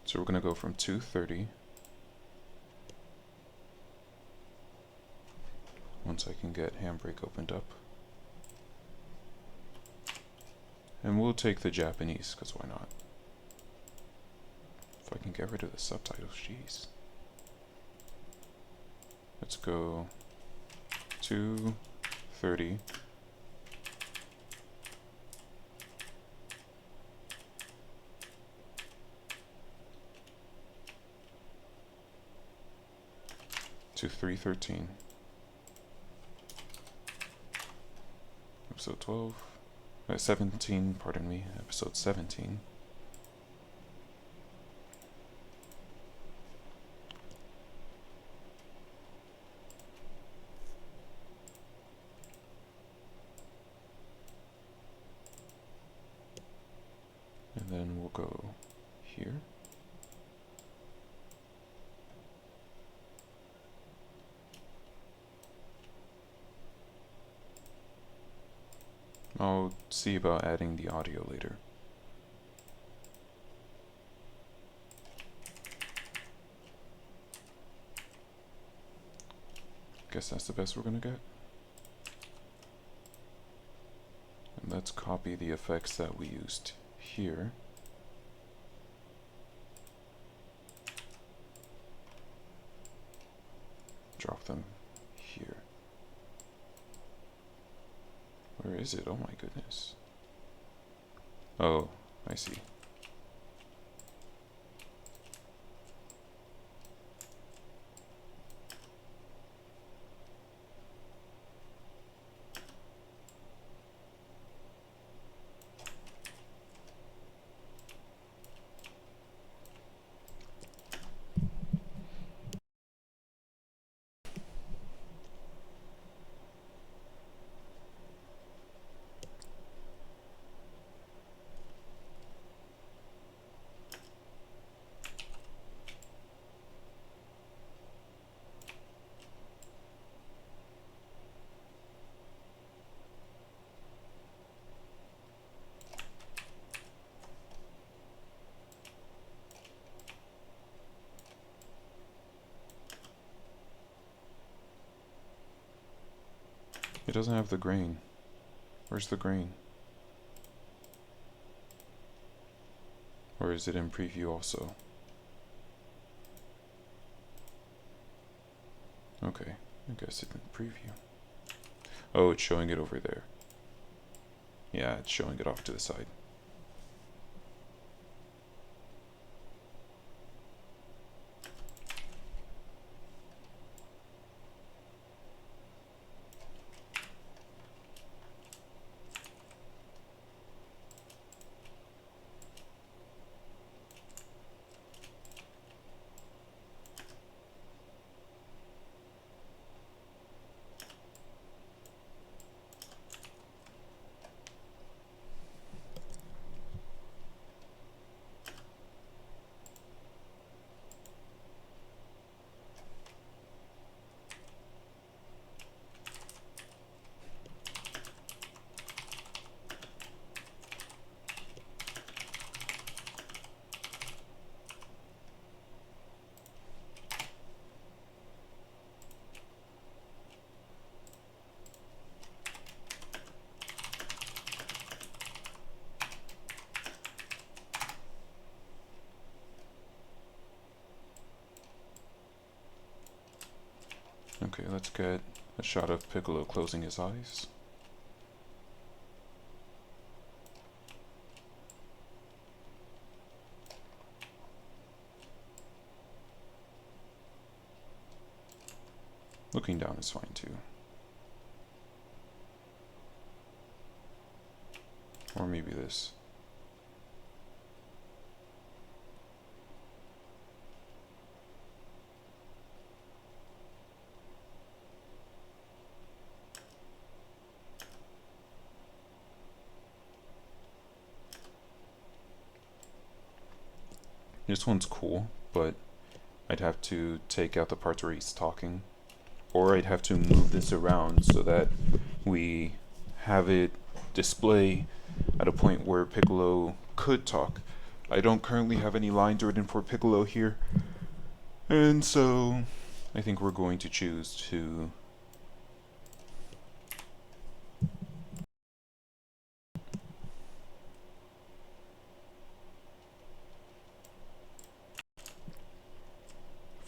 So we're going to go from 2:30. Once I can get Handbrake opened up. And we'll take the Japanese, because why not? If I can get rid of the subtitles, jeez. Let's go 2:30. To 3:13. Episode 12. 17, pardon me. Episode 17. And then we'll go here. I'll see about adding the audio later. Guess that's the best we're gonna get. And let's copy the effects that we used here. Drop them here. Where is it? Oh my goodness. Oh, I see. It doesn't have the grain. Where's the grain? Or is it in preview also? Okay, I guess it's in preview. Oh, it's showing it over there. Yeah, it's showing it off to the side. Okay, let's get a shot of Piccolo closing his eyes. Looking down is fine too. Or maybe this. This one's cool, but I'd have to take out the parts where he's talking. Or I'd have to move this around so that we have it display at a point where Piccolo could talk. I don't currently have any lines written for Piccolo here, and so I think we're going to choose to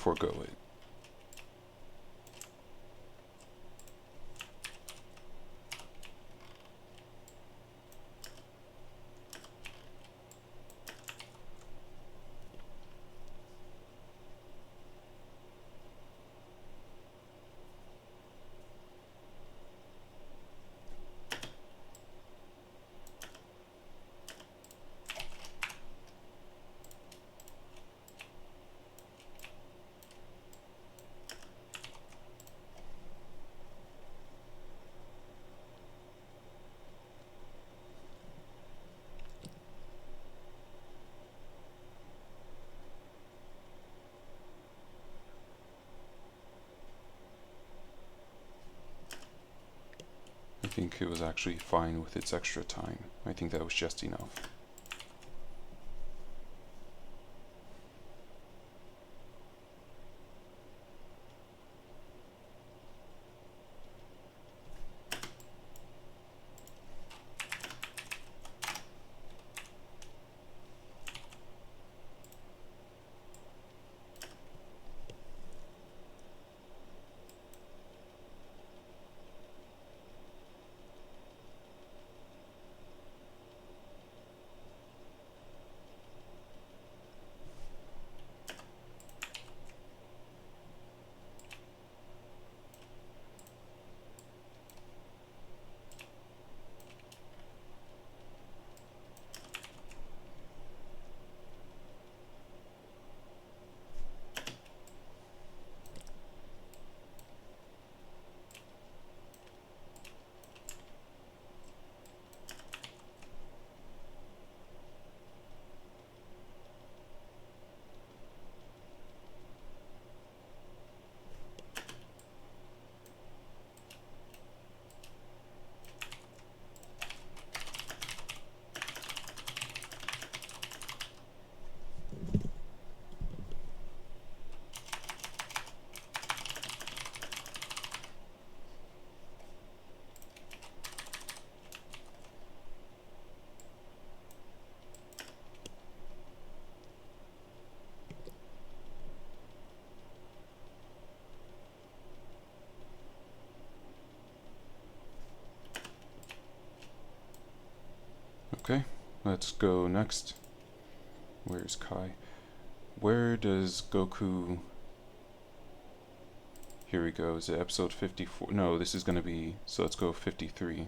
forego it. I think it was actually fine with its extra time. I think that was just enough. Okay, let's go next. Where's Kai? Where does Goku... Here we go. Is it episode 54? No, this is gonna be... So let's go 53.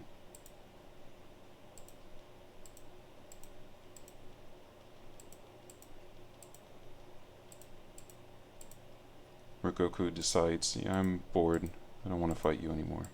Where Goku decides, yeah, I'm bored. I don't want to fight you anymore.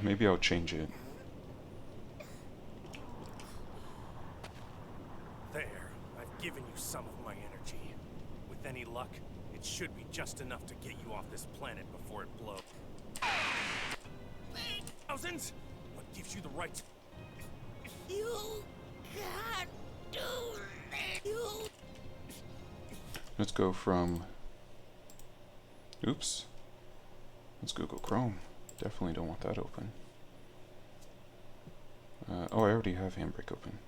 Maybe I'll change it. There, I've given you some of my energy. With any luck, it should be just enough to get you off this planet before it blows. Thousands? What gives you the right? You can't do this. You... Let's go from... Oops. Let's Google Chrome. Definitely don't want that open. Oh, I already have Handbrake open.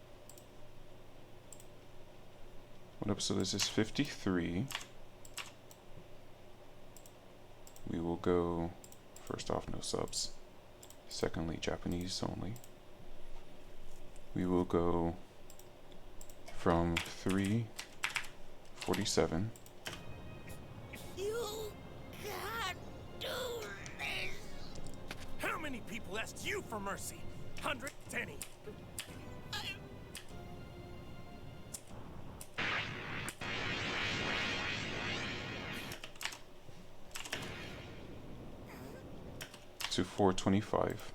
What episode is this? 53. We will go... First off, no subs. Secondly, Japanese only. We will go from 3:47. You can't do this. How many people asked you for mercy? 100? Any? To 4:25.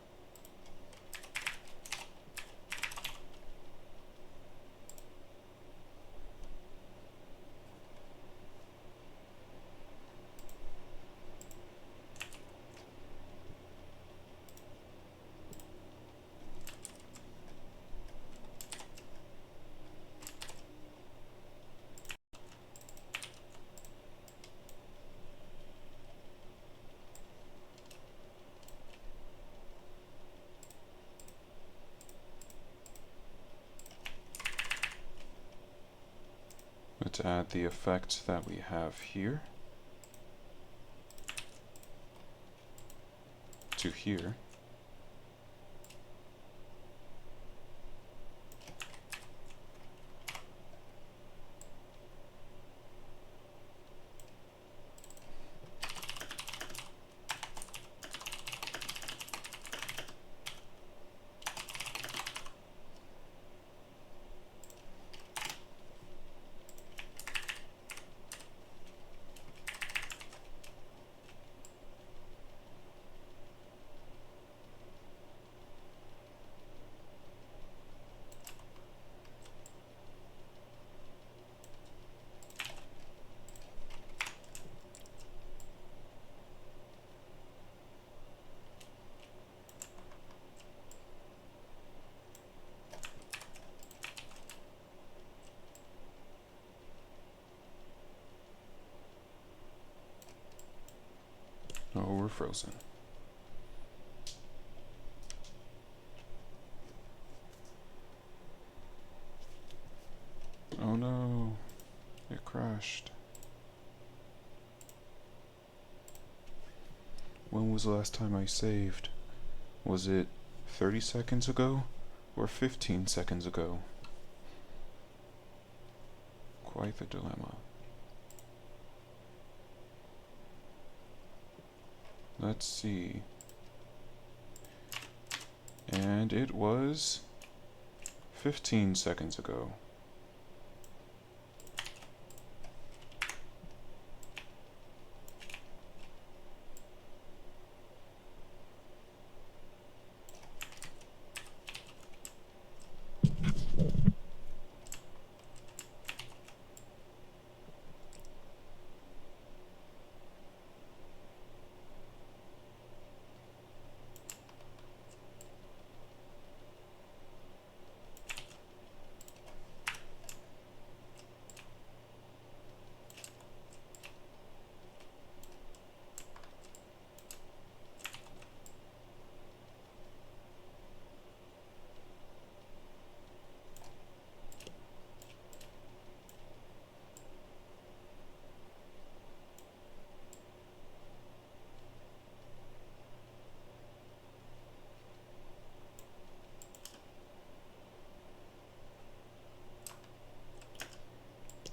Let's add the effect that we have here to here. Oh, we're frozen. Oh no, it crashed. When was the last time I saved? Was it 30 seconds ago or 15 seconds ago? Quite the dilemma. Let's see. And it was 15 seconds ago.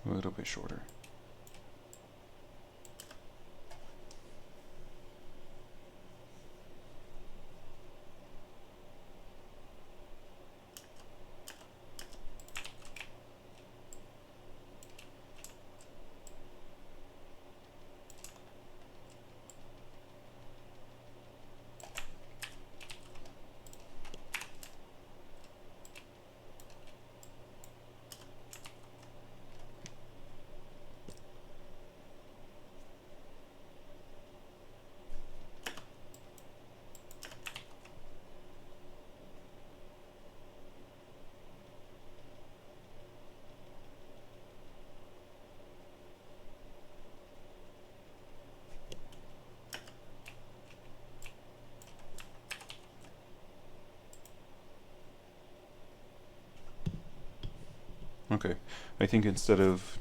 A little bit shorter. Okay, I think instead of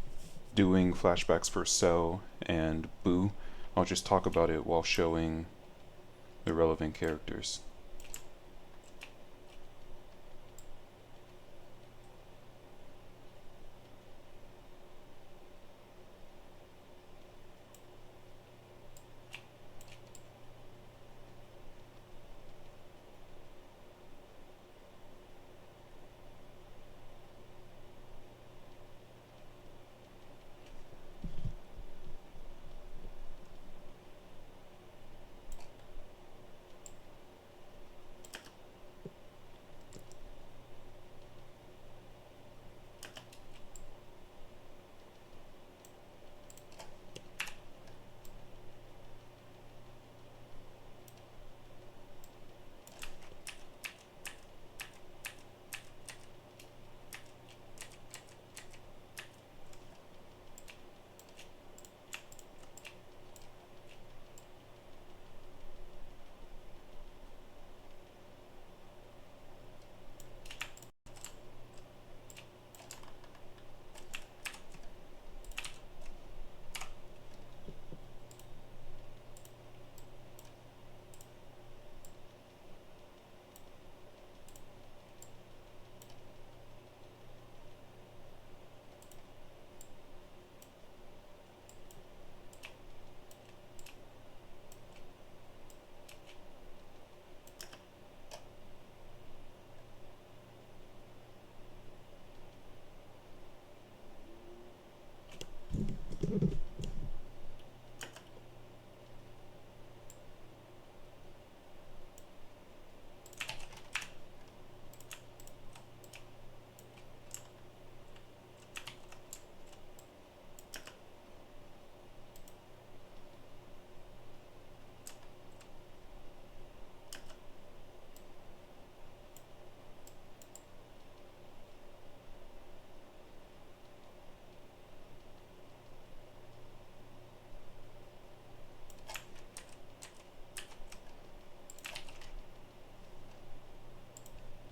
doing flashbacks for Cell and Boo, I'll just talk about it while showing the relevant characters.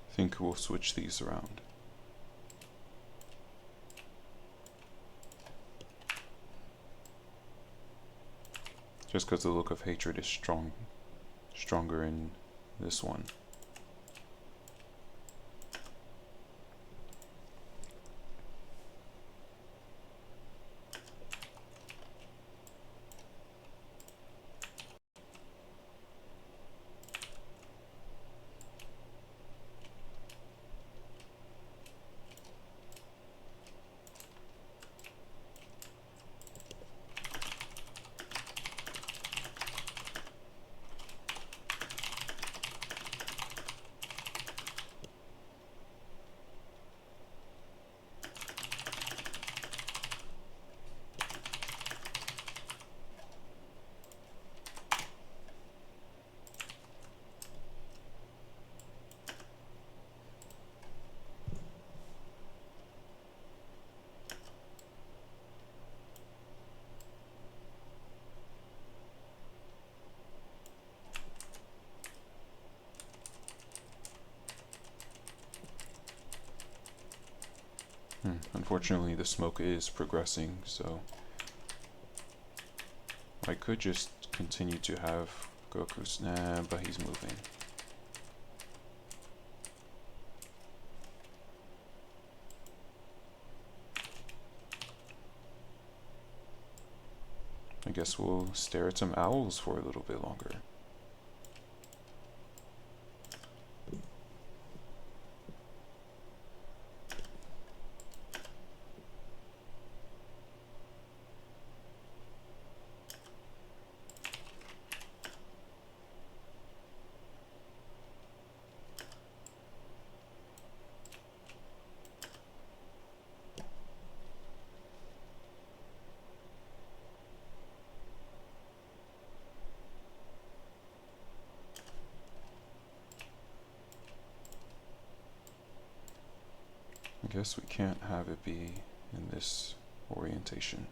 I think we'll switch these around. Just because the look of hatred is stronger in this one. Unfortunately, the smoke is progressing, so I could just continue to have Goku snap, but he's moving. I guess we'll stare at some owls for a little bit longer. I guess we can't have it be in this orientation.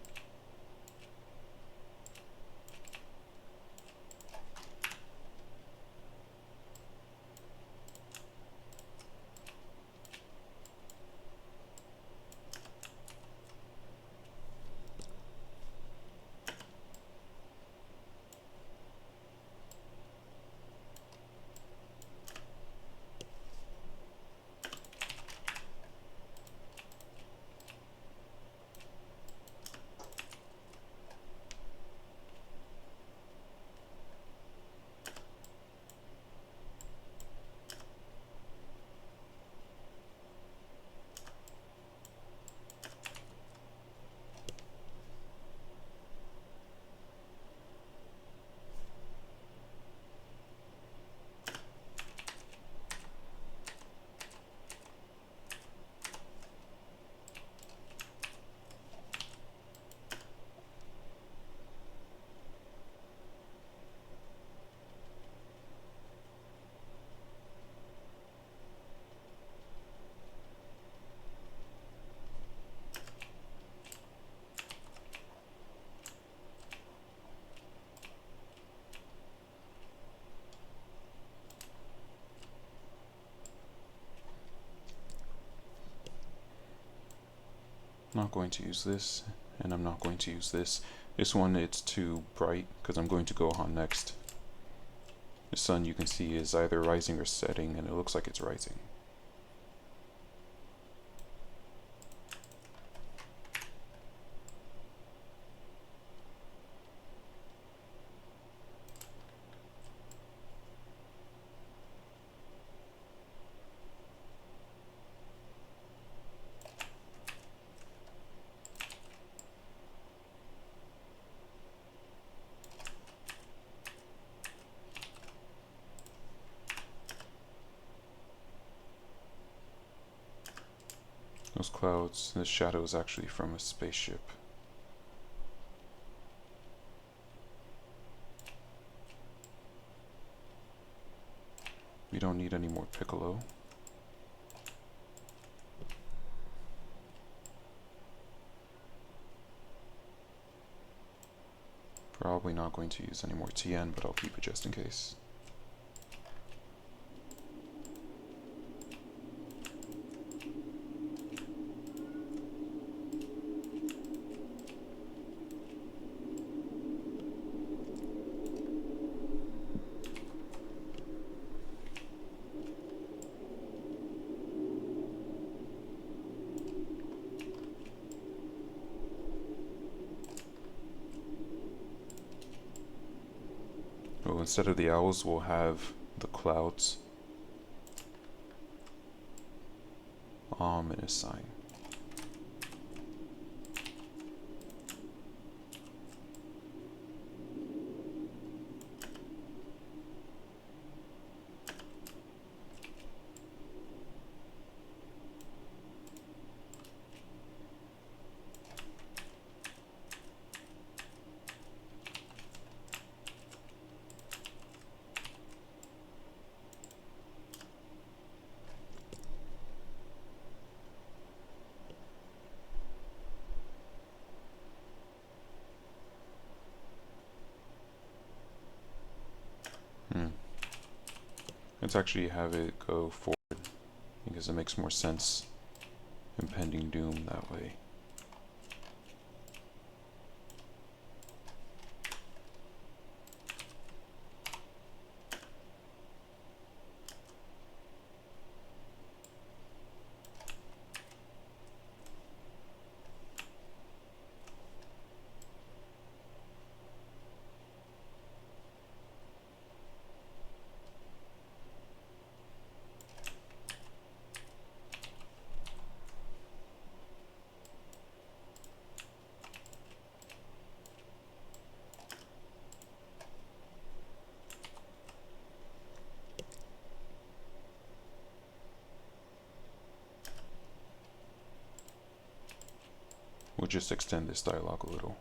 I'm not going to use this, and I'm not going to use this. This one, it's too bright because I'm going to Gohan next. The sun, you can see, is either rising or setting, and it looks like it's rising. Those clouds, the shadow is actually from a spaceship. We don't need any more Piccolo. Probably not going to use any more Tien, but I'll keep it just in case. Well, instead of the owls, we'll have the clouds. Ominous sign. Let's actually have it go forward because it makes more sense. Impending doom that way. We'll just extend this dialogue a little.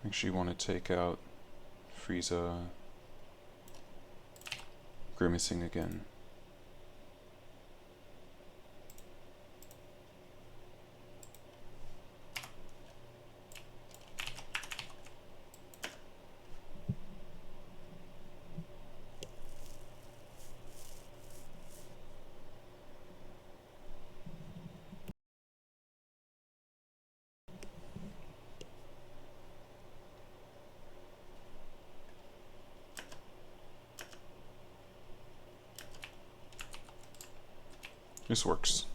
Actually want to take out Frieza grimacing again. This works.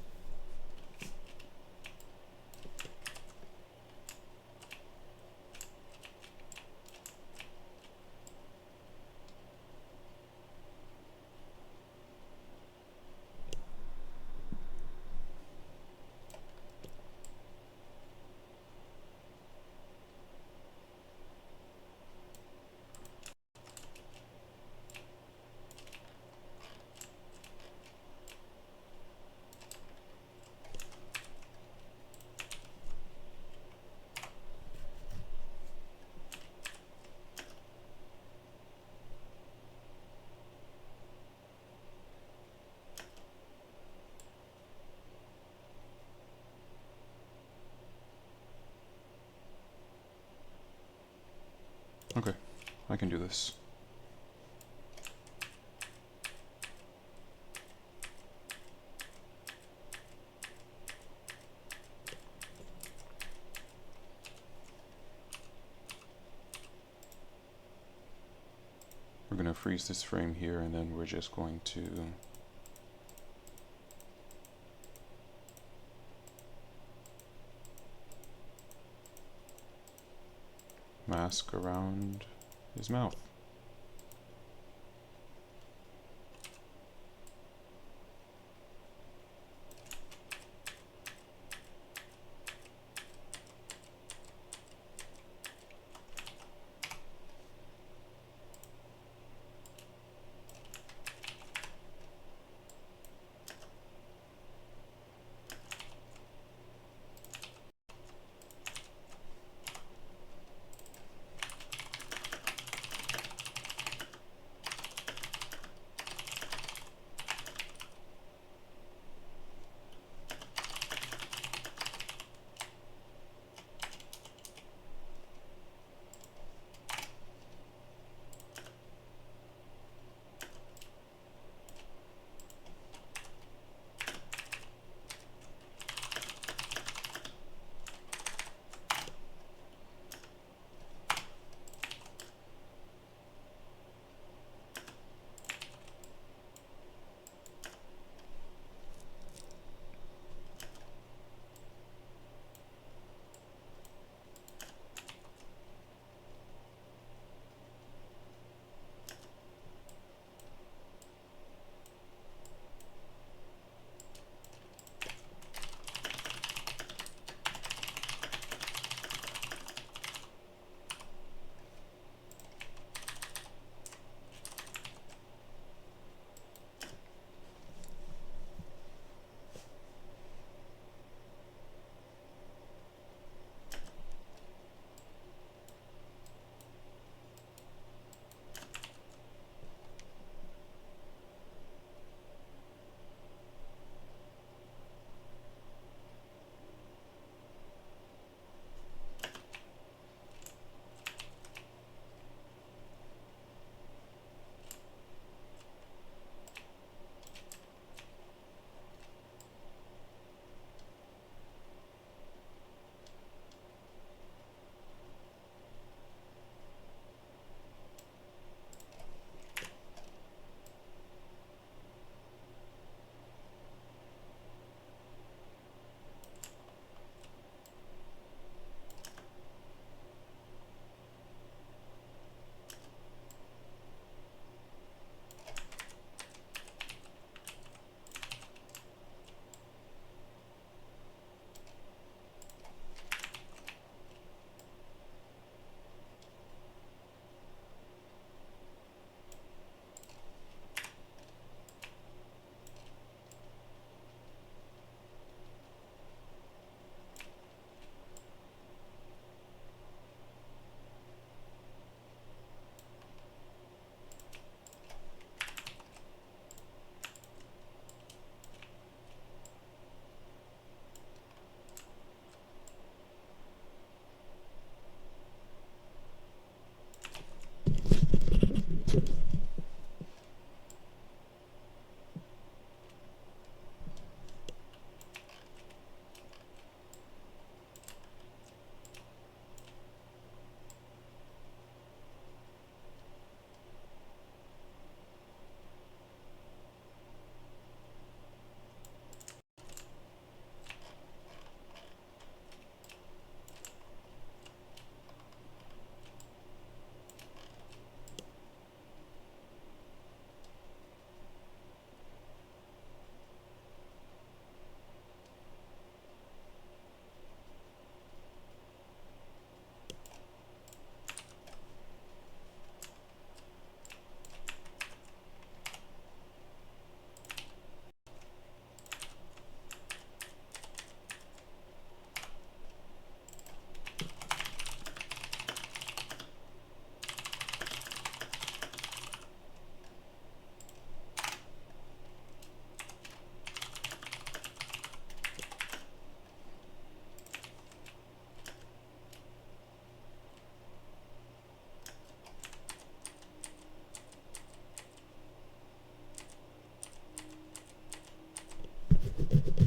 Okay, I can do this. We're going to freeze this frame here, and then we're just going to mask around his mouth.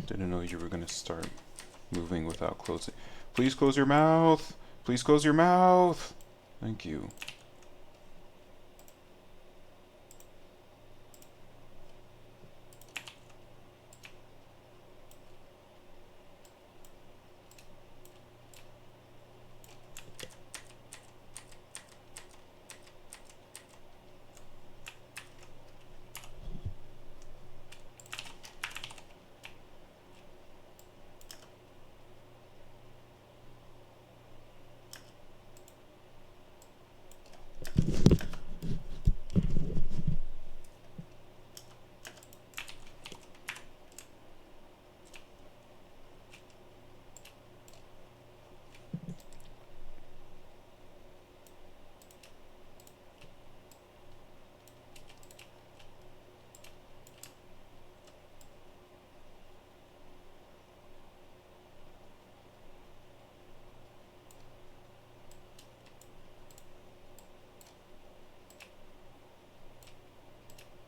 Didn't know you were gonna start moving without closing. Please close your mouth! Please close your mouth! Thank you.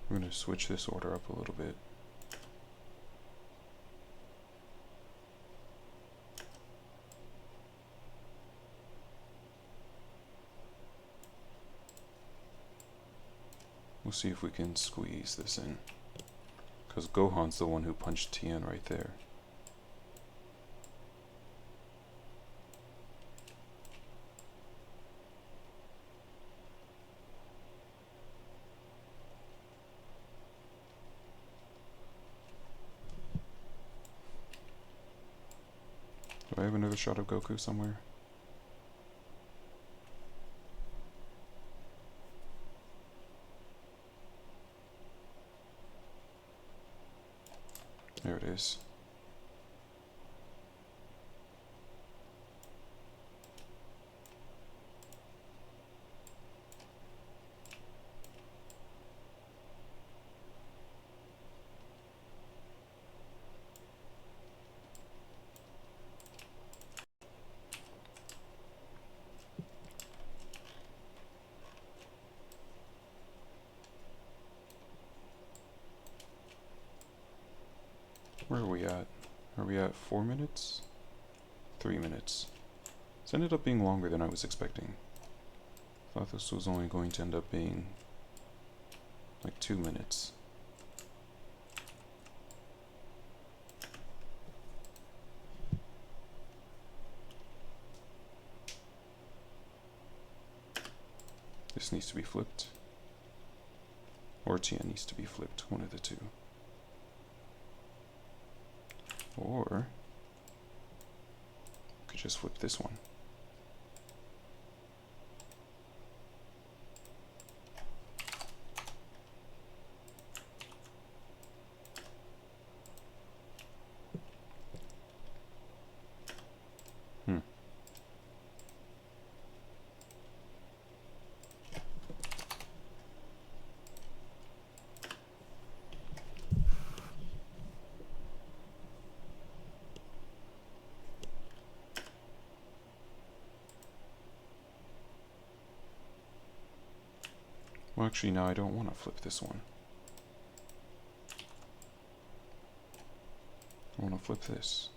I'm gonna switch this order up a little bit. We'll see if we can squeeze this in. Because Gohan's the one who punched Tien right there. Do I have another shot of Goku somewhere? There it is. Where are we at? Are we at 4 minutes? 3 minutes. This ended up being longer than I was expecting. Thought this was only going to end up being like 2 minutes. This needs to be flipped. Or Tien needs to be flipped, one of the two. Or could just flip this one. Well, actually, no, I don't want to flip this one. I want to flip this.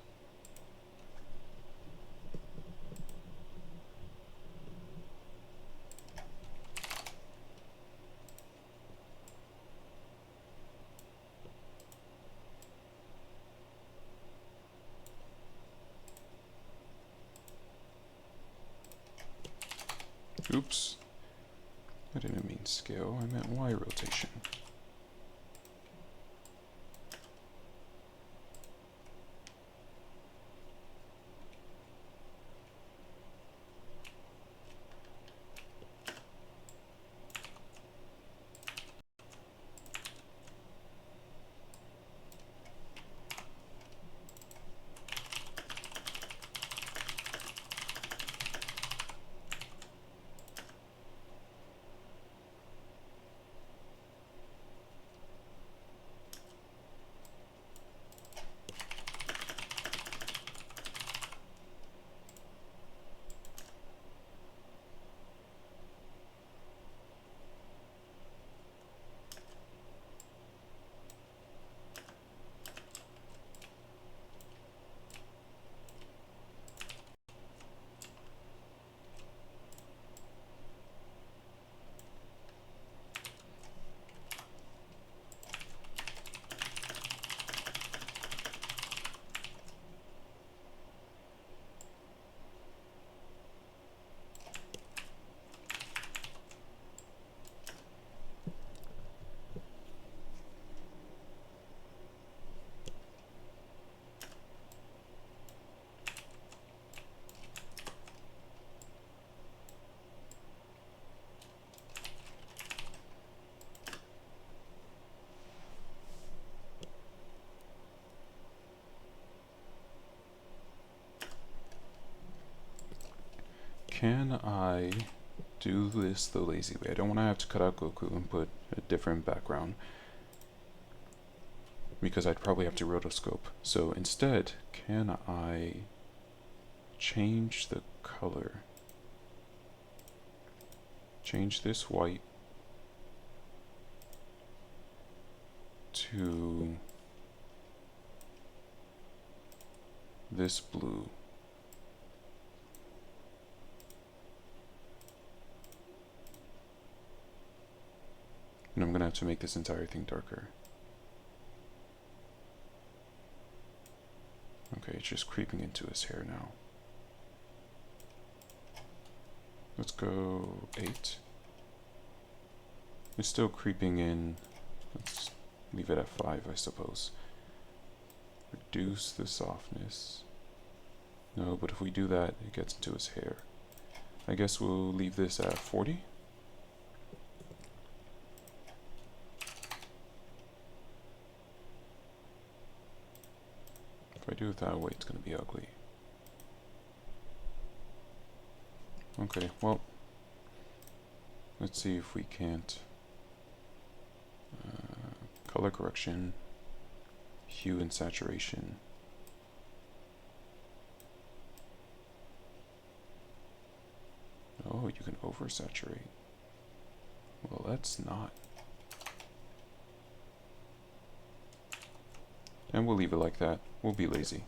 Oops. I didn't mean scale, I meant Y rotation. Can I do this the lazy way? I don't want to have to cut out Goku and put a different background, because I'd probably have to rotoscope. So instead, can I change the color? Change this white to this blue. And I'm gonna have to make this entire thing darker. Okay, it's just creeping into his hair now. Let's go 8. It's still creeping in. Let's leave it at 5, I suppose. Reduce the softness. No, but if we do that, it gets into his hair. I guess we'll leave this at 40. If I do it that way, it's going to be ugly. Okay, well, let's see if we can't. Color correction, hue and saturation. Oh, you can oversaturate. Well, that's not. And we'll leave it like that. We'll be lazy.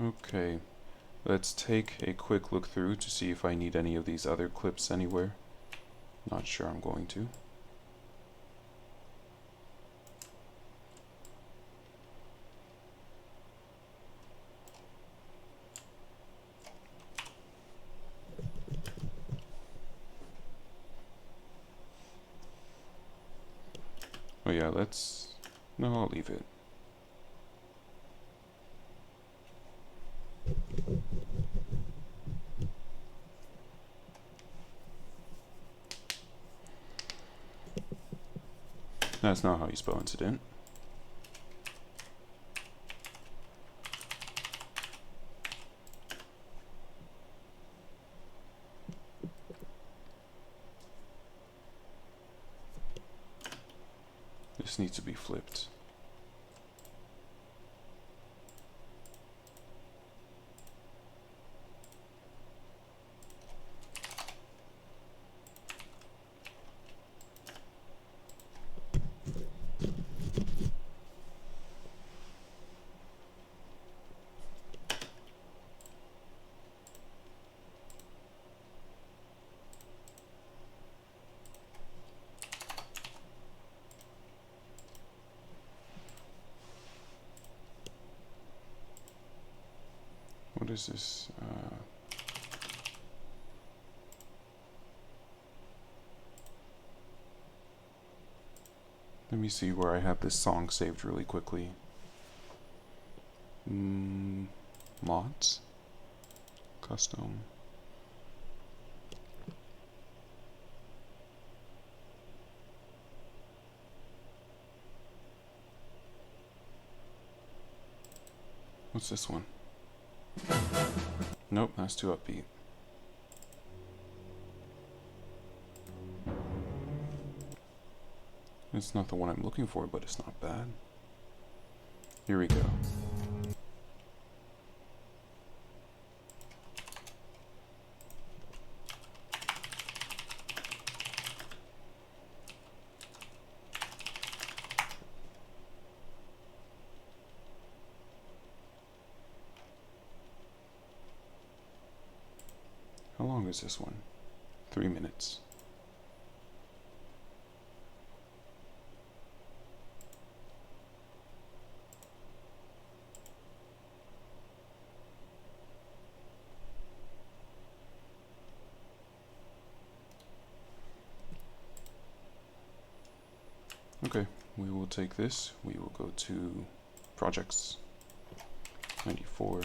Okay, let's take a quick look through to see if I need any of these other clips anywhere. Not sure I'm going to. Oh yeah, let's... No, I'll leave it. That's not how you spell incident. This needs to be flipped. What is this? Let me see where I have this song saved really quickly. Mods? Custom. What's this one? Nope, that's too upbeat. It's not the one I'm looking for, but it's not bad. Here we go. How long is this one? 3 minutes. Okay, we will take this. We will go to projects. 94.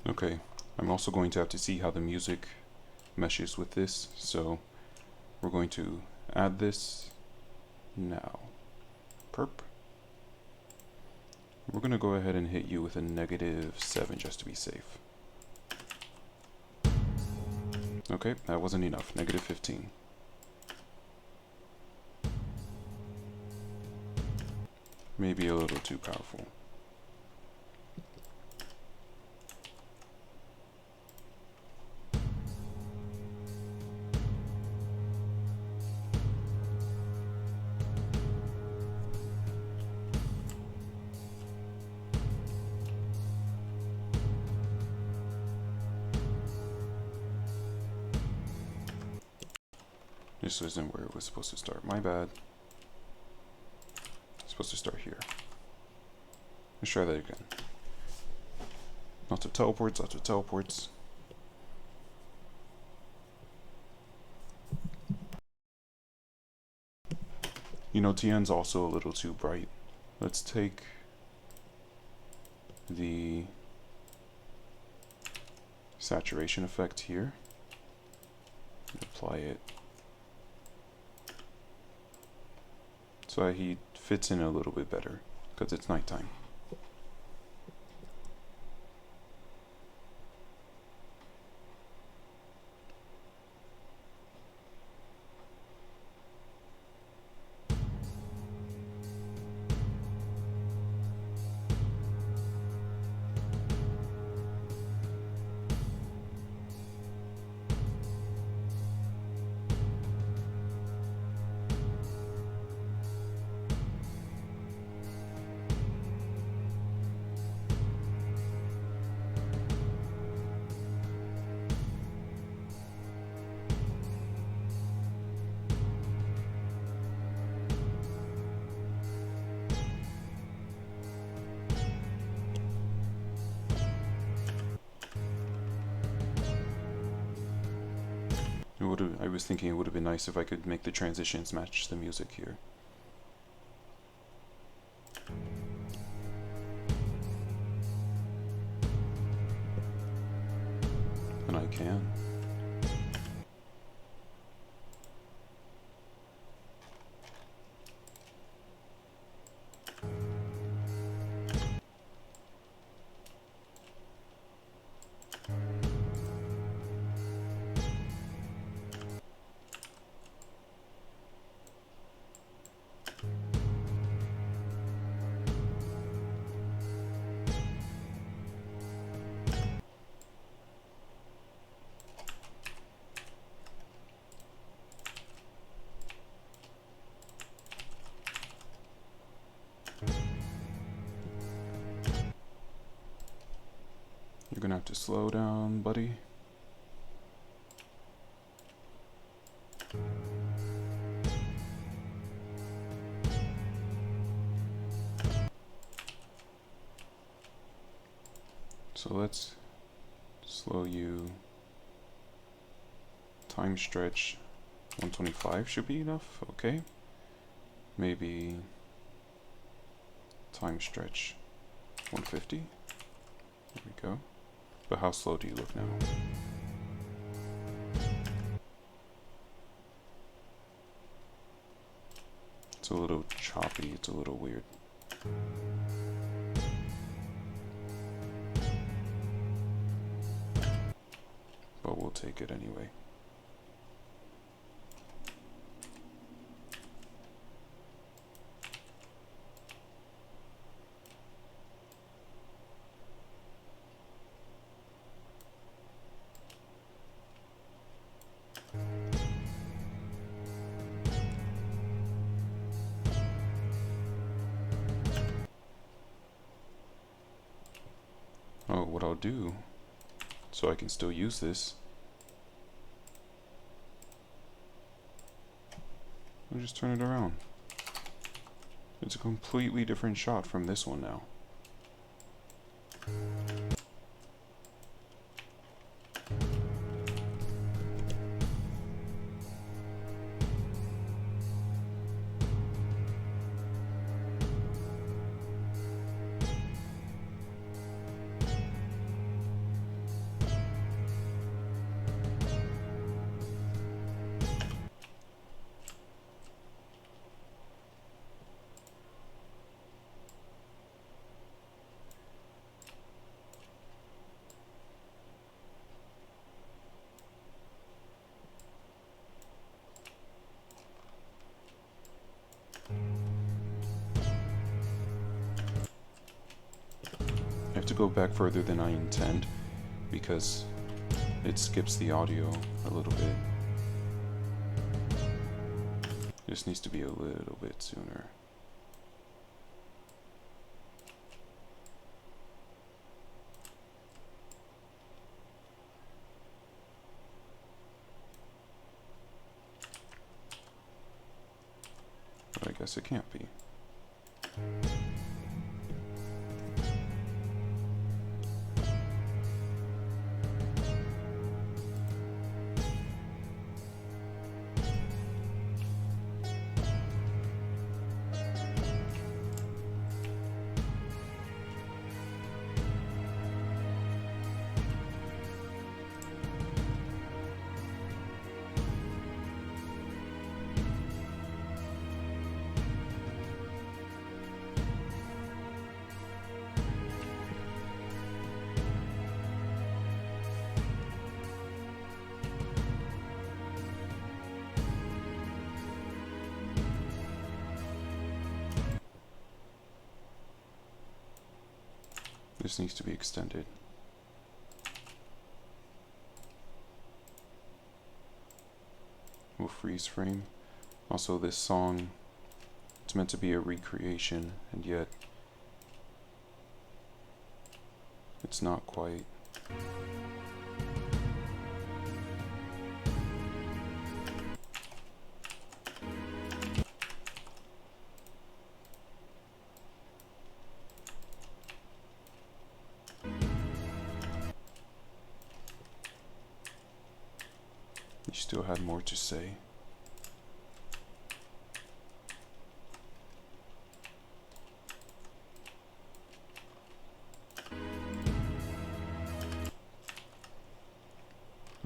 Okay, I'm also going to have to see how the music meshes with this, so we're going to add this now. Perp. We're going to go ahead and hit you with a -7 just to be safe. Okay, that wasn't enough. -15. Maybe a little too powerful. This isn't where it was supposed to start. My bad. It's supposed to start here. Let's try that again. Lots of teleports, lots of teleports. You know, Tien's also a little too bright. Let's take the saturation effect here and apply it so that he fits in a little bit better because it's nighttime. I was thinking it would have been nice if I could make the transitions match the music here. And I can. You're gonna have to slow down, buddy. So let's slow you. Time stretch 125 should be enough, okay. Maybe time stretch 150. There we go. But how slow do you look now? It's a little choppy, it's a little weird. But we'll take it anyway. Oh, what I'll do, so I can still use this, I'll just turn it around. It's a completely different shot from this one now. I have to go back further than I intend because it skips the audio a little bit. This needs to be a little bit sooner. guess it can't be. This needs to be extended. We'll freeze frame. Also, this song, it's meant to be a recreation, and yet it's not quite. You still had more to say.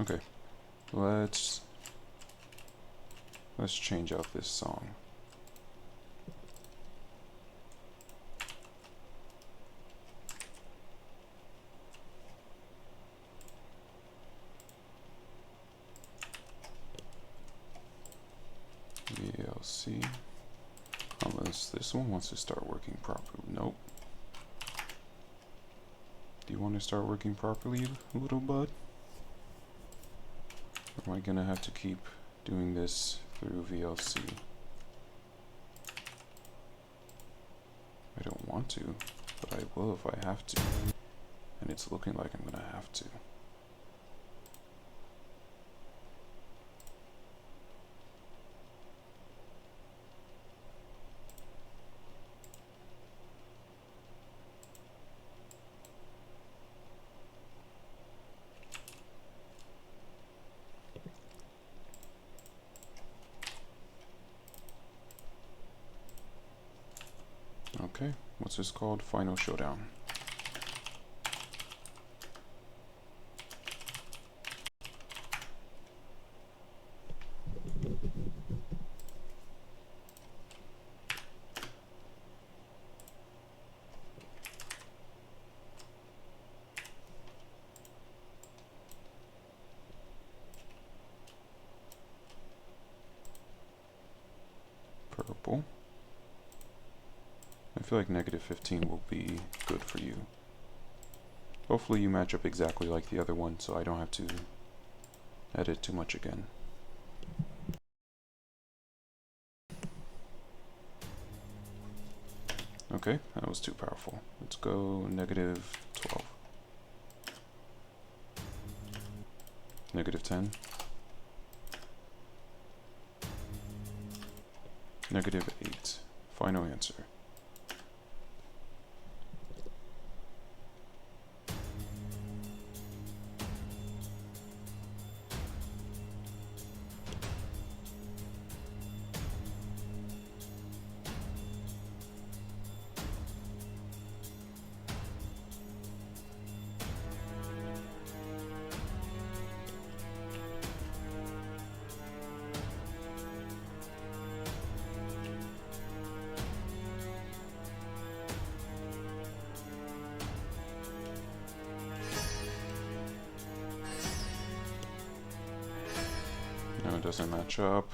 Okay, let's change out this song. VLC. Unless this one wants to start working properly. Nope. Do you want to start working properly, little bud? Or am I gonna have to keep doing this through VLC? I don't want to, but I will if I have to. And it's looking like I'm gonna have to. Okay, what's this called? Final Showdown. Purple. I feel like -15 will be good for you. Hopefully you match up exactly like the other one, so I don't have to edit too much again. Okay, that was too powerful. Let's go -12. -10. -8. Final answer. No, it doesn't match up.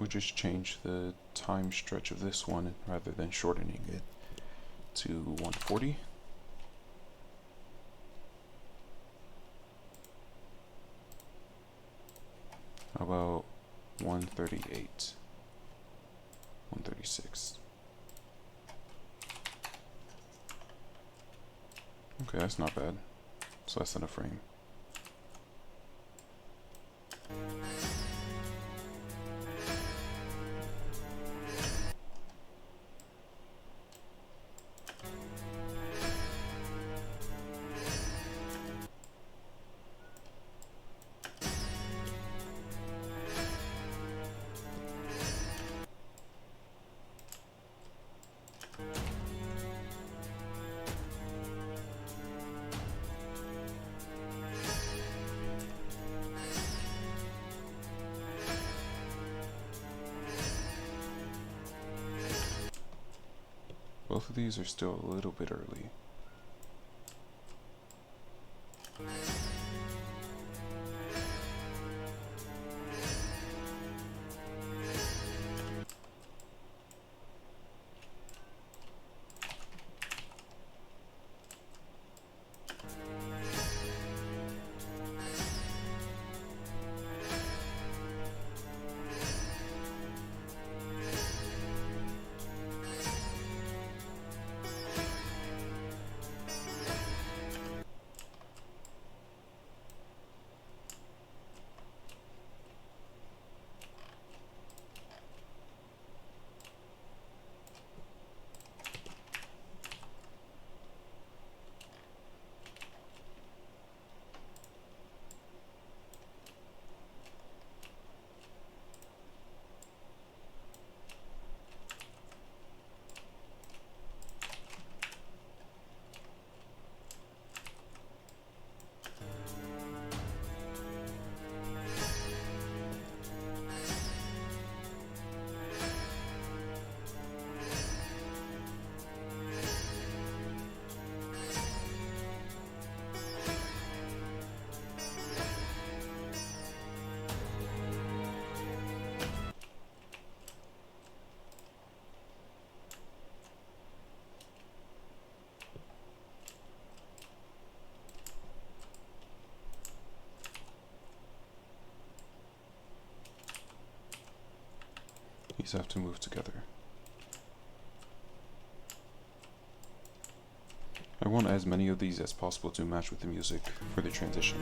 would just change the time stretch of this one rather than shortening it to 140. How about 138? 136. Okay, that's not bad. It's less than a frame. Both of these are still a little bit early. These have to move together. I want as many of these as possible to match with the music for the transition.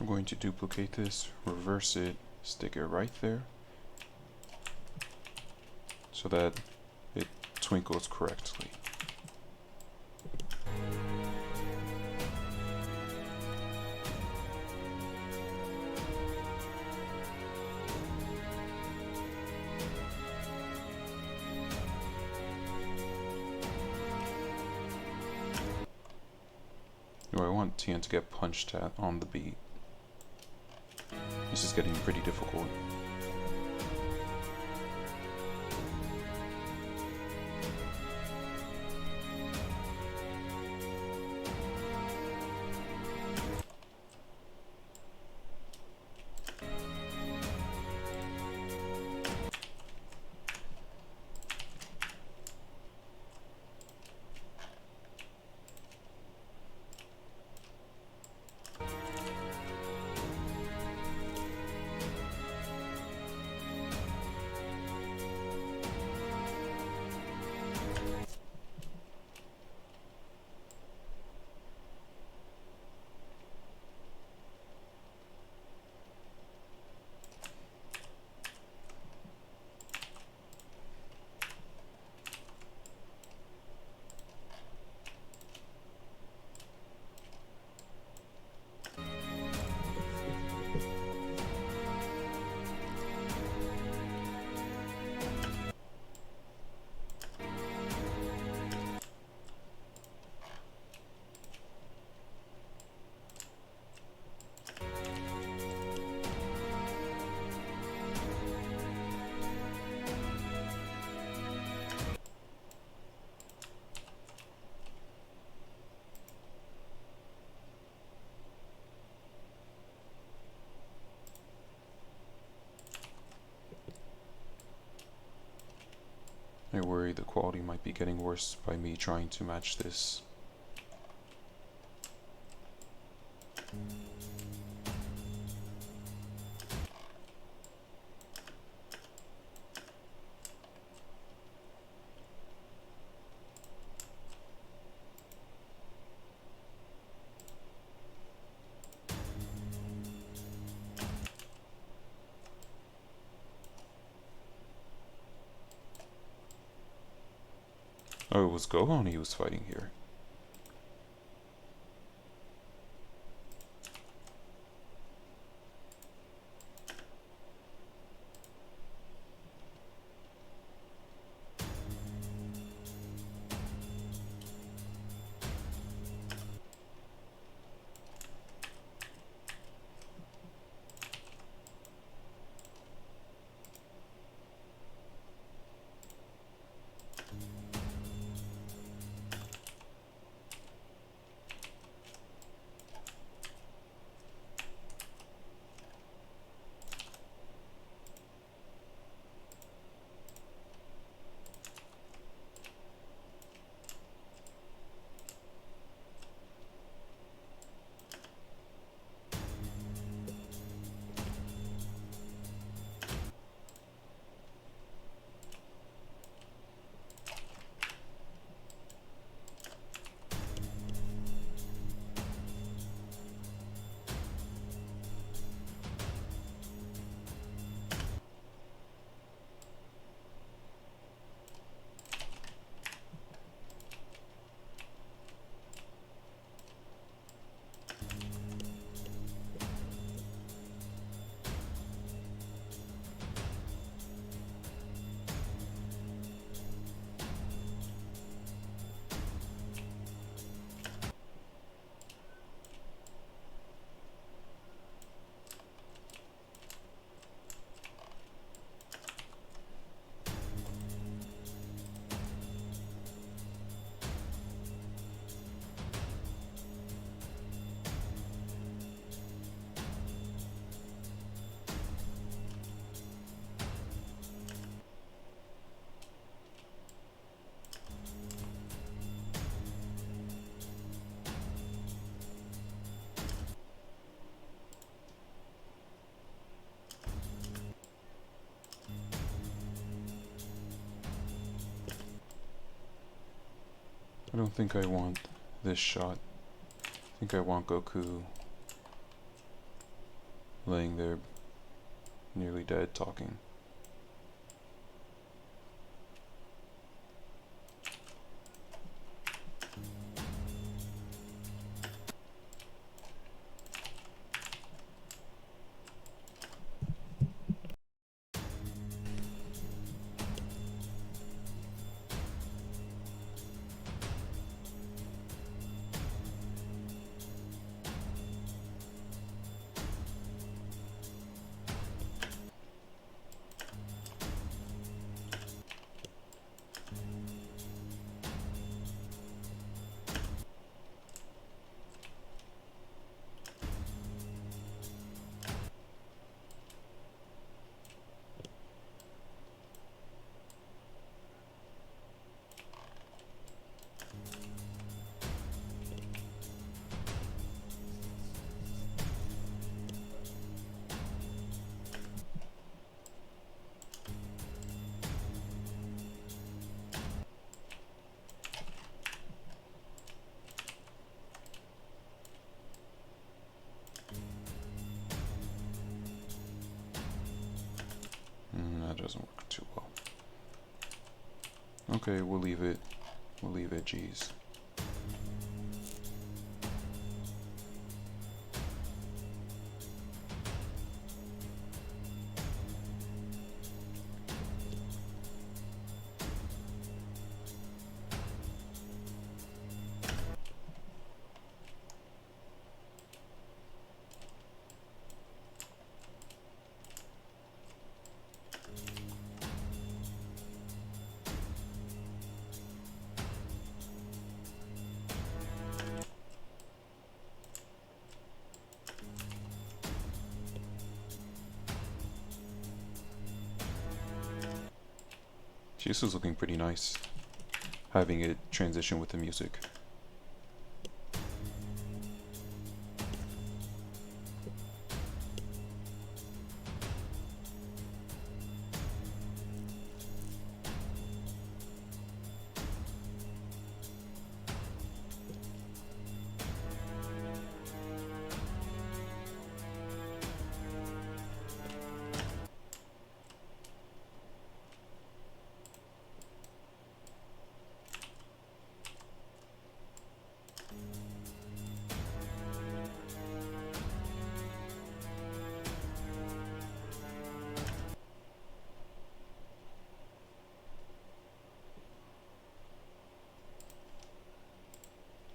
I'm going to duplicate this, reverse it, stick it right there so that it twinkles correctly. want Tien to get punched at on the beat. This is getting pretty difficult. I worry the quality might be getting worse by me trying to match this. Oh, it was Gohan he was fighting here. I don't think I want this shot. I think I want Goku laying there nearly dead talking. doesn't work too well. Okay, we'll leave it. We'll leave it, geez. This is looking pretty nice, having it transition with the music.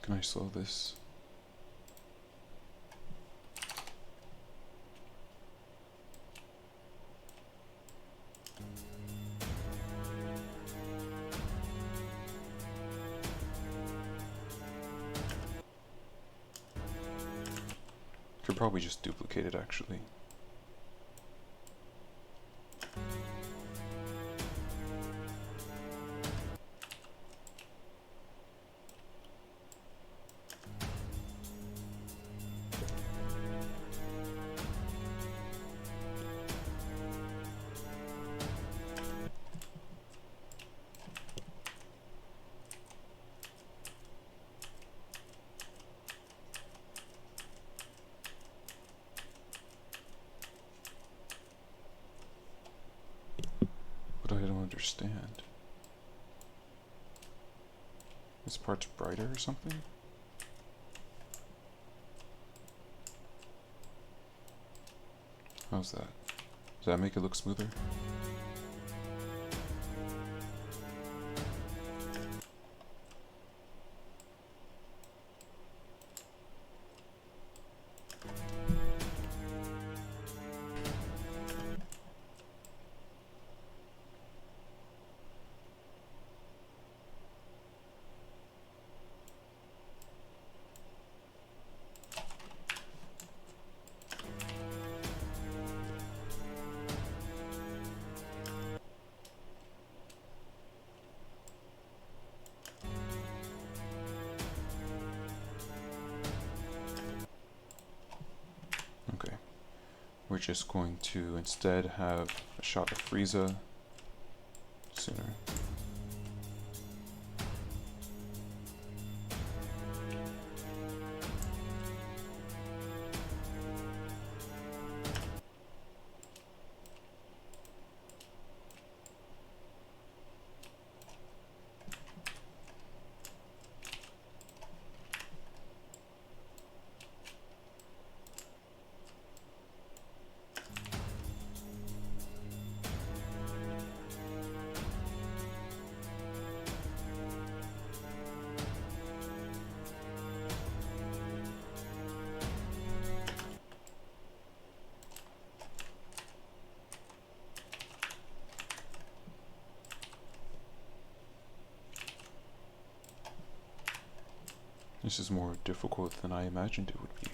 Can I slow this? Could probably just duplicate it actually. But I don't understand. This part's brighter or something? How's that? Does that make it look smoother? We're just going to instead have a shot of Frieza sooner. This is more difficult than I imagined it would be.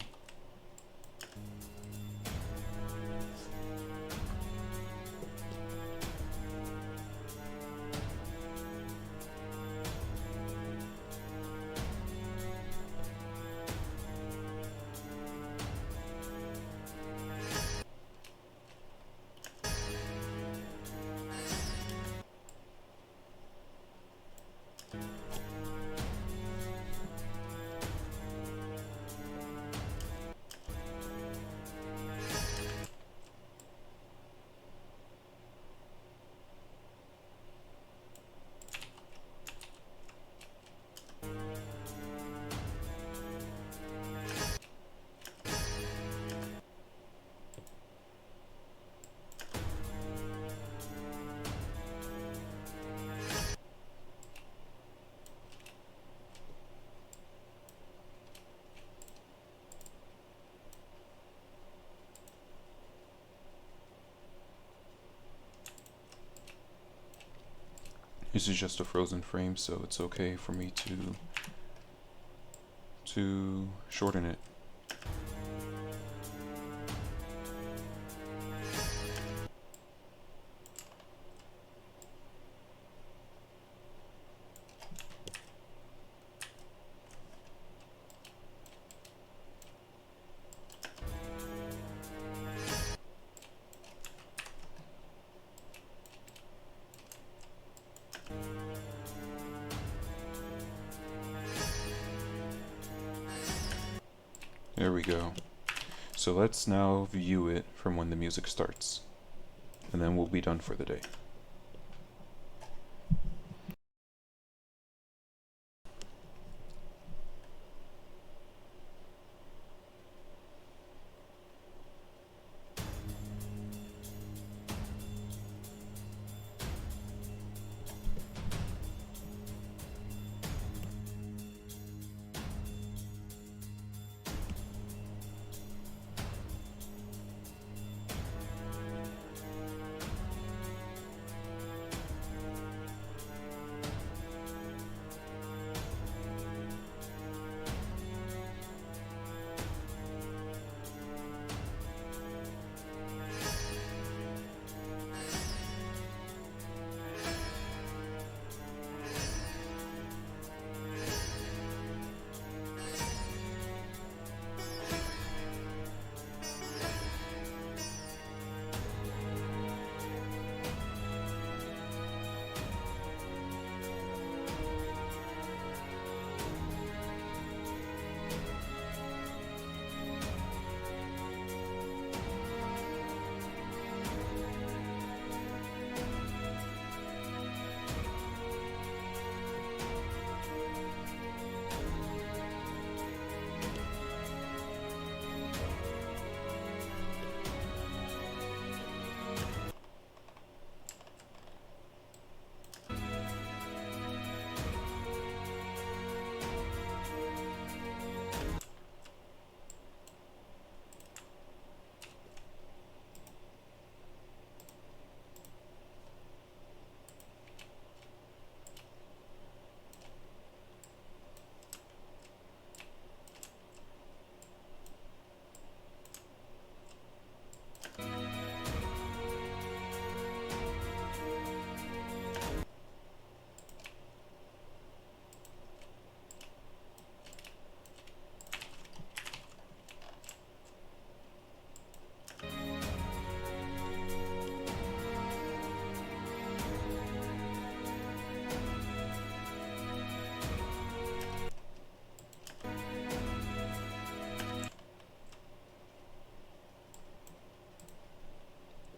This is just a frozen frame, so it's okay for me to shorten it. There we go. So let's now view it from when the music starts, and then we'll be done for the day.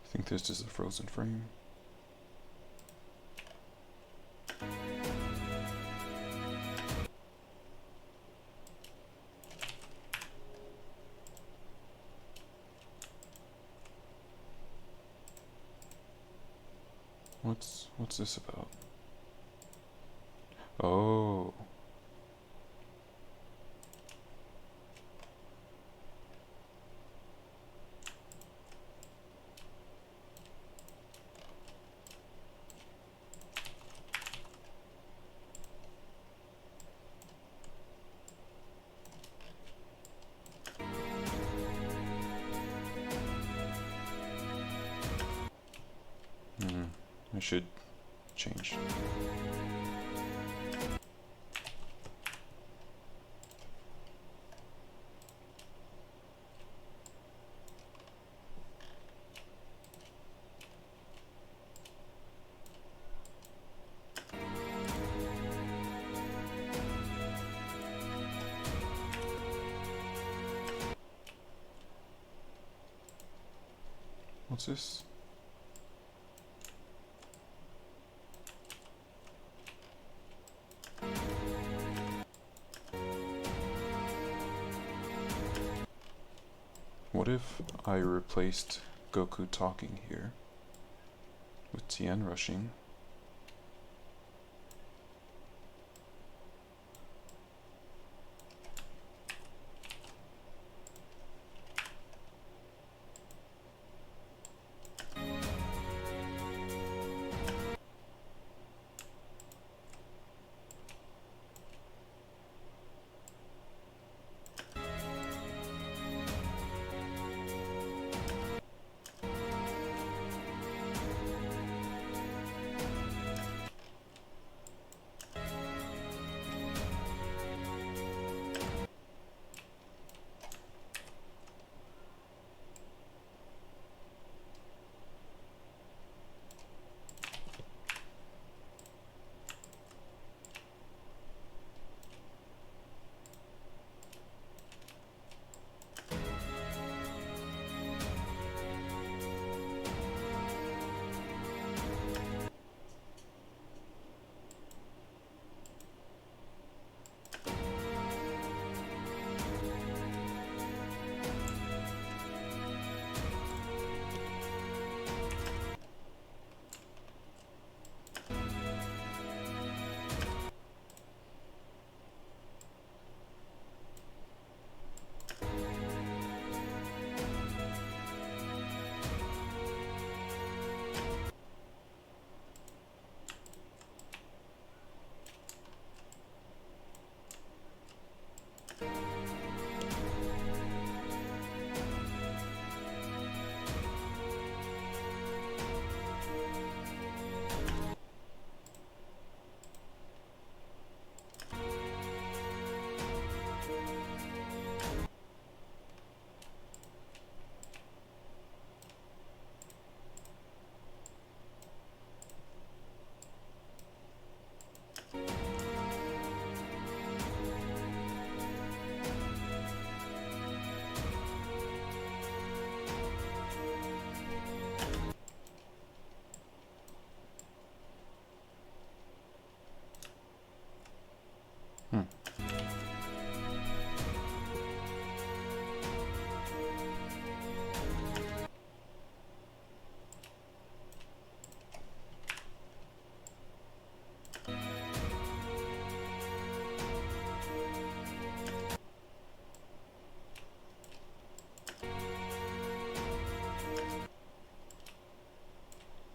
I think this is a frozen frame. What's this about? Oh. I should change. What's this? What if I replaced Goku talking here with Tien rushing?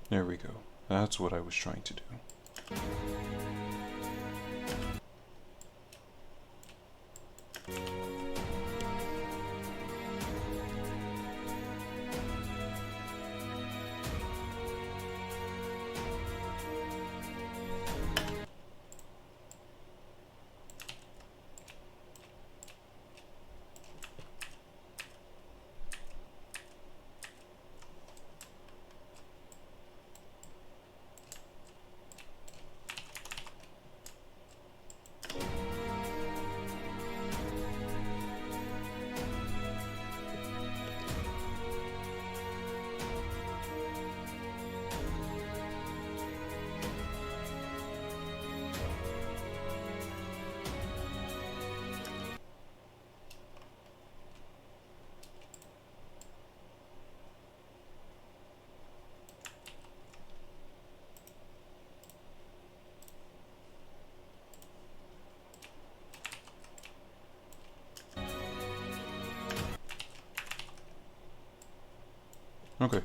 There we go. That's what I was trying to do. Okay,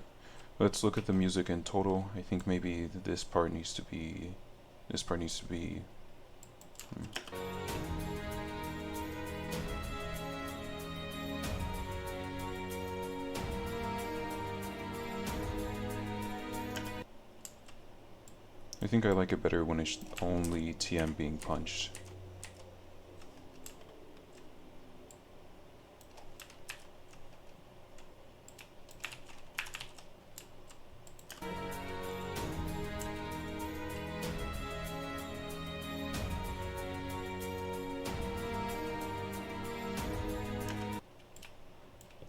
let's look at the music in total. I think maybe this part needs to be... I think I like it better when it's only TM being punched.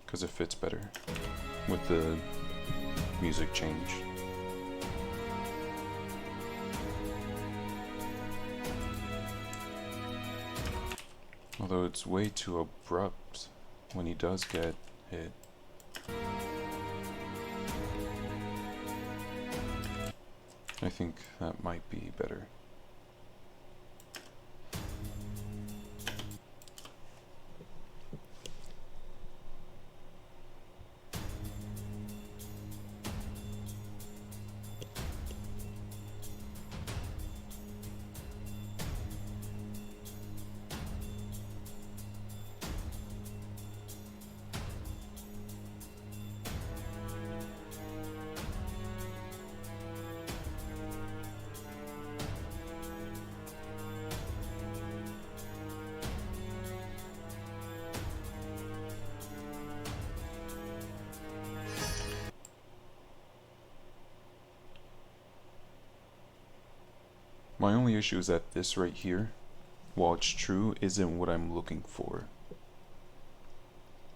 Because it fits better with the music change. Although it's way too abrupt when he does get hit. I think that might be better. My only issue is that this right here, while it's true, isn't what I'm looking for.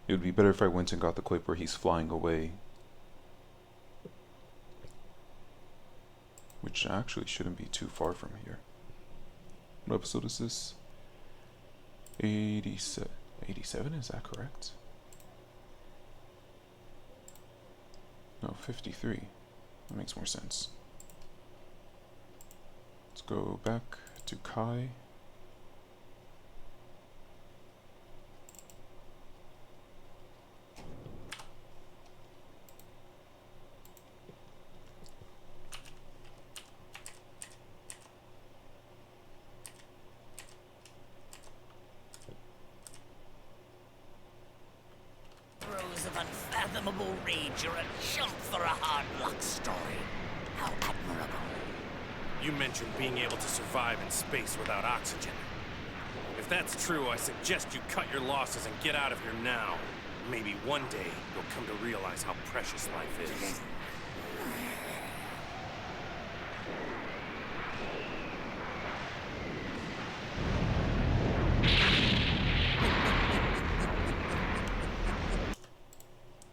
It would be better if I went and got the clip where he's flying away. Which actually shouldn't be too far from here. What episode is this? 87? 87, is that correct? No, 53. That makes more sense. Let's go back to Kai. Throes of unfathomable rage, you're a chump for a hard luck story. How admirable. You mentioned being able to survive in space without oxygen. If that's true, I suggest you cut your losses and get out of here now. Maybe one day you'll come to realize how precious life is.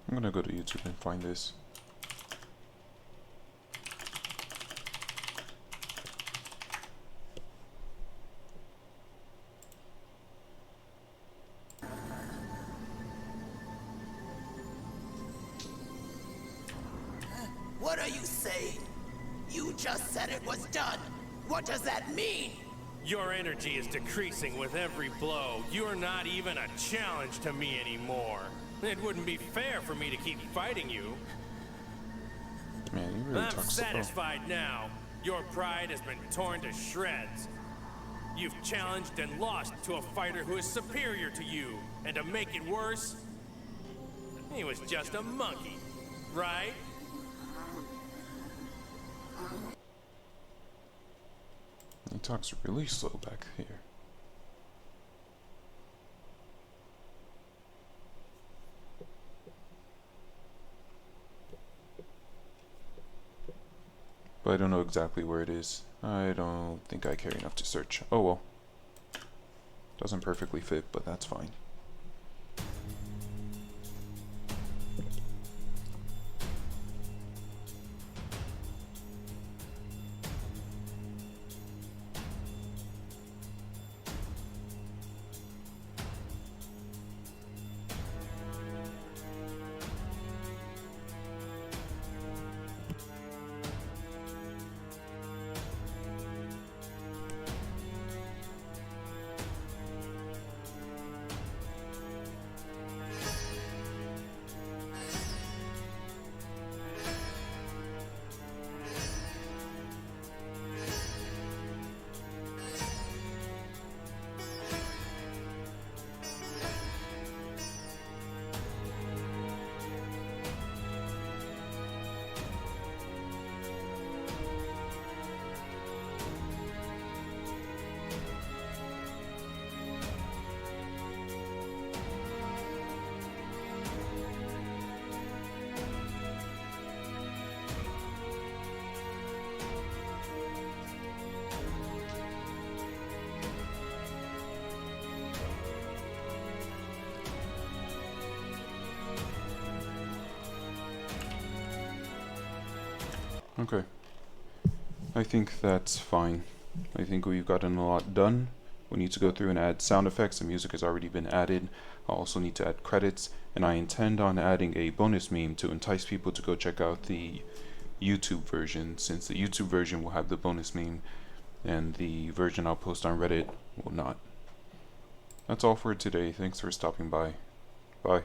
I'm gonna go to YouTube and find this. What are you saying? You just said it was done. What does that mean? Your energy is decreasing with every blow. You're not even a challenge to me anymore. It wouldn't be fair for me to keep fighting you. Man, he really I'm talks slow. satisfied now. Your pride has been torn to shreds. You've challenged and lost to a fighter who is superior to you. And to make it worse, he was just a monkey, right? He talks really slow back here. But I don't know exactly where it is. I don't think I care enough to search. Oh well. Doesn't perfectly fit, but that's fine. Okay. I think that's fine. I think we've gotten a lot done. We need to go through and add sound effects. The music has already been added. I also need to add credits, and I intend on adding a bonus meme to entice people to go check out the YouTube version, since the YouTube version will have the bonus meme and the version I'll post on Reddit will not. That's all for today. Thanks for stopping by. Bye.